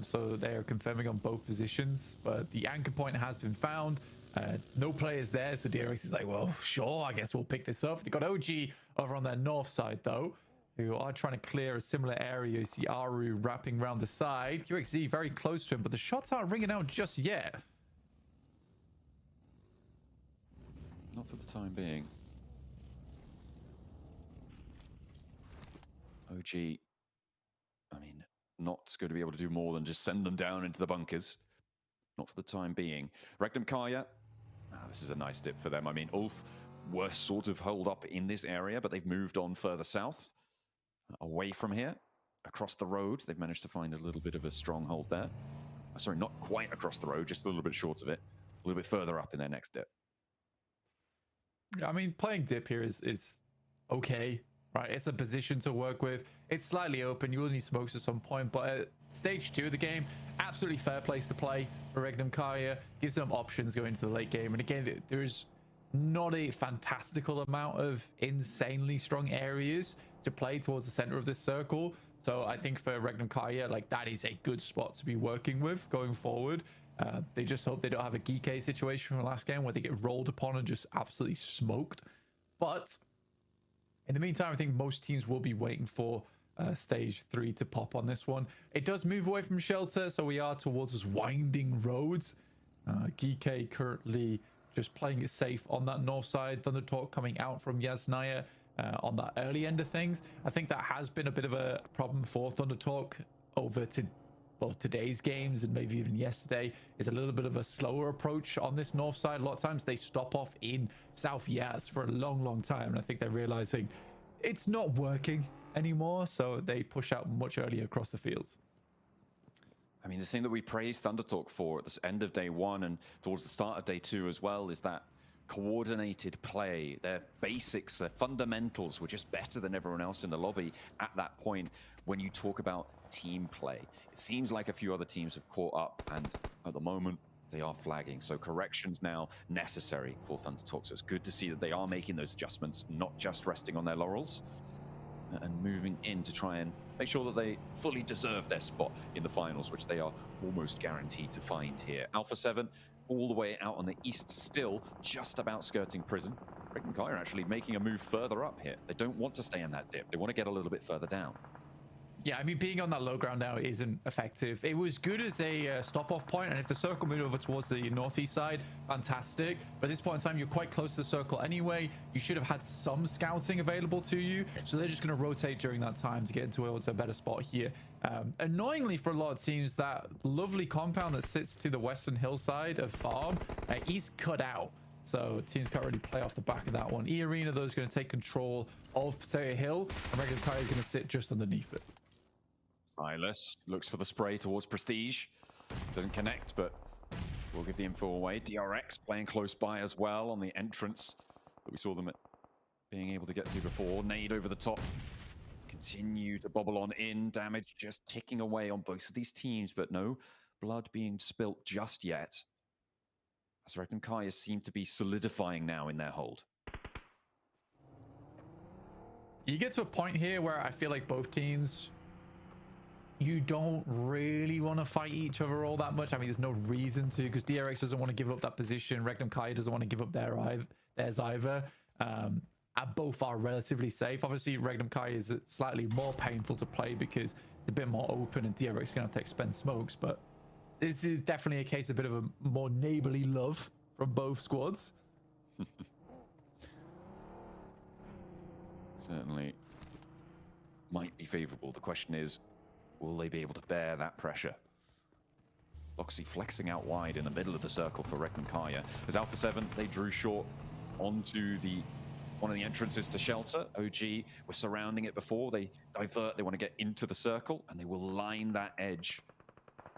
So they are confirming on both positions, but the anchor point has been found. No players there, so DRX is like, well, sure, I guess we'll pick this up. They've got OG over on their north side though, who are trying to clear a similar area. You see Aru wrapping around the side. QXZ very close to him, but the shots aren't ringing out just yet.
Not for the time being. OG, I mean, not going to be able to do more than just send them down into the bunkers. Not for the time being. Regnum Kaya, this is a nice dip for them. I mean, Ulf were sort of holed up in this area, but they've moved on further south. Away from here, across the road, they've managed to find a little bit of a stronghold there. Sorry, not quite across the road, just a little bit short of it. A little bit further up in their next dip.
I mean, playing dip here is okay, right? It's a position to work with. It's slightly open. You will need smokes at some point, but at stage 2 of the game, absolutely fair place to play for Regnum Kaya. Gives them options going into the late game. And again, there's not a fantastical amount of insanely strong areas to play towards the center of this circle. So I think for Regnum Kaya, like, that is a good spot to be working with going forward. They just hope they don't have a Geek situation from last game where they get rolled upon and just absolutely smoked. But in the meantime, I think most teams will be waiting for stage 3 to pop on this one. It does move away from shelter, so we are towards those winding roads. Geek currently just playing it safe on that north side. Thunder Talk coming out from Yasnaya on that early end of things. I think that has been a bit of a problem for Thunder Talk over to today's games, and maybe even yesterday, is a little bit of a slower approach on this north side. A lot of times they stop off in South Yaz for a long time, and I think they're realizing it's not working anymore, so they push out much earlier across the fields.
I mean, the thing that we praised Thunder Talk for at the end of day 1 and towards the start of day 2 as well is that coordinated play. Their basics, their fundamentals were just better than everyone else in the lobby at that point. When you talk about team play, it seems like a few other teams have caught up, and at the moment they are flagging. So corrections now necessary for Thunder Talk. So it's good to see that they are making those adjustments, not just resting on their laurels, and moving in to try and make sure that they fully deserve their spot in the finals, which they are almost guaranteed to find here. Alpha 7 all the way out on the east still, just about skirting prison. Regnum Kaya are actually making a move further up here. They don't want to stay in that dip. They want to get a little bit further down.
Yeah, I mean, being on that low ground now isn't effective. It was good as a stop-off point, and if the circle moved over towards the northeast side, fantastic. But at this point in time, you're quite close to the circle anyway. You should have had some scouting available to you, so they're just going to rotate during that time to get into a better spot here. Annoyingly for a lot of teams, that lovely compound that sits to the western hillside of Farm is cut out. So teams can't really play off the back of that one. E-Arena, though, is going to take control of Potato Hill, and Regnum Kai is going to sit just underneath it.
Silas looks for the spray towards Prestige. Doesn't connect, but we'll give the info away. DRX playing close by as well on the entrance that we saw them being able to get to before. Nade over the top. Continue to bobble on in. Damage just ticking away on both of these teams, but no blood being spilt just yet. As Regnum Kai seem to be solidifying now in their hold.
You get to a point here where I feel like both teams, you don't really want to fight each other all that much. I mean, there's no reason to, because DRX doesn't want to give up that position. Regnum Kai doesn't want to give up theirs either. Both are relatively safe. Obviously, Regnum Kai is slightly more painful to play because it's a bit more open and DRX is going to have to expend smokes, but this is definitely a case of a bit of a more neighborly love from both squads.
Certainly might be favorable. The question is, will they be able to bear that pressure? Loxy flexing out wide in the middle of the circle for Regnum Kai. As Alpha 7, they drew short onto one of the entrances to shelter. OG were surrounding it before. They divert, they want to get into the circle, and they will line that edge,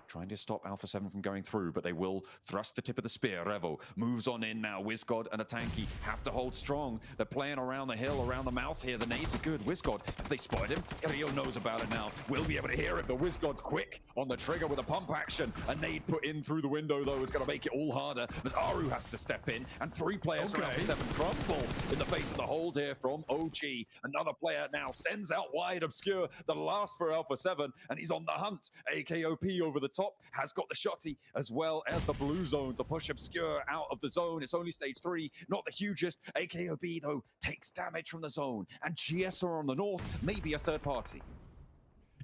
trying to stop Alpha 7 from going through, but they will thrust the tip of the spear. Revo moves on in now. WizGod and Atanki have to hold strong. They're playing around the hill, around the mouth here. The nades are good. WizGod, if they spotted him, Carrillo knows about it now. We'll be able to hear it, but WizGod's quick on the trigger with a pump action. A nade put in through the window, though, is going to make it all harder. But Aru has to step in, and 3 players from Alpha 7 crumble in the face of the hold here from OG. Another player now sends out wide Obscure, the last for Alpha 7, and he's on the hunt. AKOP over the top, has got the shotty as well as the blue zone to push Obscure out of the zone. It's only stage 3, not the hugest. AKOP, though, takes damage from the zone, and GS are on the north, maybe a third party.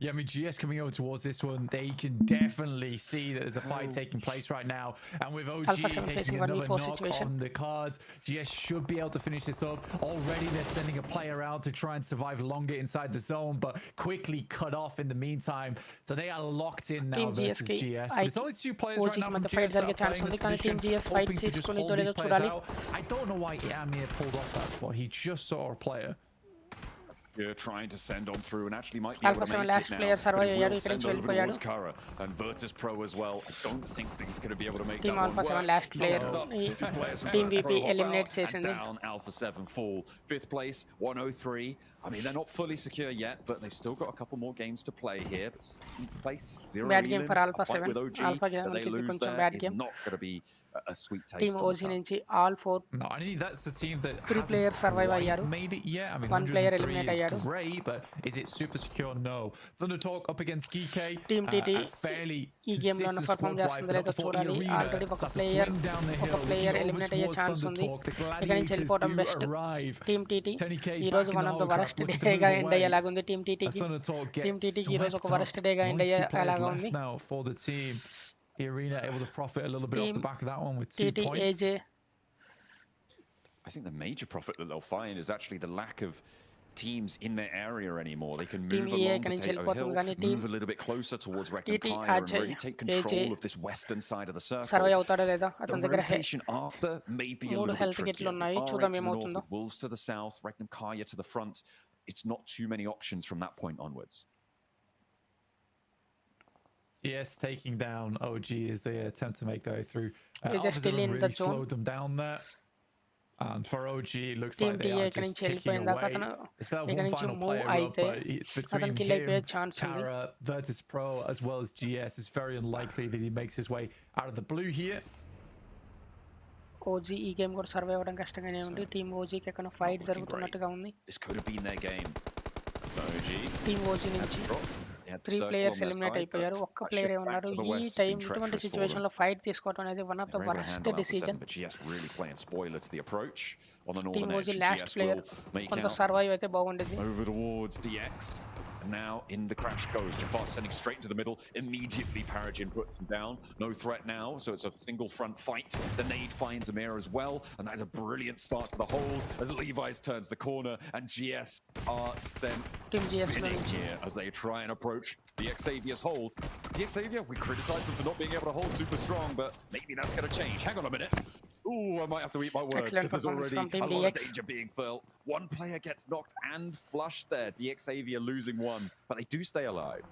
Yeah, I mean, GS coming over towards this one, they can definitely see that there's a fight taking place right now. And with OG taking another knock on the cards, GS should be able to finish this up. Already they're sending a player out to try and survive longer inside the zone, but quickly cut off in the meantime. So they are locked in now versus GS. But it's only 2 players right now from GS that are playing this position, hoping to just hold these players out. I don't know why Amir pulled off that spot. He just saw a player.
You're trying to send on through and actually might be able to make it now. But it will send over towards Kara and Virtus Pro as well. I don't think that he's going to be able to make that one work.
Last player. Team VP eliminates
down Alpha 7 fall. 5th place, 103. I mean, they're not fully secure yet, but they've still got a couple more games to play here. But 16th place, 0
bad game for Alpha 7.
With OG, but they lose there. It's not going to be a sweet taste.
Team OG నుంచి all 4.
No, I mean that's the team that
3 players survive అయ్యారు.
Made it yet. I mean,
1 player eliminate
is
అయ్యారు.
great, but is it super secure? No. Thunder Talk up against Geeky.
Team TT
fairly
ఈ game లో perform చేస్తుందో లేదో చూడాలి. Already ఒక player eliminate అయ్యే chance ఉంది. ఇక నుంచి వెళ్ళిపోవడం బెస్ట్. టీమ్ టీటీ ఈ రోజు వన్ ఆఫ్ ద వరస్ట్ డేగా ఎండ్ అయ్యేలాగా ఉంది టీమ్ టీటీకి. టీమ్ టీటీకి ఈ రోజు ఒక వరస్ట్ డేగా ఎండ్ అయ్యేలాగా ఉంది.
The Arena able to profit a little bit off the back of that one with 2 points.
I think the major profit that they'll find is actually the lack of teams in their area anymore. They can move along Potato Hill, move a little bit closer towards Regnum Kai and really take control of this western side of the circle. The rotation after may be a little bit tricky. RX to the north with Wolves to the south, Regnum Kai to the front. It's not too many options from that point onwards.
Yes, taking down OG as they attempt to make their way through. Obviously really slowed them down there. And for OG, it looks like they are just ticking away. They still have 1 final player up, but it's between him, Kara, Virtus Pro, as well as GS. It's very unlikely that he makes his way out of the blue here.
OG ఈ game కూడా survive అవ్వడం కష్టంగానే ఉంది. Team OG కి ఎక్కడ fight జరుగుతున్నట్టుగా ఉంది.
This could have been their game.
Team OG నుంచి 3 players eliminate అయిపోయారు. ఒక్క ప్లేయర్ ఉన్నారు. ఈ టైం ఇటువంటి సిచువేషన్ లో ఫైట్ తీసుకోవడం అనేది one of the worst decision. Team OG last player కొంత సర్వైవ్ అయితే బాగుండేది.
Over towards DX. Now in the crash goes Jafar, sending straight into the middle. Immediately Paragin puts him down. No threat now, so it's a single front fight. The nade finds Amir as well, and that is a brilliant start to the hold as Levi's turns the corner and GS are sent spinning here as they try and approach the Xavier's hold. The Xavier, we criticized them for not being able to hold super strong, but maybe that's going to change. Hang on a minute. Ooh, I might have to eat my words because there's already a lot of danger being felt. One player gets knocked and flushed there. DXavier losing one, but they do stay alive.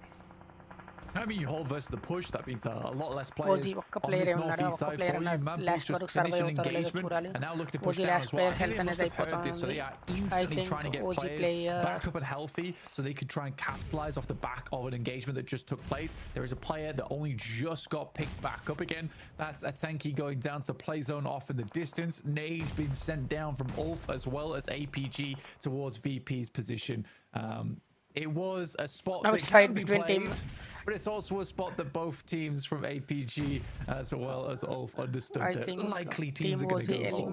I mean, you hold versus the push, that means a lot less players on this northeast side for you. Mabul's just initial engagement and now looking to push down as well. I think they must have heard this, so they are instantly trying to get players back up and healthy so they can try and capitalize off the back of an engagement that just took place. There is a player that only just got picked back up again. That's Atenki going down to the play zone off in the distance. Nade's been sent down from Ulf as well as APG towards VP's position. It was a spot that can be played, but it's also a spot that both teams from APG as well as Ulf understood that likely teams are going to go for.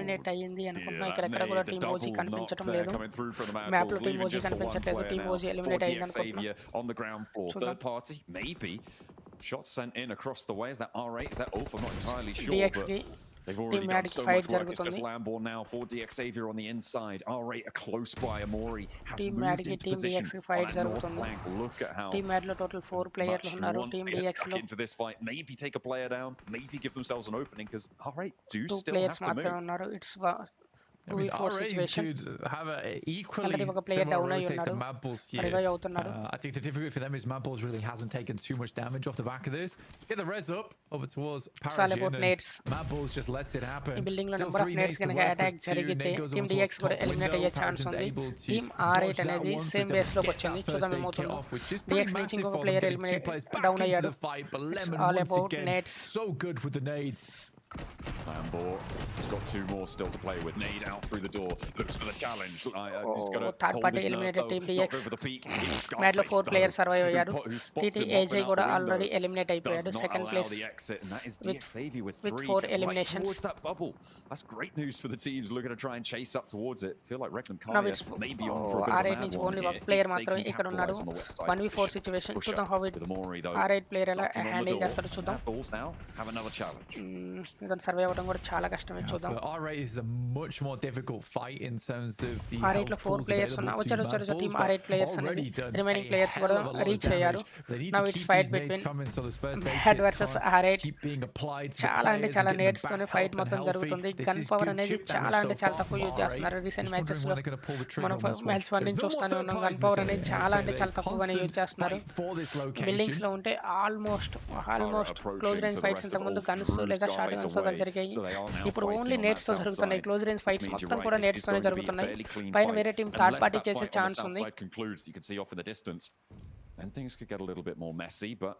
The double knock there coming through from the Mad Bulls, leaving just the one player now for DXavier on the ground floor. Third party, maybe. Shots sent in across the way. Is that R8? Is that Ulf? I'm not entirely sure, but they've already done so much work. It's just Lamborn now for DXavier on the inside. R8 are close by. Amori has moved into position on that north flank. Look at how much he wants to get stuck into this fight. Maybe take a player down. Maybe give themselves an opening because R8 do still have to move.
I mean, R8 could have an equally similar rotate to Mad Bulls here. I think the difficulty for them is Mad Bulls really hasn't taken too much damage off the back of this. Get the res up over towards Parajin, and Mad Bulls just lets it happen. Still 3 nades to work with 2. Nade goes over towards top window. Parajin's able to dodge that one, so he's able to get that first aid kit off, which is pretty massive for them, getting 2 players back into the fight. But Lemon once again, so good with the nades.
Lambo has got 2 more still to play with. Nade out through the door, looks for the challenge. He's got to hold his nerve though, knock over the peak.
Madlo 4 players survive ayyadu. TTAJ kuda already eliminate ayipayadu second place
the exit, and that is DXavier with 3
4 eliminations.
Right towards that bubble. That's great news for the teams looking to try and chase up towards it. Feel like Regnum Kaya may be on for a bit of a mad one
only
here.
one player మాత్రమే ఇక్కడ ఉన్నాడు 1v4 situation చూద్దాం how it R8 player ఎలా handle చేస్తారో చూద్దాం.
Bulls now have another challenge.
ఇతను survey అవ్వడం కూడా చాలా కష్టమే చూద్దాం.
For R8 is a much more difficult fight in terms of the
R8 లో 4 players ఉన్నారు. వచ్చారు team R8 players అనేది remaining players కూడా రీచ్ అయ్యారు. Now it's fight between head versus R8. చాలా అంటే చాలా నేడ్స్ తోనే ఫైట్ మొత్తం జరుగుతుంది. గన్ పవర్ అనేది చాలా అంటే చాలా తక్కువ యూజ్ చేస్తున్నారు రీసెంట్ మ్యాచెస్ లో. మనం మ్యాచ్ 1 నుంచి చూస్తూనే ఉన్నాం గన్ పవర్ అనేది చాలా అంటే చాలా తక్కువగానే యూజ్ చేస్తున్నారు. బిల్డింగ్స్ లో ఉంటే ఆల్మోస్ట్ క్లోజ్ రేంజ్ ఫైట్స్ ఇంతకు ముందు గన్స్ లేదా షార్ట్ గన్స్ తో జరిగాయి. ఇప్పుడు ఓన్లీ నేట్స్ తో జరుగుతున్నాయి. క్లోజ్ రేంజ్ ఫైట్స్ మొత్తం కూడా నేట్స్ తోనే జరుగుతున్నాయి. పైన వేరే టీం థర్డ్ పార్టీ చేసే ఛాన్స్ ఉంది.
And things could get a little bit more messy, but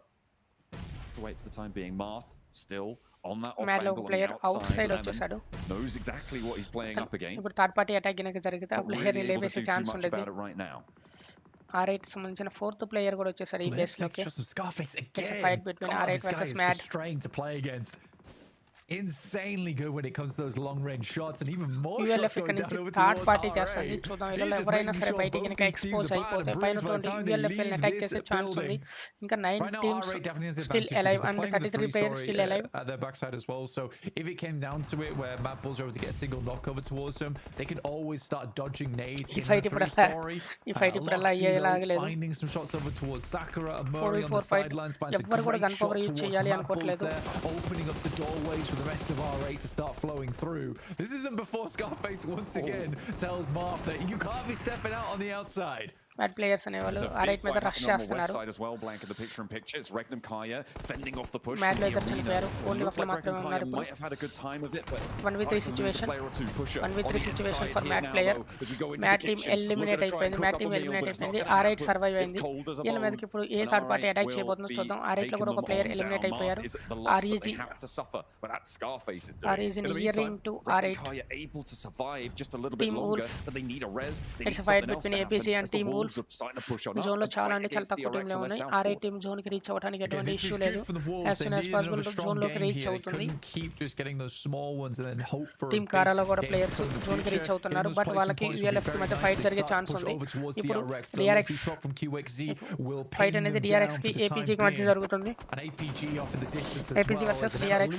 have to wait for the time being. Marth still on that off angle on the outside. Lemon knows exactly what he's playing up against.
ఇప్పుడు third party attack గినక జరిగితే ఆ player ని లేవేసే chance ఉండేది. R8 సంబంధించిన 4th player కూడా వచ్చేసారు ఈ బేస్ లోకి. Fight between R8 versus mad.
Insanely good when it comes to those long range shots, and even more shots going down over
third
towards
party చేస్తుంది. చూద్దాం ఇలా ఎవరైనా సరే బయటికి గినక ఎక్స్పోజ్ అయిపోతే పైన ULF ని అటాక్ చేసే ఛాన్స్ ఉంది. ఇంకా 9 teams still alive and 33 players still alive
at their backside as well. So if it came down to it where Mad Bulls are able to get a single knock over towards them, they can always start dodging nades in the 3 story. Finding some shots over towards Sakura and Murray on the sidelines, finds a great shot towards Mad Bulls there, opening up the doorways for the rest of R8 to start flowing through. This isn't before Scarface once again tells Marth that you can't be stepping out on the outside.
Mad players అనేవాళ్ళు R8 మీద rush చేస్తున్నారు. Mad లో ఇద్దరు చనిపోయారు. Only ఒకరు మాత్రమే ఉన్నారు ఇప్పుడు. 1v3 situation for Mad player. Mad team eliminate అయిపోయింది. R8 survive అయింది. వీళ్ళ మీదకి ఇప్పుడు ఏ థర్డ్ పార్టీ అటాక్ చేయబోతుందో చూద్దాం. R8 లో కూడా ఒక ప్లేయర్ ఎలిమినేట్ అయిపోయారు. REG nearing to R8. Team Wolf. It's a fight between APG and Team Wolf. Zone లో చాలా అంటే చాలా తక్కువ టీంలే ఉన్నాయి. R8 టీం జోన్ కి రీచ్ అవ్వడానికి ఎటువంటి ఇష్యూ లేదు. As soon as possible zone లోకి రీచ్ అవుతుంది. టీం కారాలో కూడా ప్లేయర్స్ జోన్ కి రీచ్ అవుతున్నారు. బట్ వాళ్ళకి ULF మధ్య ఫైట్ జరిగే ఛాన్స్ ఉంది. ఇప్పుడు DRX ఫైట్ అనేది DRX కి APG కి మధ్య జరుగుతుంది. APG versus DRX.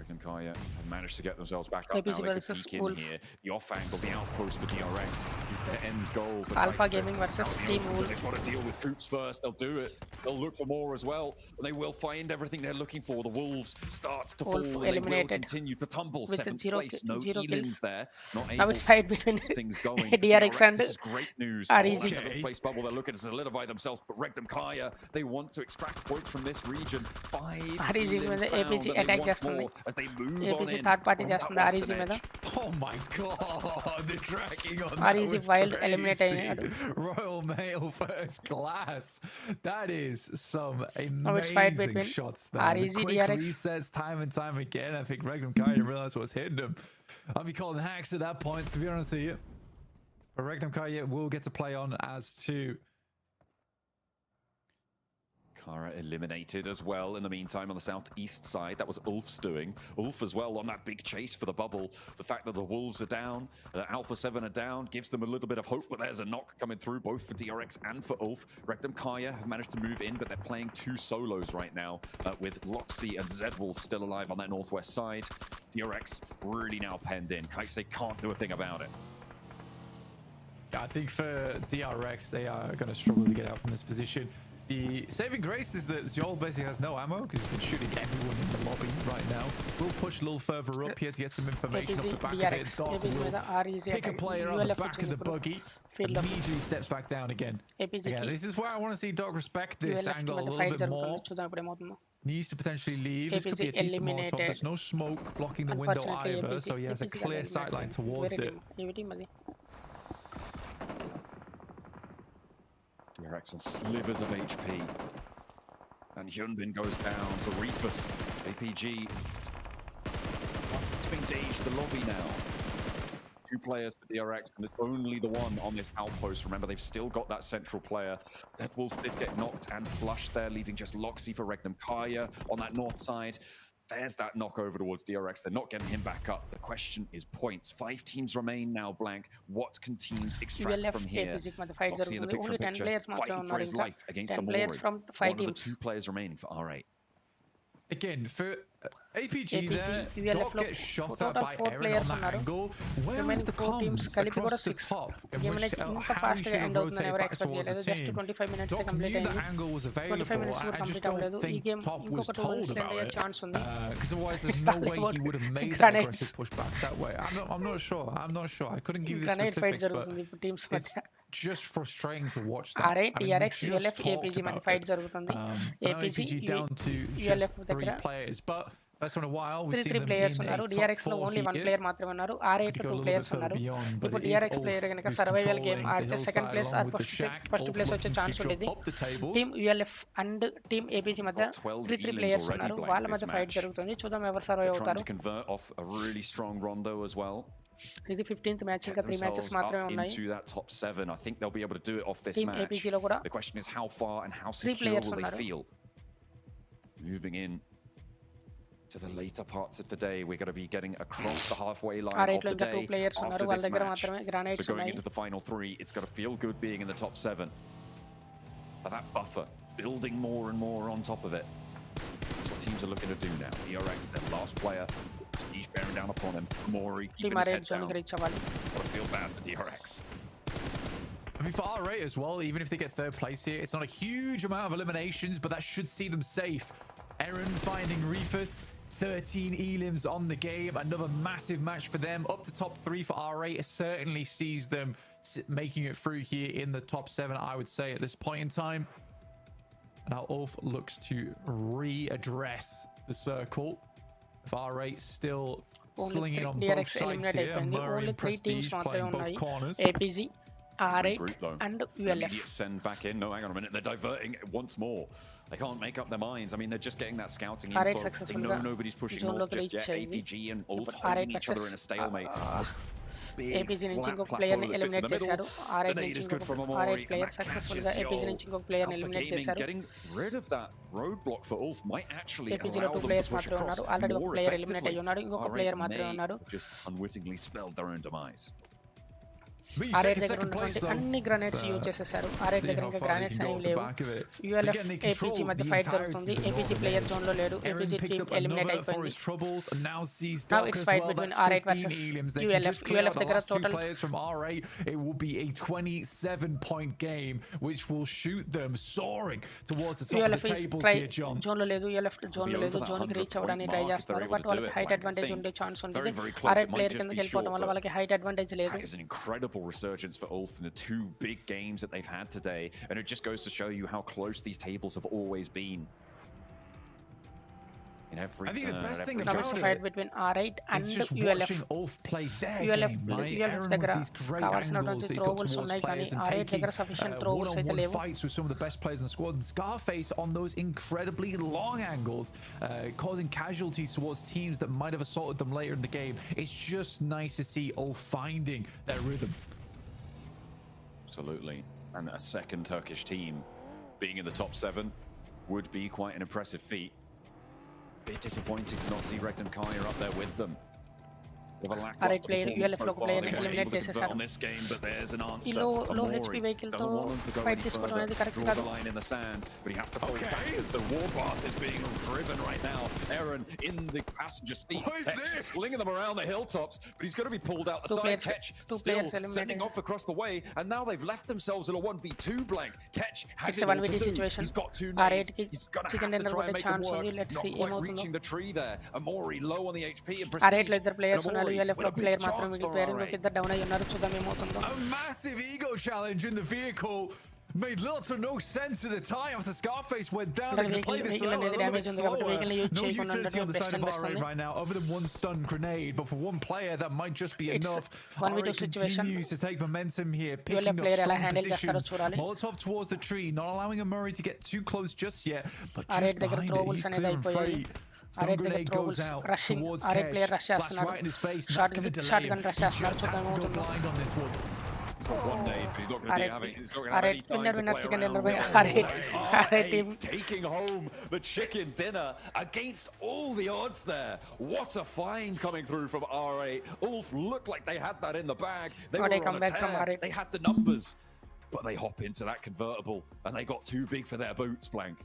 Reckon Kaya have managed to get themselves back up now. They could peek in here. The off angle, the outpost for DRX is their end goal.
Alpha Gaming versus Team Wolf.
They've got to deal with Coops first. They'll do it. They'll look for more as well. They will find everything they're looking for. The Wolves start to fall. And they will continue to tumble. 7th place. No elims there. Not able
now it's fight between
things going.
DRX and
this is great news.
REG.
7th place bubble. They're looking to solidify themselves. But Regnum Kaya, they want to extract points from this region. 5 elims found, and they want more as they move on in.
Oh my god, the tracking on
that
was
wild
crazy. Royal Mail first class. That is some amazing shots there. The quick resets time and time again. I think Regnum Kaya didn't realize what's hitting him. I'll be calling hacks at that point, to be honest with you. But Regnum Kaya will get to play on as two.
Kara eliminated as well in the meantime on the southeast side. That was Ulf's doing. Ulf as well on that big chase for the bubble. The fact that the Wolves are down, the Alpha 7 are down, gives them a little bit of hope, but there's a knock coming through both for DRX and for Ulf. Regnum Kaya have managed to move in, but they're playing 2 solos right now with Loxy and Zedwolf still alive on that northwest side. DRX really now penned in. Kaise can't do a thing about it.
I think for DRX, they are going to struggle to get out from this position. The saving grace is that Zol basically has no ammo because he's been shooting everyone in the lobby right now. We'll push a little further up here to get some information off the back of it. Doc will pick a player on the back of the buggy, immediately steps back down again. Again, this is where I want to see Doc respect this angle a little bit more. Needs to potentially leave. This could be a decent Molotov. There's no smoke blocking the window either, so he has a clear sight line towards it.
DRX on slivers of HP. And Hyunbin goes down to Reefus. APG. It's been daged the lobby now. 2 players for DRX, and it's only the one on this outpost. Remember, they've still got that central player. That Wolf did get knocked and flushed there, leaving just Loxy for Regnum Kaya on that north side. There's that knock over towards DRX. They're not getting him back up. The question is points. 5 teams remain now blank. What can teams extract from here? Loxy in the picture, fighting for his life against the Mori. One of the 2 players remaining for R8.
Again, for APG there, Doc gets shot at by Aaron on that angle. Where is the comms across the top? In which Harry should have rotated back towards the team. Doc knew the angle was available. I just don't think Top was told about it. Because otherwise there's no way he would have made that aggressive push back that way. I'm not sure. I couldn't give you the specifics, but it's just frustrating to watch that. I mean, just talked about it. APG down to just 3 players, but first one in a while, we've seen them in a top 4
only 1 player మాత్రమే ఉన్నారు R8 2 players ఉన్నారు ఇప్పుడు DRX player గనుక survival game ఆడితే second place or first place వచ్చే chance ఉండేది team ULF and team APG మధ్య 3 players ఉన్నారు వాళ్ళ మధ్య ఫైట్ జరుగుతుంది చూద్దాం ఎవరు సర్వైవ్ అవుతారు ఇది 15th మ్యాచ్ ఇంకా 3 మ్యాచెస్ మాత్రమే ఉన్నాయి
into that top 7. I think they'll be able to do it off this match. The question is how far and how secure will they feel? Moving in to the later parts of the day, we're going to be getting across the halfway line of the day after this match. So going into the final 3, it's going to feel good being in the top 7. But that buffer, building more and more on top of it. That's what teams are looking to do now. DRX, their last player, Prestige bearing down upon him. Mori keeping his head down. Gotta feel bad for DRX.
I mean, for R8 as well, even if they get 3rd place here, it's not a huge amount of eliminations, but that should see them safe. Aaron finding Reefus, 13 elims on the game. Another massive match for them. Up to top 3 for R8. It certainly sees them making it through here in the top 7, I would say, at this point in time. And now Ulf looks to readdress the circle. If R8 still slinging on both sides here. Murray and Prestige playing both corners.
APG, R8 and ULF.
Immediate send back in. No, hang on a minute. They're diverting it once more. They can't make up their minds. I mean, they're just getting that scouting info. They know nobody's pushing north just yet. APG and Ulf holding each other in a stalemate. Big flat plateau that sits in the middle. The nade is good from Amori, and that catches Yo. Alpha Gaming getting rid of that roadblock for Ulf might actually allow them to push across more effectively. R8 may have just unwittingly spelled their own demise.
But you
R8
take a
దగ్గర
second place,
ఉన్నటువంటి
though.
అన్ని granites use
Let's,
చేసేసారు. R8
see
దగ్గర
how
ఇంకా
far they
granites
can go
అనేవి
off the
లేవు.
back of it.
ULF
Again, they
APG
control
మధ్య
the
fight
entirety
జరుగుతుంది.
of the
APG
northern
player
edge.
Zone లో లేడు.
Aaron
APG
picks
team
up
eliminate
another for
అయిపోయింది.
his troubles and now sees
Now
Doc
it's
as
fight
well.
between
That's
R8
15
versus
elims. They
ULF.
can just clear out
ULF
the
దగ్గర
last two
total
players from R8. It will be a 27-point game, which will shoot them soaring towards the top of the tables here, John.
Zone లో లేదు. ULF zone లో లేదు. Zone కి reach అవ్వడానికి try చేస్తున్నారు. But వాళ్ళకి height advantage ఉండే chance ఉంది. R8 ప్లేయర్ కింద వెళ్ళిపోవడం వల్ల వాళ్ళకి హైట్ అడ్వాంటేజ్ లేదు.
That is an incredible resurgence for Ulf in the two big games that they've had today, and it just goes to show you how close these tables have always been. In every
I think the best thing
Now
about
it's a
it
fight between R8 and
is just
ULF.
watching Ulf play their
ULF
game, right?
ULF
Aaron with
దగ్గర
these great
కావాల్సినటువంటి
angles that he's got
త్రోవల్స్
towards
ఉన్నాయి కానీ
players and
R8
taking
దగ్గర sufficient త్రోవల్స్ అయితే
one-on-one
లేవు.
fights with some of the best players in the squad. And Scarface on those incredibly long angles, causing casualties towards teams that might have assaulted them later in the game. It's just nice to see Ulf finding their rhythm.
Absolutely. And a second Turkish team being in the top 7 would be quite an impressive feat. Bit disappointing to not see Regnum Kaya up there with them.
R8 player ULF లో ఒక player eliminate చేసేసారు.
On this game, but there's an answer.
ఈ లో HP vehicle తో fight తీసుకోవడం అనేది correct
Draws
కాదు.
a line in the sand, but he has to pull back as the warpath is being driven right now. Aaron in the passenger seat, slinging them around the hilltops, but he's going to be pulled out the side. Ketch still sending off across the way, and now they've left themselves in a 1v2 blank. Ketch has
It's
it
a
all to
1v2
do.
situation.
He's got 2
R8
nades.
కి
He's going to
chicken
have to
dinner
try and
కొట్టే
make it
chance ఉంది.
work.
Let's
Not
see
quite
ఏమవుతుందో.
reaching the tree there. Amori low on the HP and
R8
prestige.
లో ఇద్దరు players ఉన్నారు.
Amori
ULF లో
with a big
player మాత్రం
chance for
మిగిలిపోయారు.
R8.
ఇంకొక ఇద్దరు డౌన్ అయ్యి ఉన్నారు. చూద్దాం ఏమవుతుందో.
A massive ego challenge in the vehicle. Made little to no sense at the time after Scarface went down. They could play this a little bit slower. No utility on the side of R8 right now, other than one stun grenade. But for one player, that might just be enough. R8 continues to take momentum here, picking up strong positions. Molotov towards the tree, not allowing Amuri to get too close just yet. But just behind it, he's clear and free. Stun grenade goes out towards Kedge. Flash right in his face, and that's going to delay him. He just has to go blind on this one.
He's got one nade, but he's not going to have any time to play around. R8 taking home the chicken dinner against all the odds there. What a find coming through from R8. Ulf looked like they had that in the bag. They were on a tear. They had the numbers, but they hop into that convertible and they got too big for their boots, Blank.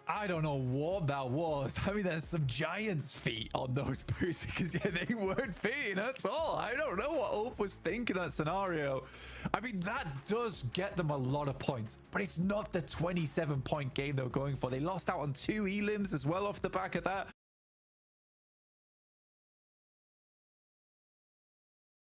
I don't know what that was. I mean, there's some giant's feet on those boots because they weren't fitting at all. I don't know what Ulf was thinking in that scenario. I mean, that does get them a lot of points, but it's not the 27-point game they were going for. They lost out on 2 elims as well off the back of that.